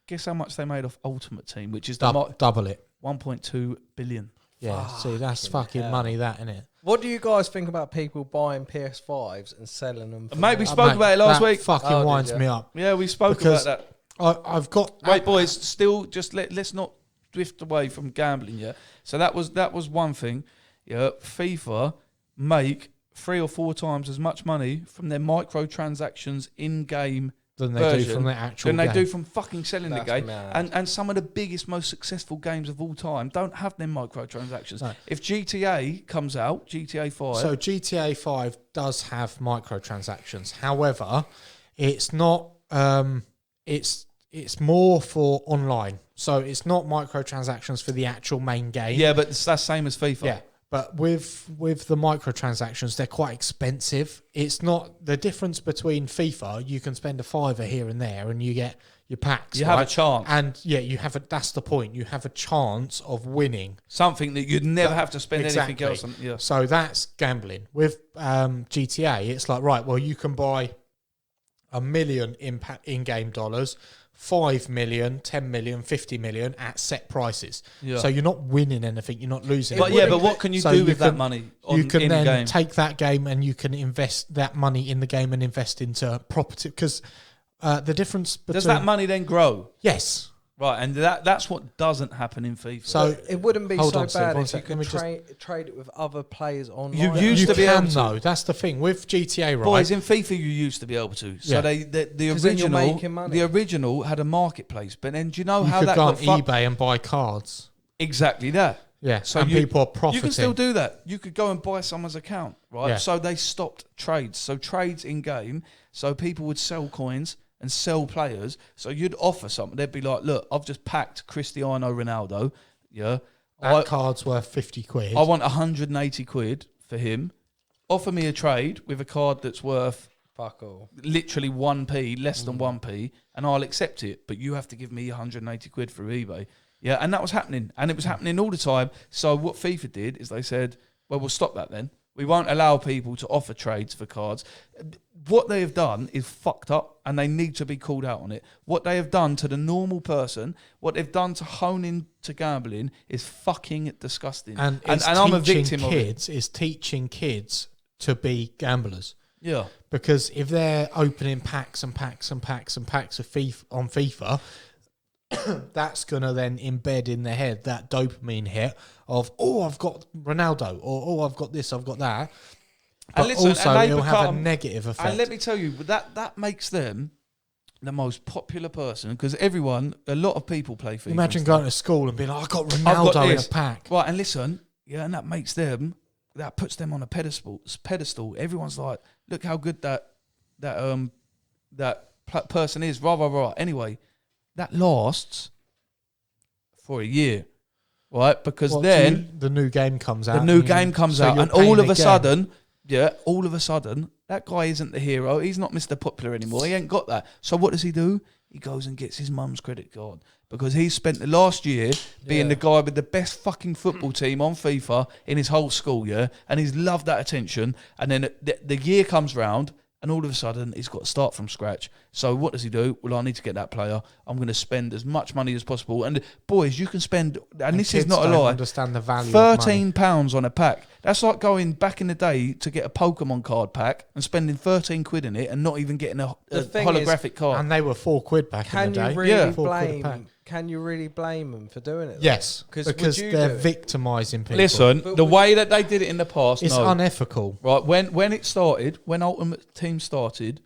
guess how much they made off Ultimate Team, which is double it. 1.2 billion. Yeah, see, that's fucking hell. money, that, isn't it? What do you guys think about people buying PS5s and selling them? Mate, we spoke about it last week. Fucking winds me up. Yeah, we spoke Because about that. I've got... Wait, boys, still, just let's not drift away from gambling yet. So that was one thing. Yeah, FIFA make 3 or 4 times as much money from their microtransactions in-game than they do from the actual than game. they do from fucking selling That's the game. mad. And some of the biggest, most successful games of all time don't have them microtransactions. No. If GTA comes out, GTA 5... So GTA 5 does have microtransactions. However, it's not... It's more for online. So it's not microtransactions for the actual main game. Yeah, but that's same as FIFA. Yeah. But with the microtransactions, they're quite expensive. It's not the difference between FIFA. You can spend a $5 here and there, and you get your packs. You have a chance, and you have a. That's the point. You have a chance of winning something that you'd never have to spend anything else on. Yeah. So that's gambling. With GTA, it's like, right, well, you can buy $1 million in-game dollars, 5 million, 10 million, 50 million at set prices. Yeah. So you're not winning anything, you're not losing anything. But what can you do with that money you can then take that game and you can invest that money in the game and invest into property. Because the difference between... Does that money then grow? Yes. Right, and that's what doesn't happen in FIFA. So it wouldn't be so bad Steve, if you could trade it with other players online. You used to be able to. Though. That's the thing with GTA, right? Boys, in FIFA you used to be able to. So the original had a marketplace, but then do you know how that got... You could go on eBay and buy cards. Exactly that. Yeah, so and people are profiting. You can still do that. You could go and buy someone's account, right? Yeah. So they stopped trades. So trades in-game, so people would sell coins and sell players. So you'd offer something. They'd be like, look, I've just packed Cristiano Ronaldo. Yeah. That card's worth 50 quid. I want 180 quid for him. Offer me a trade with a card that's worth fuck all. Literally 1p, less than 1p, and I'll accept it. But you have to give me 180 quid through eBay. Yeah, and that was happening. And it was happening all the time. So what FIFA did is they said, well, we'll stop that then. We won't allow people to offer trades for cards. What they have done is fucked up, and they need to be called out on it. What they have done to the normal person, what they've done to hone into gambling, is fucking disgusting. And I'm a victim of it. It's teaching kids to be gamblers. Yeah. Because if they're opening packs and packs and packs and packs of FIFA, that's going to then embed in their head that dopamine hit of, oh, I've got Ronaldo, or oh, I've got this, I've got that. But and listen, also, it'll have a negative effect. And let me tell you, that makes them the most popular person, because a lot of people play FIFA. Imagine going to school and being like, I got I've Ronaldo got in this. a pack. Right, and listen, and that puts them on a pedestal. Everyone's like, look how good that person is, rah. Anyway, that lasts for a year, right? Because then the new game comes out. and all of a sudden. sudden, that guy isn't the hero. He's not Mr. Popular anymore. He ain't got that. So what does he do? He goes and gets his mum's credit card because he spent the last year being the guy with the best fucking football team on FIFA in his whole school, and he's loved that attention. And then the year comes round, and all of a sudden he's got to start from scratch. So what does he do? Well, I need to get that player. I'm going to spend as much money as possible. And boys, you can spend, and this is not a lie, understand the value of money. £13 on a pack. That's like going back in the day to get a Pokemon card pack and spending 13 quid in it and not even getting a holographic card. And they were £4 back in the day. Can you really blame them for doing it? Yes, because they're victimising people. Listen, the way that they did it in the past, it's unethical. Right, when it started, when Ultimate Team started,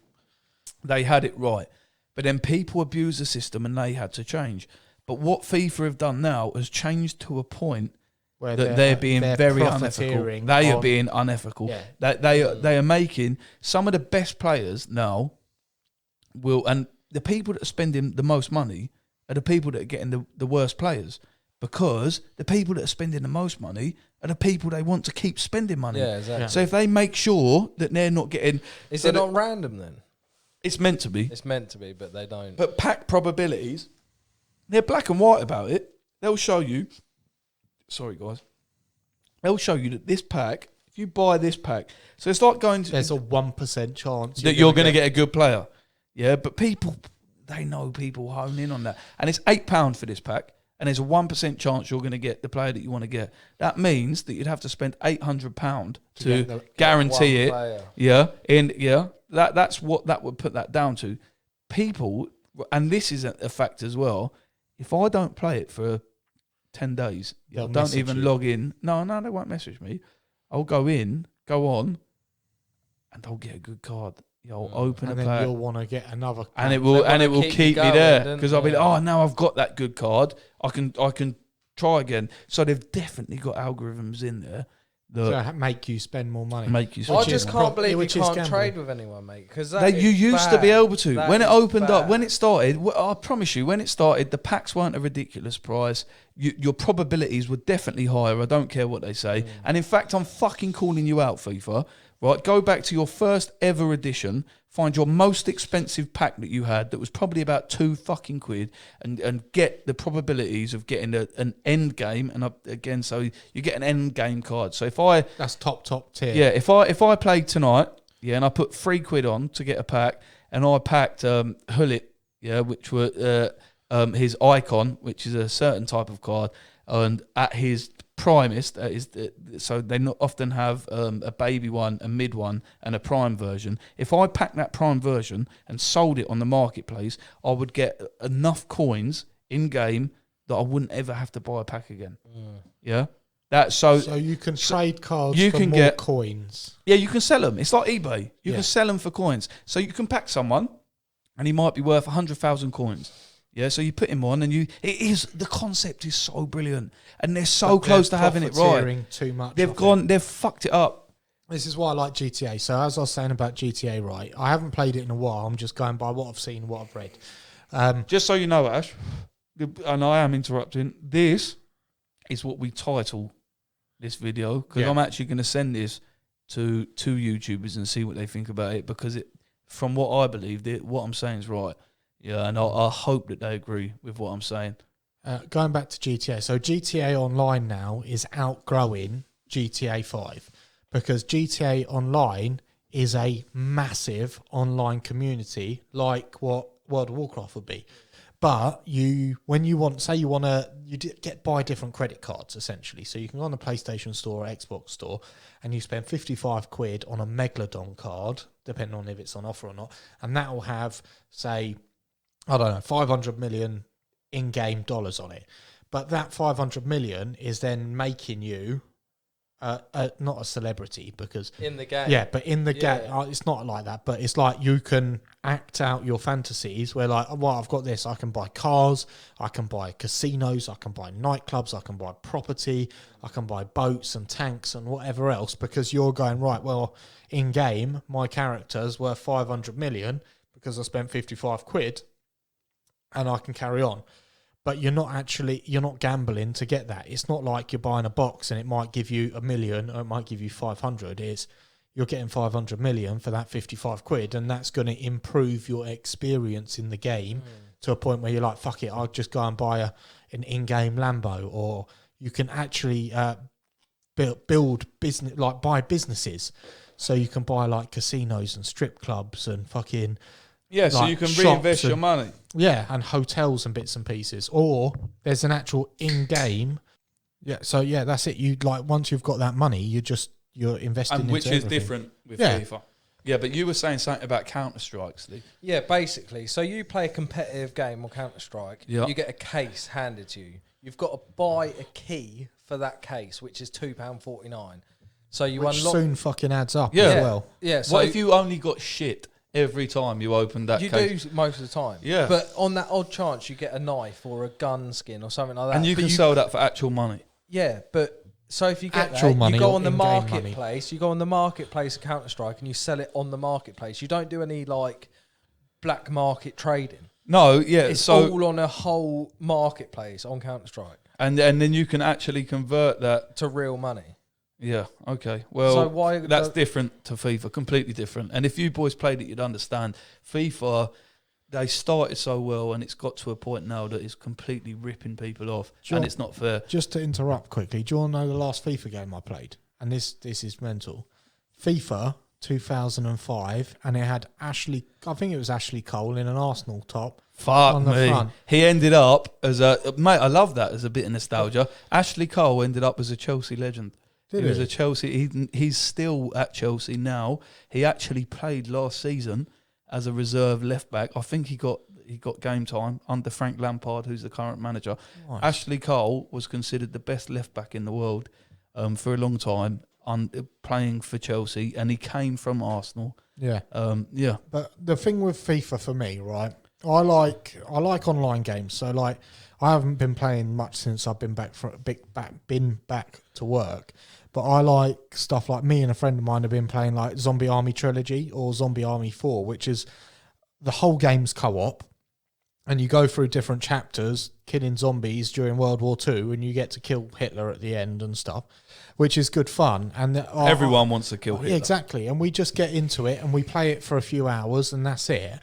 they had it right. But then people abused the system and they had to change. But what FIFA have done now has changed to a point where they're being very unethical. They are being unethical. Yeah. They are making some of the best players now and the people that are spending the most money are the people that are getting the worst players, because the people that are spending the most money are the people they want to keep spending money. Yeah, exactly. So if they make sure that they're not getting... Is it not random then? It's meant to be. It's meant to be, but they don't. But pack probabilities, they're black and white about it. They'll show you... Sorry, guys. They'll show you that this pack, if you buy this pack... So it's like going to... There's a 1% chance that you're going to get a good player. Yeah, but people... They know people hone in on that. And it's £8 for this pack, and there's a 1% chance you're going to get the player that you want to get. That means that you'd have to spend £800 to guarantee it. Player. That's what that would put that down to. People, and this is a fact as well, if I don't play it for 10 days, don't even log in. No, they won't message me. I'll go on, and I'll get a good card. You'll open and a then pack. You'll want to get another, and it will keep me there, because I'll be like, now I've got that good card. I can try again. So they've definitely got algorithms in there that make you spend more money. I just can't believe you can't trade with anyone, mate. Because you used to be able to when it opened up. When it started, I promise you, when it started, the packs weren't a ridiculous price. Your probabilities were definitely higher. I don't care what they say. And in fact, I'm fucking calling you out, FIFA. Right, go back to your first ever edition, find your most expensive pack that you had that was probably about £2 and get the probabilities of getting an end game. And again, so you get an end game card. So that's top tier. Yeah, if I played tonight, and I put £3 on to get a pack, and I packed Hullet, which were his icon, which is a certain type of card, and at his primest, so they not often have a baby one, a mid one, and a prime version. If I packed that prime version and sold it on the marketplace, I would get enough coins in game that I wouldn't ever have to buy a pack again. Yeah, so you can trade cards for more coins. Yeah, you can sell them. It's like eBay. You can sell them for coins. So you can pack someone, and he might be worth 100,000 coins. Yeah, so you put him on, and the concept is so brilliant, and they're so close to having it right. Too much. They've fucked it up. This is why I like GTA. So as I was saying about GTA, right? I haven't played it in a while. I'm just going by what I've seen, what I've read. Just so you know, Ash, and I am interrupting. This is what we title this video, because I'm actually going to send this to YouTubers and see what they think about it, because from what I believe, what I'm saying is right. Yeah, and I hope that they agree with what I'm saying. Going back to GTA, so GTA Online now is outgrowing GTA 5, because GTA Online is a massive online community like what World of Warcraft would be. But when you want, say you want to, buy different credit cards essentially. So you can go on the PlayStation Store or Xbox Store, and you spend £55 on a Megalodon card, depending on if it's on offer or not, and that will have, say, I don't know, 500 million in-game dollars on it. But that 500 million is then making you not a celebrity because in the game. yeah, but in the game, Yeah. it's not like that. But it's like you can act out your fantasies where like, well, I've got this. I can buy cars. I can buy casinos. I can buy nightclubs. I can buy property. I can buy boats and tanks and whatever else because you're going, right, well, in game, my character's worth 500 million because I spent 55 quid and I can carry on. But you're not gambling to get that. It's not like you're buying a box and it might give you $1 million or it might give you 500. It's you're getting 500 million for that 55 quid, and that's going to improve your experience in the game to a point where you're like, fuck it, I'll just go and buy an in-game Lambo. Or you can actually build business, like buy businesses. So you can buy like casinos and strip clubs and fucking... Yeah, so like you can shops reinvest your and- money. Yeah, and hotels and bits and pieces. Or there's an actual in-game. Yeah, so yeah, that's it. You like once you've got that money, you're investing And into which is everything. different with Yeah. FIFA. Yeah, but you were saying something about Counter-Strike, Steve. Yeah, basically. So you play a competitive game on Counter-Strike. Yeah. You get a case handed to you. You've got to buy a key for that case, which is £2.49. So you Which unlock... soon fucking adds up Yeah. as well. Yeah, so What if you only got shit every time you opened that you case? do most of the time. Yeah. But on that odd chance, you get a knife or a gun skin or something like that. And you But can sell that for actual money. Yeah, but so if you get Actual that, money you go or on the in-game money? marketplace. You go on the marketplace of Counter-Strike and you sell it on the marketplace. You don't do any like black market trading. No, yeah. It's So all on a whole marketplace on Counter-Strike and then you can actually convert that. to real money. Yeah. Okay. Well, So why that's the- different to FIFA. Completely different. And if you boys played it, you'd understand. FIFA, they started so well, and it's got to a point now that it's completely ripping people off, Do you and want- it's not fair. Just to interrupt quickly, do you want to know the last FIFA game I played? And this is mental. FIFA 2005, and it had Ashley. I think it was Ashley Cole in an Arsenal top. Fuck on the me. front. He ended up as a mate. I love that as a bit of nostalgia. Ashley Cole ended up as a Chelsea legend. Did he was he? a Chelsea. He's still at Chelsea now. He actually played last season as a reserve left back. I think he got game time under Frank Lampard, who's the current manager. Nice. Ashley Cole was considered the best left back in the world for a long time, playing for Chelsea, and he came from Arsenal. Yeah. Yeah. But the thing with FIFA for me, right? I like online games. So like, I haven't been playing much since I've been back to work. But I like stuff like me and a friend of mine have been playing like Zombie Army Trilogy or Zombie Army 4, which is the whole game's co-op. And you go through different chapters, killing zombies during World War II, and you get to kill Hitler at the end and stuff, which is good fun. And Everyone wants to kill Hitler. Exactly. And we just get into it and we play it for a few hours and that's it.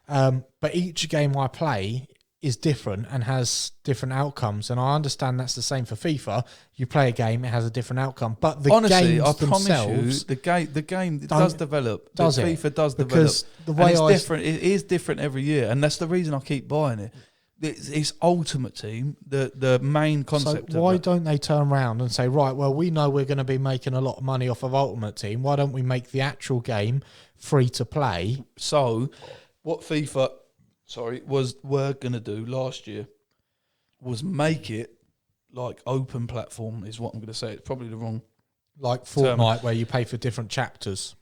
But each game I play is different and has different outcomes. And I understand that's the same for FIFA. You play a game, it has a different outcome. But the Honestly, games I promise themselves... you, the game don't- does develop. does it? FIFA does Because develop. the way and I- it's different. It is different every year, and that's the reason I keep buying it. It's Ultimate Team, the main concept. So why of it. don't they turn around and say, right, well, we know we're going to be making a lot of money off of Ultimate Team. Why don't we make the actual game free to play? So, what FIFA, were going to do last year was make it like open platform. Is what I'm going to say. It's probably the wrong. Like Fortnite, where you pay for different chapters.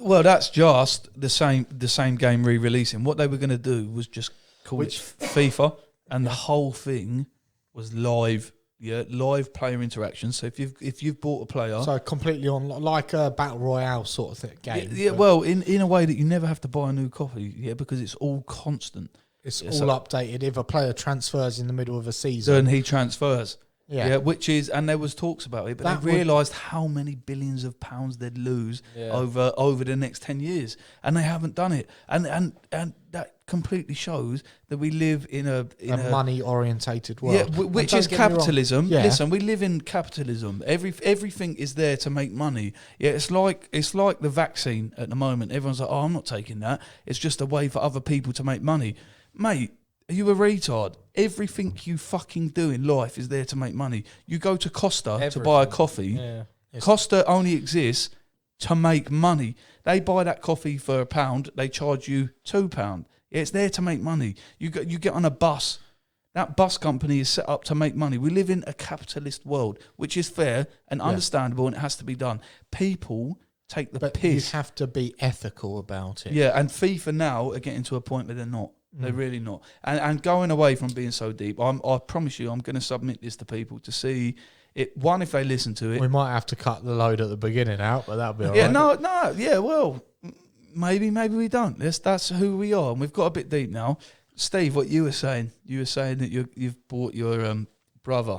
Well, that's just the same game re-releasing. What they were going to do was just call it FIFA, and the whole thing was live. Yeah, live player interaction. So if you've bought a player, So completely on, like a Battle Royale sort of game. yeah, but well, in a way that you never have to buy a new copy, yeah, because it's all constant. it's yeah, all so- updated. If a player transfers in the middle of a season, Then he transfers. yeah. Yeah, which is, and there was talks about it, but That they would- realised how many billions of pounds they'd lose Yeah. over the next 10 years, and they haven't done it, and that completely shows that we live in a money orientated world. yeah, And which don't is get me wrong, capitalism. Yeah. Listen, we live in capitalism. Everything is there to make money. Yeah, it's like the vaccine at the moment. Everyone's like, oh, I'm not taking that. It's just a way for other people to make money, mate. Are you a retard? Everything you fucking do in life is there to make money. You go to Costa to buy a Everything. coffee. Yeah. Costa only exists to make money. They buy that coffee for £1. They charge you £2. Yeah, it's there to make money. You get on a bus That bus company is set up to make money. We live in a capitalist world, which is fair and understandable, and it has to be done. People take the piss. You have to be ethical about it. Yeah, and FIFA now are getting to a point where they're not. They're really not. And going away from being so deep, I promise you, I'm going to submit this to people to see it. One, if they listen to it. We might have to cut the load at the beginning out, but that'll be all right. Well, maybe we don't. That's who we are, and we've got a bit deep now. Steve, what you were saying that you've bought your brother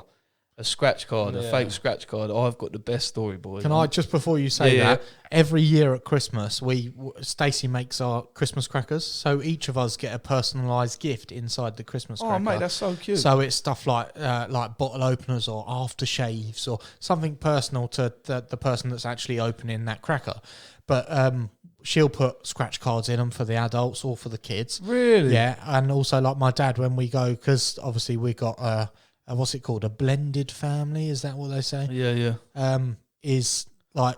a scratch card, a fake scratch card. I've got the best story, boys. Can I, just before you say that, every year at Christmas, Stacey makes our Christmas crackers, so each of us get a personalised gift inside the Christmas cracker. Oh, mate, that's so cute. So it's stuff like bottle openers or aftershaves or something personal to the person that's actually opening that cracker. But she'll put scratch cards in them for the adults or for the kids. Really? Yeah, and also like my dad, when we go, because obviously we got what's it called? A blended family? Is that what they say? Yeah. Is like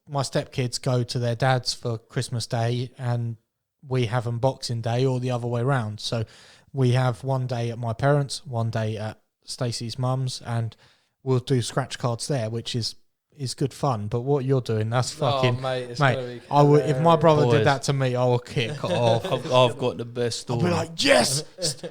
my stepkids go to their dad's for Christmas Day and we have them Boxing Day, or the other way around. So we have one day at my parents', one day at Stacey's mum's, and we'll do scratch cards there, which is good fun. But what you're doing, that's fucking... mate, I would, if my brother did that to me, I would kick off. I've got the best story. I'll be like, yes!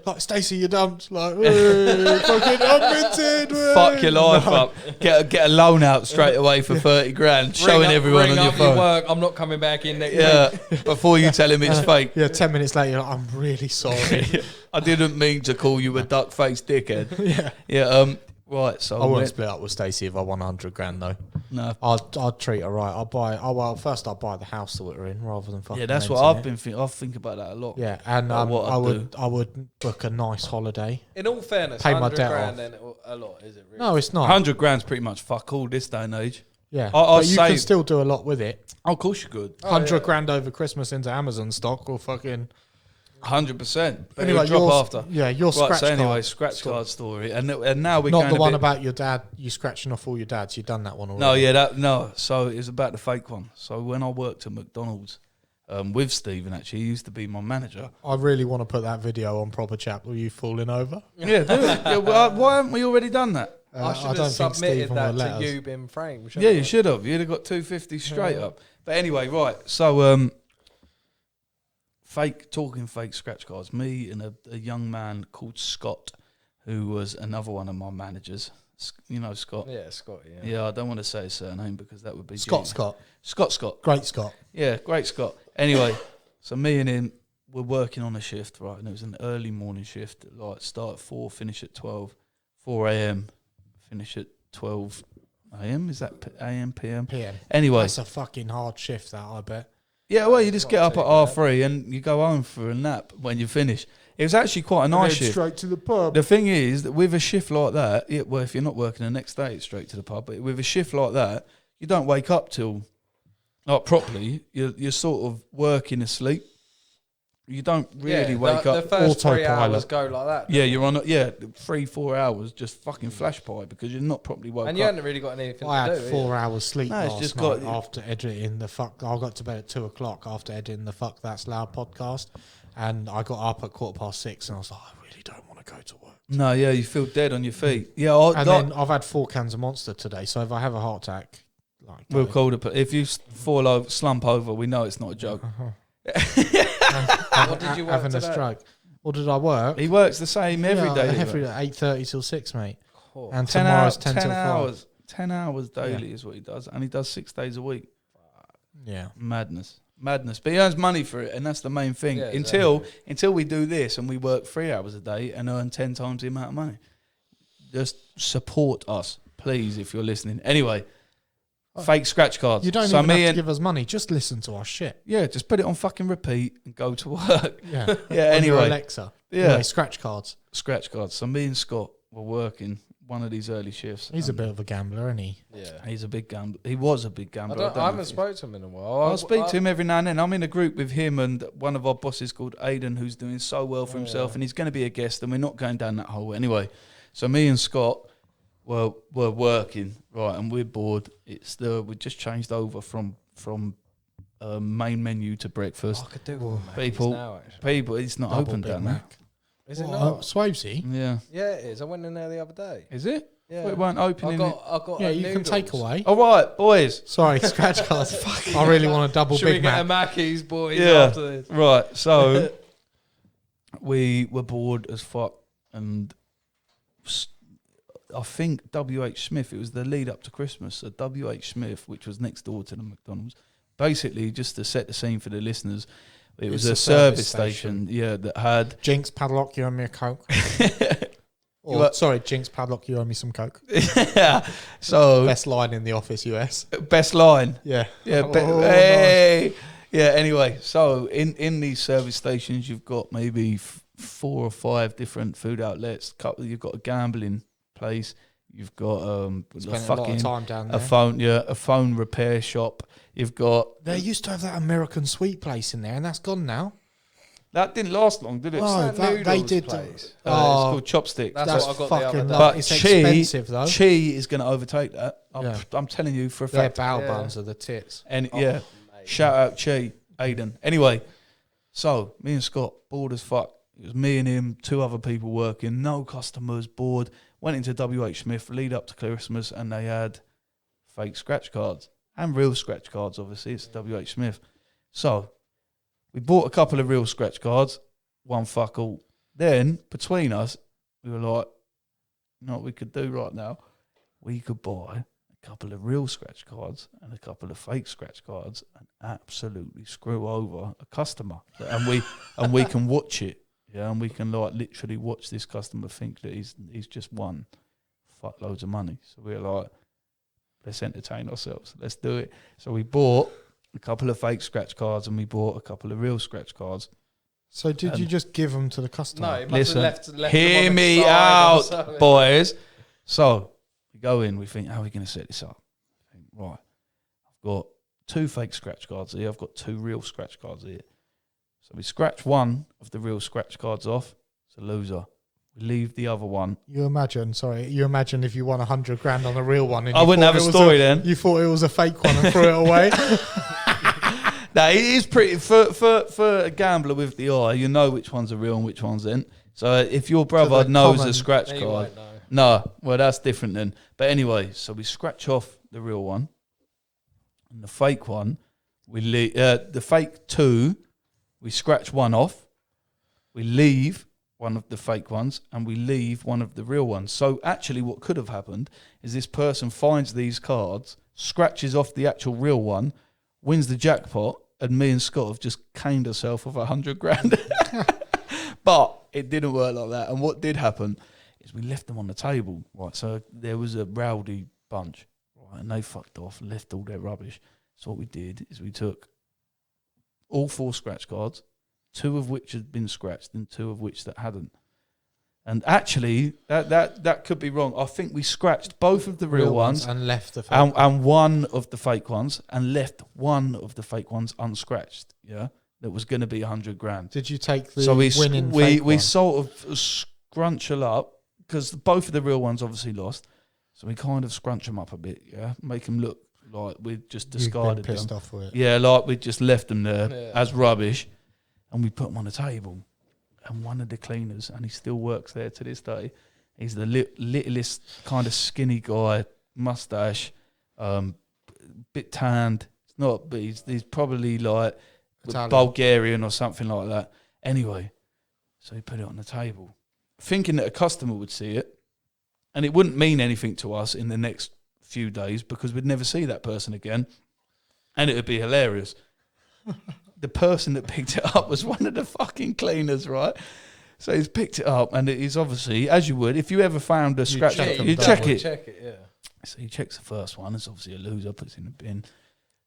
Like, Stacey, you dumped. Like, fucking unminted. Fuck your life up. Get a loan out straight away for 30 grand, showing everyone on your phone. Work. I'm not coming back in next week. Before you tell him it's fake. Yeah, 10 minutes later, you're like, I'm really sorry. I didn't mean to call you a duck-faced dickhead. Yeah. Right, so I wouldn't split up with Stacey if I won 100 grand though. No, I'd treat her right. First I'll buy the house that we're in rather than fucking. Yeah, that's what I've been thinking. I think about that a lot. Yeah, and I would book a nice holiday. In all fairness, pay my 100 debt grand off. then a lot, is it really? No, it's not. 100 grand's pretty much fuck all this day and age. Yeah, I'll but you say- can still do a lot with it. Oh, of course you could. 100 grand over Christmas into Amazon stock or fucking. 100%. But Anyway, drop yours, after. Yeah, your Right, scratch so anyway, card. scratch card story, and now we're Not going the a one bit- about your dad. You scratching off all your dads. You've done that one already. No. So it was about the fake one. So when I worked at McDonald's with Stephen, actually, he used to be my manager. I really want to put that video on Proper Chat. Were you falling over? Yeah, do it. Yeah, well, why haven't we already done that? I should don't have think submitted Stephen that will let to us. you being framed. Yeah, you should have. You'd have got 250 straight up. But anyway, right. So talking fake scratch cards. Me and a young man called Scott, who was another one of my managers. You know Scott? Yeah, Scott, yeah. Yeah, I don't want to say his surname because that would be... Scott. Scott. Great Scott. Yeah, great Scott. Anyway, so me and him were working on a shift, right? And it was an early morning shift. Like, start at 4, finish at 12. 4 a.m., finish at 12 a.m. Is that a.m., p.m.? PM. Anyway. That's a fucking hard shift, that, I bet. Yeah, well, you just get up at R3 and you go home for a nap when you finish. It was actually quite a nice shift. Straight to the pub. The thing is that with a shift like that, if you're not working the next day, it's straight to the pub. But with a shift like that, you don't wake up till, like, properly. You're sort of working asleep. You don't really wake up. The first 3 Autopilot. hours go like that. Yeah, you're on 3-4 hours just fucking flash by because you're not properly woke And you up. hadn't really got anything I to had do. 4 hours sleep No, it's last just night got- after editing the fuck. I got to bed at 2 o'clock after editing the Fuck That's Loud podcast, and I got up at 6:15, and I was like, I really don't want to go to work. No, yeah, you feel dead on your feet. Yeah, And then I've had 4 cans of Monster today, so if I have a heart attack, like, we'll call it. If you slump over, we know it's not a joke. What did you work having a today? stroke. What did I work? He works the same every day. Every day, 8:30 till 6, mate. Cool. And 10 tomorrow's hours, 10 till 5. hours. 10 hours daily is what he does, and he does 6 days a week. Yeah. Madness. But he earns money for it, and that's the main thing. Yeah, Until we do this and we work 3 hours a day and earn 10 times the amount of money. Just support us, please, if you're listening. Anyway, fake scratch cards. You don't even have to give us money. Just listen to our shit. Yeah, just put it on fucking repeat and go to work. Yeah. Yeah, On your anyway. Alexa. Yeah. Anyway, scratch cards. Scratch cards. So me and Scott were working one of these early shifts. He's a bit of a gambler, isn't he? Yeah. He's a big gambler. He was a big gambler. I don't know haven't if he- spoken to him in a while. I'll speak to him every now and then. I'm in a group with him and one of our bosses called Aidan, who's doing so well for himself, and he's going to be a guest, and we're not going down that hole anyway. So me and Scott were working, right, and we're bored. We just changed over from main menu to breakfast. I could do with People- now, actually. It's not Double open Big down there. Mac. Is it What, not? Swavesey? Yeah. Yeah, it is. I went in there the other day. Is it? Yeah. It weren't opening. I got. Yeah, a you can noodles. take away. All right, boys. Sorry, scratch cards. I really want a double Should we Big get a Mac. Mackey's, boys? Yeah. After this. Right. So we were bored as fuck, and I think W.H. Smith. It was the lead up to Christmas. So W.H. Smith, which was next door to the McDonald's, basically just to set the scene for the listeners. It was a service station, yeah, that had Jinx Padlock, you owe me a Coke. Sorry, Jinx Padlock, you owe me some Coke. yeah. So Best line in the Office US. best line. Yeah. Yeah. Oh, hey. Yeah. Anyway, so in these service stations, you've got maybe 4 or 5 different food outlets. You've got a gambling place. You've got Spent a lot of time down there. a phone repair shop. You've got They used to have that American sweet place in there, and that's gone now. that didn't last long, did it? Oh, they noodles did. place. It's called Chopstick. That's what I got the other fucking day. But It's Chi expensive though. is going to overtake that. Yeah. I'm telling you for a Their fact. bow Yeah. buns are the tits. And Oh, yeah, mate. shout out Chi, Aiden. Anyway, so me and Scott bored as fuck. It was me and him, 2 other people working, no customers, bored. Went into W.H. Smith, lead up to Christmas, and they had fake scratch cards and real scratch cards. Obviously, it's W.H. Smith. So we bought a couple of real scratch cards, one fuck all. Then between us, we were like, you know what we could do right now? We could buy a couple of real scratch cards and a couple of fake scratch cards and absolutely screw over a customer, and we can watch it. Yeah, and we can like literally watch this customer think that he's just won fuckloads of money. So we're like, let's entertain ourselves. Let's do it. So we bought a couple of fake scratch cards and we bought a couple of real scratch cards. So did you just give them to the customer? No, it must Listen, have left them hear on the me side or out, something. boys. So we go in, we think, how are we going to set this up? I think, right, I've got 2 fake scratch cards here. I've got 2 real scratch cards here. So we scratch one of the real scratch cards off. It's a loser. We leave the other one. You imagine if you won 100 grand on a real one. And I you wouldn't thought have a it was story then. You thought it was a fake one and threw it away. No, it is pretty for a gambler with the eye. You know which ones are real and which ones ain't. So if your brother the knows common- a scratch He card, won't know. no, well that's different then. But anyway, so we scratch off the real one, and the fake one we leave. The fake 2, we scratch one off. We leave one of the fake ones, and we leave one of the real ones. So actually, what could have happened is this person finds these cards, scratches off the actual real one, wins the jackpot, and me and Scott have just caned ourselves of 100 grand. But it didn't work like that. And what did happen is we left them on the table, right? So there was a rowdy bunch, right? And they fucked off, left all their rubbish. So what we did is we took all 4 scratch cards, 2 of which had been scratched and 2 of which that hadn't. And actually, that could be wrong. I think we scratched both of the real ones and left the fake. and one of the fake ones, and left one of the fake ones unscratched. Yeah, that was going to be 100 grand. Did you take the So winning we fake one? sort of scrunch up because both of the real ones obviously lost. So we kind of scrunch them up a bit. Yeah, make them look like we'd just You've been discarded pissed them. off with it. Yeah, like we just left them there Yeah. as rubbish, and we put them on the table. And one of the cleaners, and he still works there to this day, he's the littlest kind of skinny guy, mustache, bit tanned. It's not, but he's probably like Italian. Bulgarian or something like that. Anyway, so he put it on the table, thinking that a customer would see it, and it wouldn't mean anything to us in the next few days because we'd never see that person again, and it would be hilarious. The person that picked it up was one of the fucking cleaners, right? So he's picked it up, and he's obviously, as you would, if you ever found a scratch, check them you double. check it. Check it, yeah. So he checks the first one. It's obviously a loser, puts it in the bin.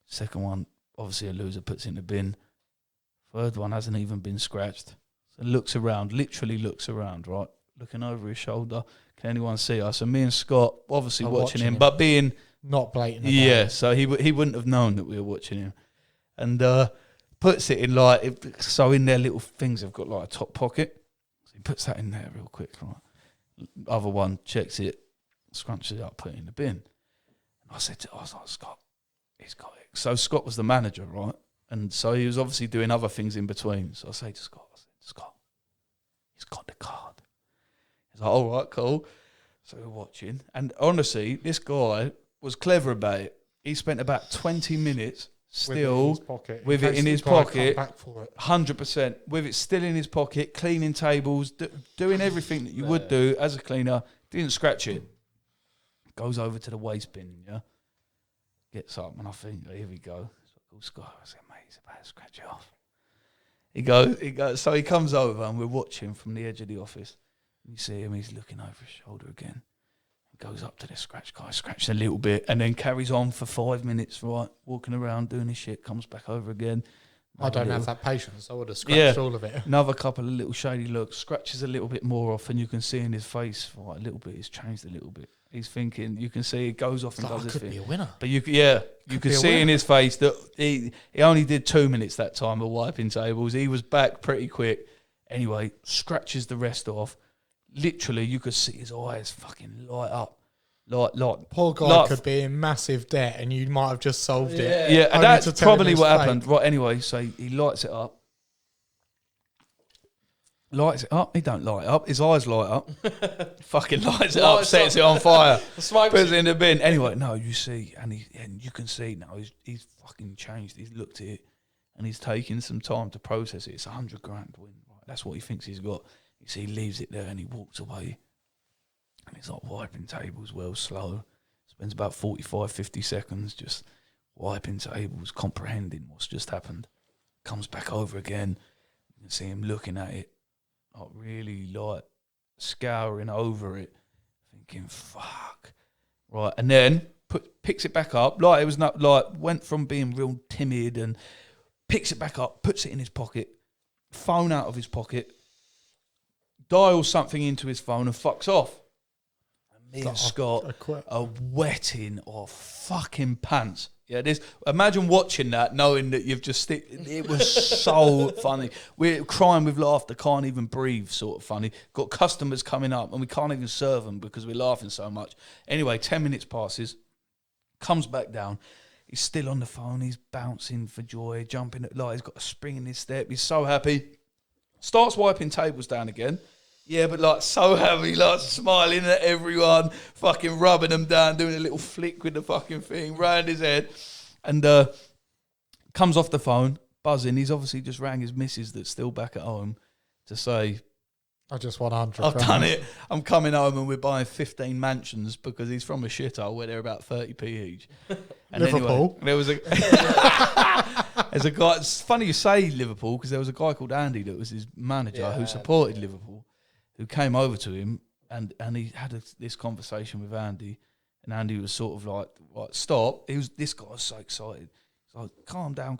Second one, obviously a loser, puts it in the bin. Third one hasn't even been scratched. So looks around, literally looks around, right? Looking over his shoulder. Can anyone see us? And me and Scott, obviously Are watching him, watching him. but being... Not blatant. about Yeah, it. so he wouldn't have known that we were watching him. And puts it in like, so in their little things have got like a top pocket. So he puts that in there real quick, right? Other one checks it, scrunches it up, put it in the bin. And I was like, Scott, he's got it. So Scott was the manager, right? And so he was obviously doing other things in between. So I say to Scott, He's got the card. He's like, all right, cool. So we're watching. And honestly, this guy was clever about it. He spent about 20 minutes still with it in his pocket, 100%, with it still in his pocket, cleaning tables, doing everything that you would do as a cleaner. Didn't scratch it. Goes over to the waste bin, yeah. Gets up, and I think, here we go. So I call Scott. I said, mate, he's about to scratch it off. He goes. So he comes over, and we're watching from the edge of the office. You see him, he's looking over his shoulder again. Goes up to the scratch guy, scratches a little bit, and then carries on for 5 minutes, right? Walking around, doing his shit, comes back over again. I don't have that patience. I would have scratched all of it. Another couple of little shady looks, scratches a little bit more off, and you can see in his face, right, a little bit, he's changed a little bit. He's thinking, you can see it goes off and does his thing. Could be a winner. But you can see in his face that he only did 2 minutes that time of wiping tables. He was back pretty quick. Anyway, scratches the rest off. Literally, you could see his eyes fucking light up. Like, poor guy could be in massive debt, and you might have just solved it. Yeah, and that's probably what happened. Right, anyway, so he lights it up. Lights it up. He don't light it up. His eyes light up. Fucking lights it up, sets it on fire, puts it in the bin. Anyway, no, you see, and you can see now he's fucking changed. He's looked at it, and he's taking some time to process it. It's $100 grand win. Right, that's what he thinks he's got. You see, he leaves it there, and he walks away. And he's like wiping tables well slow. Spends about 45, 50 seconds just wiping tables, comprehending what's just happened. Comes back over again. You can see him looking at it, like really like scouring over it, thinking, fuck. Right, and then picks it back up. Like it was not like went from being real timid and picks it back up, puts it in his pocket, phone out of his pocket, dials something into his phone and fucks off. Me and Scott are wetting our fucking pants. Yeah, imagine watching that, knowing that you've just it was so funny. We're crying with laughter, can't even breathe, sort of funny. Got customers coming up, and we can't even serve them because we're laughing so much. Anyway, 10 minutes passes, comes back down. He's still on the phone. He's bouncing for joy, jumping at light. He's got a spring in his step. He's so happy. Starts wiping tables down again. Yeah, but like so happy, like smiling at everyone, fucking rubbing them down, doing a little flick with the fucking thing round his head. And comes off the phone, buzzing. He's obviously just rang his missus that's still back at home to say, I just want 100. I've done it. I'm coming home and we're buying 15 mansions because he's from a shithole where they're about 30p each. And Liverpool. Anyway, there was there's a guy, it's funny you say Liverpool because there was a guy called Andy that was his manager who supported Liverpool, who came over to him and he had this conversation with Andy, and Andy was sort of like stop. This guy was so excited. He's like, calm down.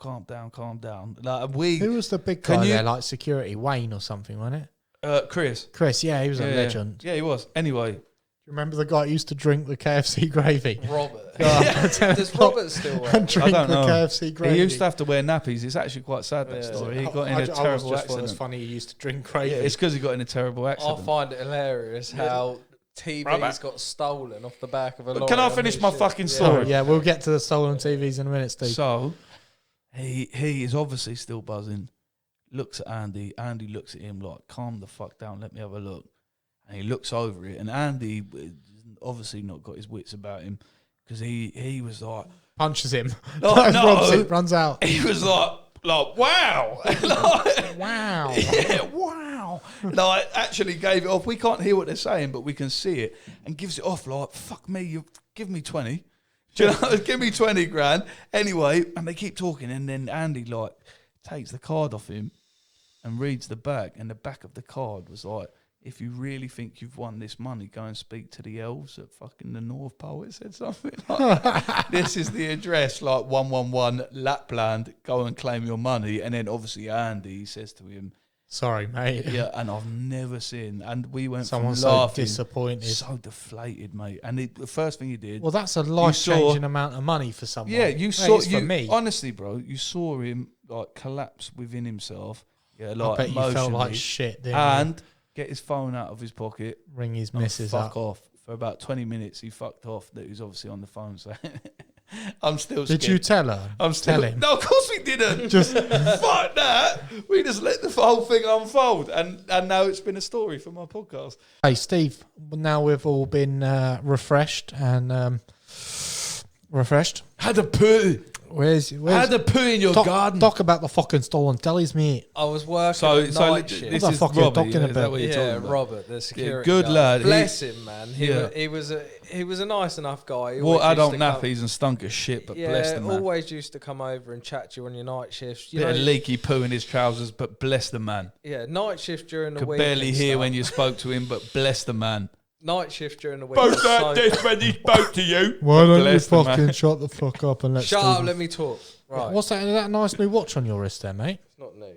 Like who was the big guy there, like security? Wayne or something, wasn't it? Chris, yeah, he was a legend. Yeah, he was. Anyway. Do you remember the guy who used to drink the KFC gravy? Robert. Does Robert still wear and drink the KFC gravy? He used to have to wear nappies. It's actually quite sad, that story. He got in a terrible accident. It was funny he used to drink gravy. Yeah, it's because he got in a terrible accident. I find it hilarious how TVs got stolen off the back of a lorry. Can I finish my fucking story? Yeah, we'll get to the stolen TVs in a minute, Steve. So, he is obviously still buzzing. Looks at Andy. Andy looks at him like, calm the fuck down, let me have a look. And he looks over it, and Andy obviously not got his wits about him because he was like... Punches him. No, runs out. He was like wow. Wow. Yeah, wow. Like, actually gave it off. We can't hear what they're saying, but we can see it. And gives it off like, fuck me, you give me 20. Do you know, give me 20 grand. Anyway, and they keep talking, and then Andy like takes the card off him and reads the back, and the back of the card was like, if you really think you've won this money, go and speak to the elves at fucking the North Pole. It said something like that. This is the address, like 111 Lapland, go and claim your money. And then obviously Andy says to him, sorry, mate. Yeah, and I've never seen, and we went someone from so laughing, disappointed, so deflated, mate. And the first thing he did, well, that's a life-changing amount of money for someone. Yeah, you saw for me. Honestly, bro, you saw him like collapse within himself. Yeah, like I bet you felt like shit, didn't and you? Get his phone out of his pocket, ring his missus up. Fuck off. For about 20 minutes, he fucked off. That he was obviously on the phone saying, I'm still scared. Did you tell her? I'm still. Tell him. No, of course we didn't. Just Fuck that. We just let the whole thing unfold, and now it's been a story for my podcast. Hey, Steve. Now we've all been refreshed and refreshed. Had a poo. Where's Had a poo in your garden. Talk about the fucking stolen tellies, mate. I was working So night shift. this What the is fuck are you Robbie. talking Is that about? what you're Yeah, talking about? Robert, the security good guard. lad. Bless him, man. Yeah. He was a nice enough guy. He Wore always used adult to come- nappies and stunk as shit, but bless the man. always used to come over and chat to you on your night shifts. You Bit know, of leaky poo in his trousers, but bless the man. yeah, night shift during the Could week. barely and hear stuff. when you spoke to him, but bless the man. Night shift during the week. Both was like so- this when he spoke to you. Why don't you Bless the man. fucking shut the fuck up and let Shut Steve... up, let me talk. Right, What's that? Is that a nice new watch on your wrist there, mate? it's not new.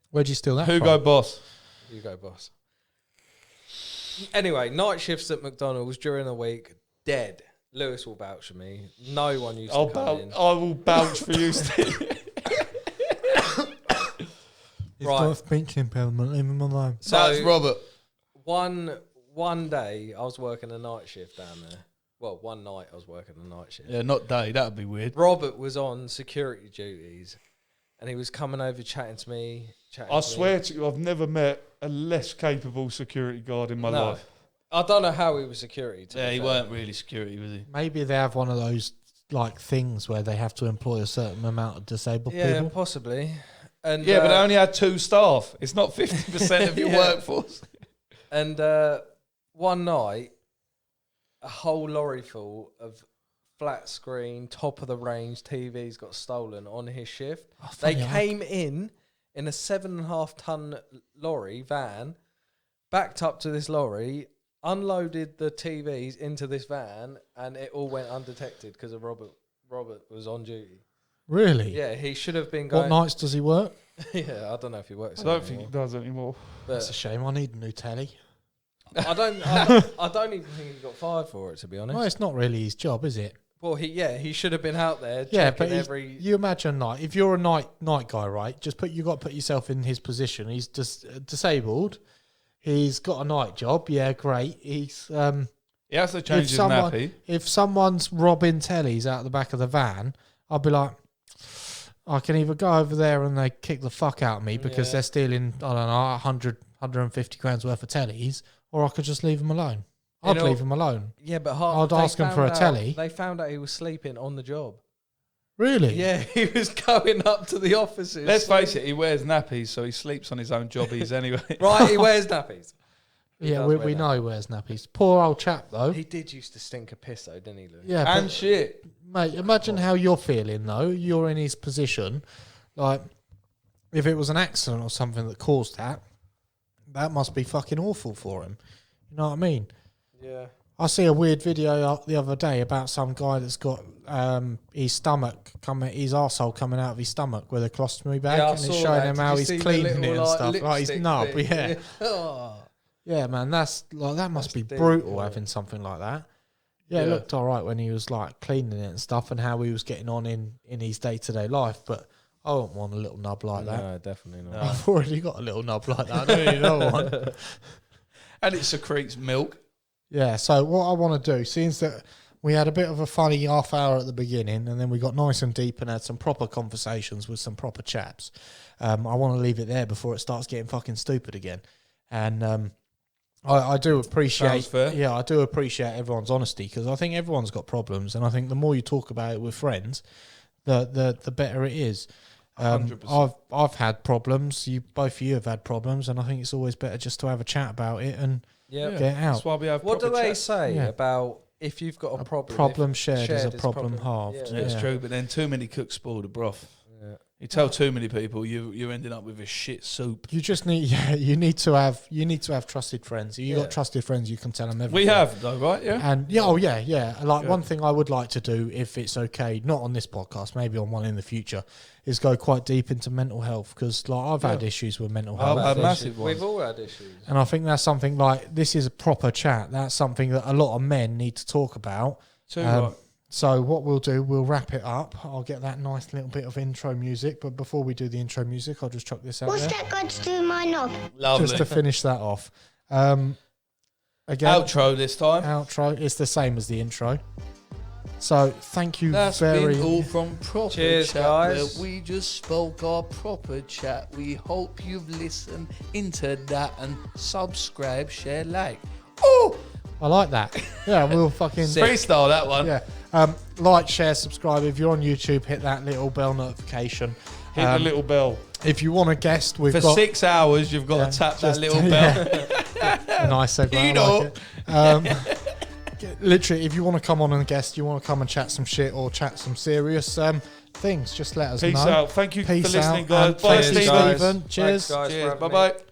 Where'd you steal that Hugo from? Boss. You go, boss. Anyway, night shifts at McDonald's during the week, dead. Lewis will vouch for me. No one used to come in. I will vouch for you, Steve. He's Right. got a speech impairment, leave him alone. So That's Robert. one day I was working a night shift down there. Well, one night I was working a night shift. Yeah, not day. That would be weird. Robert was on security duties, and he was coming over chatting to me. I swear to you, I've never met a less capable security guard in my No. life. I don't know how he was security. to Yeah, be he fair. weren't really security, was he? Maybe they have one of those like things where they have to employ a certain amount of disabled Yeah, people. possibly. And Yeah, but they only had 2 staff. It's not 50% of your Yeah. workforce. And one night, a whole lorry full of flat screen, top of the range TVs got stolen on his shift. Oh, They funny, came in a 7.5 ton lorry van, backed up to this lorry, unloaded the TVs into this van, and it all went undetected because of Robert. Robert was on duty. Really? Yeah, he should have been What going. nights does he work? Yeah, I don't know if he works. I don't there think he anymore, does anymore. That's a but shame. I need a new telly. I don't even think he got fired for it, to be honest. Well, it's not really his job, is it? Well, he should have been out there Yeah, checking but every. you imagine like if you're a night guy, right? You got to put yourself in his position. He's just disabled. He's got a night job. Yeah, great. He's He has to change his nappy. if someone's robbing tellies out the back of the van, I'd be like, I can either go over there and they kick the fuck out of me because Yeah. they're stealing, I don't know, 100, 150 grand's worth of tellies, or I could just leave them alone. I'd You know- leave them alone. Yeah, but I'd ask him for a telly. They found out he was sleeping on the job. Really? Yeah, he was going up to the offices. Let's face it, he wears nappies, so he sleeps on his own jobbies anyway. Right, he wears nappies. He Yeah, does we wear know he wears nappies. Poor old chap, though. He did used to stink of piss, though, didn't he, Lou? Yeah, And but, shit. mate, imagine how you're feeling, though. You're in his position. Like, if it was an accident or something that caused that, that must be fucking awful for him. You know what I mean? Yeah. I see a weird video the other day about some guy that's got his arsehole coming out of his stomach with a colostomy bag, Yeah, I and it's saw showing that. him Did how you he's see the cleaning little, it and like, stuff. Like his lipstick knob, thing? yeah. Oh. Yeah, man, that must be deep, brutal yeah. having something like that. Yeah, it Yeah. looked all right when he was like cleaning it and stuff, and how he was getting on in his day-to-day life. But I wouldn't want a little nub like that. No, definitely not. I've already got a little nub like that. I don't need another one. And it secretes milk. Yeah. So what I want to do, since that we had a bit of a funny half hour at the beginning, and then we got nice and deep and had some proper conversations with some proper chaps. I want to leave it there before it starts getting fucking stupid again. And I do appreciate, Sounds fair. yeah, I do appreciate everyone's honesty, because I think everyone's got problems, and I think the more you talk about it with friends, the better it is. 100%. I've had problems. Both of you have had problems, and I think it's always better just to have a chat about it and Yeah. get it out. That's why we have What do proper they chats. say Yeah. about if you've got a problem? Problem if shared is a problem halved. Yeah. It's Yeah. true, but then too many cooks spoil the broth. Yeah. You tell too many people, you're ending up with a shit soup. You just need, you need to have trusted friends. If you Yeah. got trusted friends, you can tell them everything. We have though, right? Yeah. And yeah, oh yeah, yeah. Like Yeah. one thing I would like to do, if it's okay, not on this podcast, maybe on one in the future, is go quite deep into mental health, because like I've had Yeah. issues with mental I've health, had and- massive ones. We've all had issues. and I think that's something like this is a proper chat. That's something that a lot of men need to talk about. Too Um, right. So what we'll do, we'll wrap it up. I'll get that nice little bit of intro music, but before we do the intro music, I'll just chuck this out What's there that got to do with my knob? Lovely. just to finish that off. Again, Outro this time. outro. It's the same as the intro. So thank you That's very been all from Proper Cheers, Chat, guys. where we just spoke our proper chat. We hope you've listened into that and subscribe, share, like. Oh, I like that. Yeah, we'll fucking freestyle that one. yeah. Like, share, subscribe. If you're on YouTube, hit that little bell notification. Hit the little bell. If you want a guest, we've For got 6 hours, you've got Yeah, to tap that just- little yeah. bell. a nice segue. I You know. like it. Literally, if you want to come on and guest, you want to come and chat some shit or chat some serious things, just let us Peace know. out. Thank you Peace for listening, out, guys. and Bye, thank you, Stephen. Stephen. Cheers. Thanks, guys, for Cheers. having me. Bye-bye.